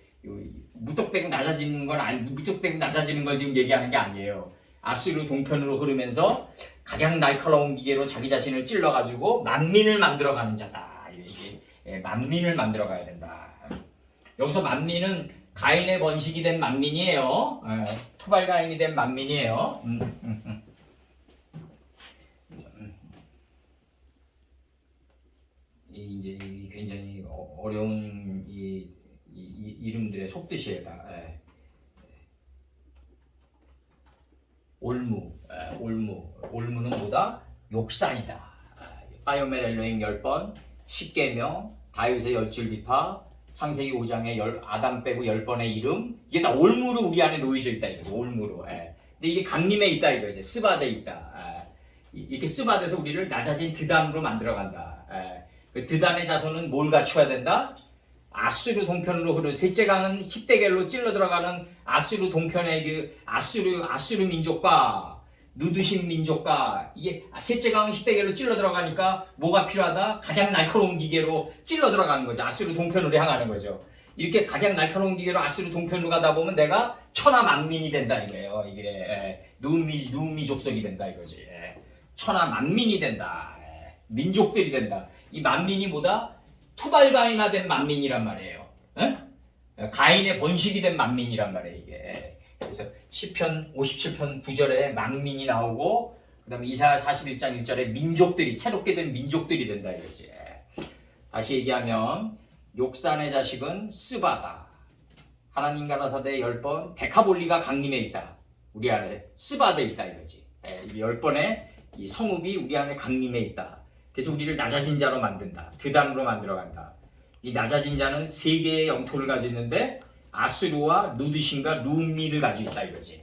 무턱대고 낮아지는 무턱대고 낮아지는 걸 지금 얘기하는 게 아니에요. 아수르 동편으로 흐르면서 가장 날카로운 기계로 자기 자신을 찔러가지고 만민을 만들어가는 자다. 이게 만민을 만들어가야 된다. 여기서 만민은 가인의 번식이 된 만민이에요. 투발 가인이 된 만민이에요. 이제 굉장히 어려운 이 이름들의 속뜻이에다. 올무는 뭐다? 욕산이다. 바이오멜 엘로힘 10번, 10계명, 다윗의 10줄비파, 창세기 5장에 아담 빼고 10번의 이름, 이게 다 올무로 우리 안에 놓여져 있다 이거죠. 올무로. 근데 이게 강림에 있다 이거지. 스바데 있다. 이렇게 스바데에서 우리를 낮아진 드단으로 만들어간다. 그 드단의 자손은 뭘 갖춰야 된다? 아수르 동편으로 흐르는 셋째 강은 히데겔로 찔러 들어가는 아수르 동편의 그 아수르 민족과 누드심 민족과 이게 셋째 강은 히데겔로 찔러 들어가니까 뭐가 필요하다? 가장 날카로운 기계로 찔러 들어가는 거죠. 아수르 동편으로 향하는 거죠. 이렇게 가장 날카로운 기계로 아수르 동편으로 가다 보면 내가 천하만민이 된다 이거예요. 이게 누음미 족속이 된다 이거지. 천하만민이 된다. 민족들이 된다. 이 만민이 뭐다? 투발가인화된 만민이란 말이에요. 가인의 번식이 된 만민이란 말이에요. 이게. 그래서 시편 57편 9절에 만민이 나오고 그 다음에 이사야 41장 1절에 민족들이 새롭게 된 민족들이 된다 이거지. 다시 얘기하면 욕산의 자식은 스바다. 하나님과 나사대 10번 데카볼리가 강림해 있다. 우리 안에 스바다에 있다 이거지. 10번의 이 성읍이 우리 안에 강림해 있다. 그래서 우리를 낮아진 자로 만든다. 드단으로 만들어간다. 이 낮아진 자는 세 개의 영토를 가지고 있는데 아수르와 누드신과 누음미를 가지고 있다 이거지.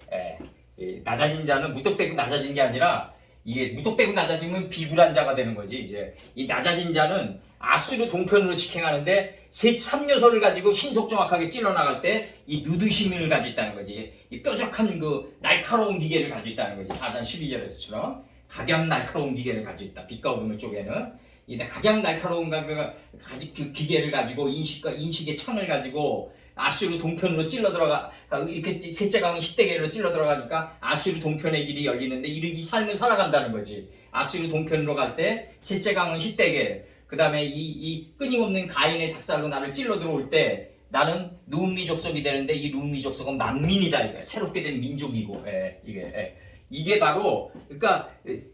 낮아진 자는 무턱대고 낮아진 게 아니라 이게 무턱대고 낮아지면 비굴한 자가 되는 거지. 이제 이 낮아진 자는 아수르 동편으로 직행하는데 세 3요소를 가지고 신속 정확하게 찔러나갈 때 이 누드심을 가지고 있다는 거지. 이 뾰족한 그 날카로운 기계를 가지고 있다는 거지. 4장 12절에서처럼 각양 날카로운 기계를 가지고 있다. 빛과 어둠을 쪼개는 이 각양 날카로운 그 기계를 가지고 인식의 창을 가지고 아수르 동편으로 찔러 들어가 이렇게 셋째 강은 시대계로 찔러 들어가니까 아수르 동편의 길이 열리는데 이 삶을 살아간다는 거지. 아수르 동편으로 갈 때 셋째 강은 시대계 그 다음에 이 끊임없는 가인의 작살로 나를 찔러 들어올 때 나는 누음미 족속이 되는데 이 누음미 족속은 만민이다 이거야. 새롭게 된 민족이고 이게 바로 그러니까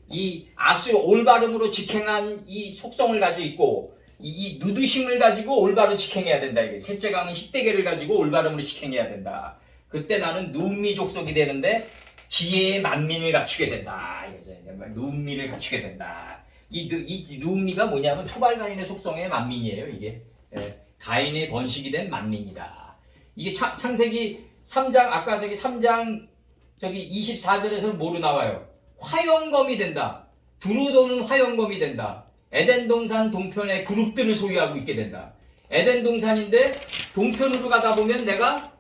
이 아수르 올바름으로 직행한 이 속성을 가지고 있고 이 누드심을 가지고 올바로 직행해야 된다. 이게 셋째 강은 시대계를 가지고 올바름으로 직행해야 된다. 그때 나는 누음미 족속이 되는데 지혜의 만민을 갖추게 된다. 이거죠. 누음미를 갖추게 된다. 이 누음미가 뭐냐면 투발가인의 속성의 만민이에요. 이게 가인의 번식이 된 만민이다. 이게 창세기 3장 아까 3장 24절에서는 뭐로 나와요? 화영검이 된다. 두루 도는 화영검이 된다. 에덴 동산 동편의 그룹들을 소유하고 있게 된다. 에덴 동산인데 동편으로 가다 보면 내가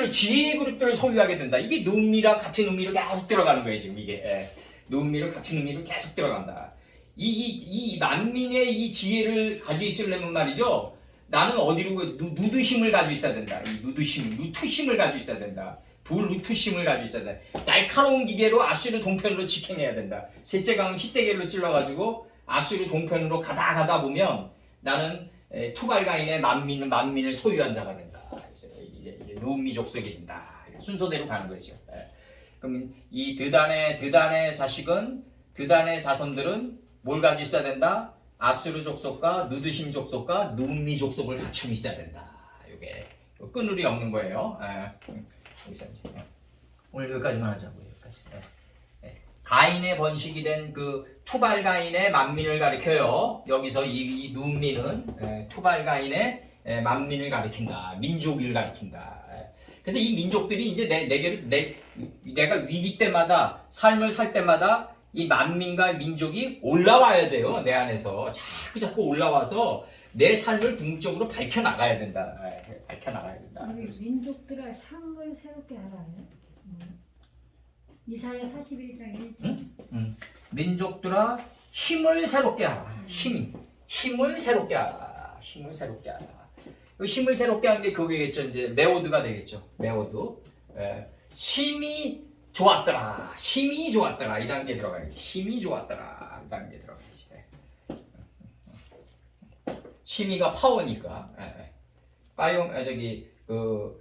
지혜의 그룹들을 소유하게 된다. 이게 누음미랑 같은 의미로 계속 들어가는 거예요, 지금 이게. 누음미로 같은 의미로 계속 들어간다. 이 만민의 이 지혜를 가지고 있으려면 말이죠. 나는 어디로 누드심을 가지고 있어야 된다. 이 루트심을 가지고 있어야 된다. 불루트심을 가지고 있어야 된다. 날카로운 기계로 아수르 동편으로 직행해야 된다. 셋째 강은 히데겔로 찔러가지고 아수르 동편으로 가다 보면 나는 투발가인의 만민을 소유한 자가 된다. 그래서 이게 누음미 족속이 된다. 순서대로 가는 거죠. 그럼 이 드단의 자손들은 뭘 가지고 있어야 된다? 아수르 족속과 누드심 족속과 누음미 족속을 갖추고 있어야 된다. 이게 끈으로 엮는 거예요. 오늘 여기까지만 하자고요. 여기까지. 가인의 번식이 된 그 투발가인의 만민을 가리켜요. 여기서 이 누음미는 투발가인의 만민을 가리킨다. 민족을 가리킨다. 그래서 이 민족들이 이제 내가 위기 때마다 삶을 살 때마다 이 만민과 민족이 올라와야 돼요. 내 안에서 자꾸 올라와서 내 삶을 궁극적으로 밝혀나가야 된다. 밝혀나가야 된다. 우리 민족들의 향을 새롭게 알아요. 이사야 41장 1절. 민족들아 힘을 새롭게 하라. 힘을 새롭게 하라. 힘을 새롭게 하라. 힘을 새롭게 하는 게 그거겠죠. 이제 메오드가 되겠죠. 메오드. 힘이 좋았더라. 힘이 좋았더라. 이 단계에 들어가야지. 힘이 좋았더라. 이 단계에 들어가야지. 심의가 파워니까.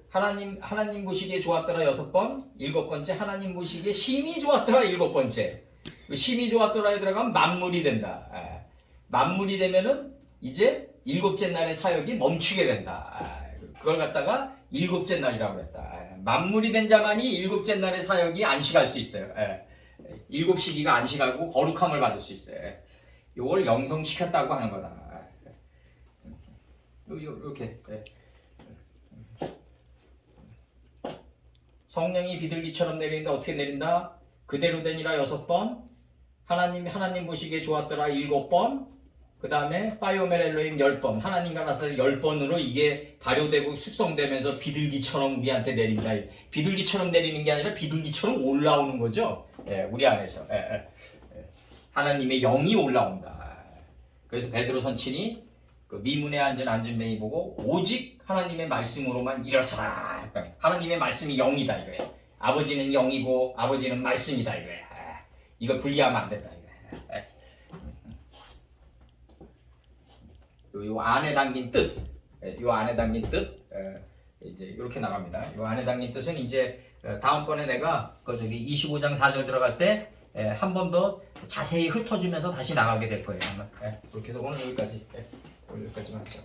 하나님 보시기에 좋았더라 6번, 7번째 하나님 보시기에 심히 좋았더라 7번째. 심히 좋았더라에 들어가면 만물이 된다. 만물이 되면은 이제 7째 날의 사역이 멈추게 된다. 그걸 갖다가 7째 날이라고 그랬다. 만물이 된 자만이 7째 날의 사역이 안식할 수 있어요. 7시기가 안식하고 거룩함을 받을 수 있어요. 이걸 영성시켰다고 하는 거다. 이렇게. 성령이 비둘기처럼 내리는데 어떻게 내린다? 그대로 되니라 6번, 하나님 보시기에 좋았더라 7번, 그 다음에 파이오멜 엘로힘 10번, 하나님과 나서 10번으로 이게 발효되고 숙성되면서 비둘기처럼 우리한테 내린다. 비둘기처럼 내리는 게 아니라 비둘기처럼 올라오는 거죠. 우리 안에서. 하나님의 영이 올라온다. 그래서 베드로 선친이 그 미문에 앉은 안진뱅이 보고 오직 하나님의 말씀으로만 일어서라 했더니 하나님의 말씀이 영이다 이거예요. 아버지는 영이고 아버지는 말씀이다 이거예요. 이거 분리하면 안 된다 이거예요. 요 안에 담긴 뜻, 요 안에 담긴 뜻, 이제 이렇게 나갑니다. 요 안에 담긴 뜻은 이제 다음번에 내가 그 저기 25장 4절 들어갈 때 한 번 더 자세히 훑어주면서 다시 나가게 될 거예요. 아마. 그렇게 해서 오늘 여기까지, 오늘 여기까지만 하죠.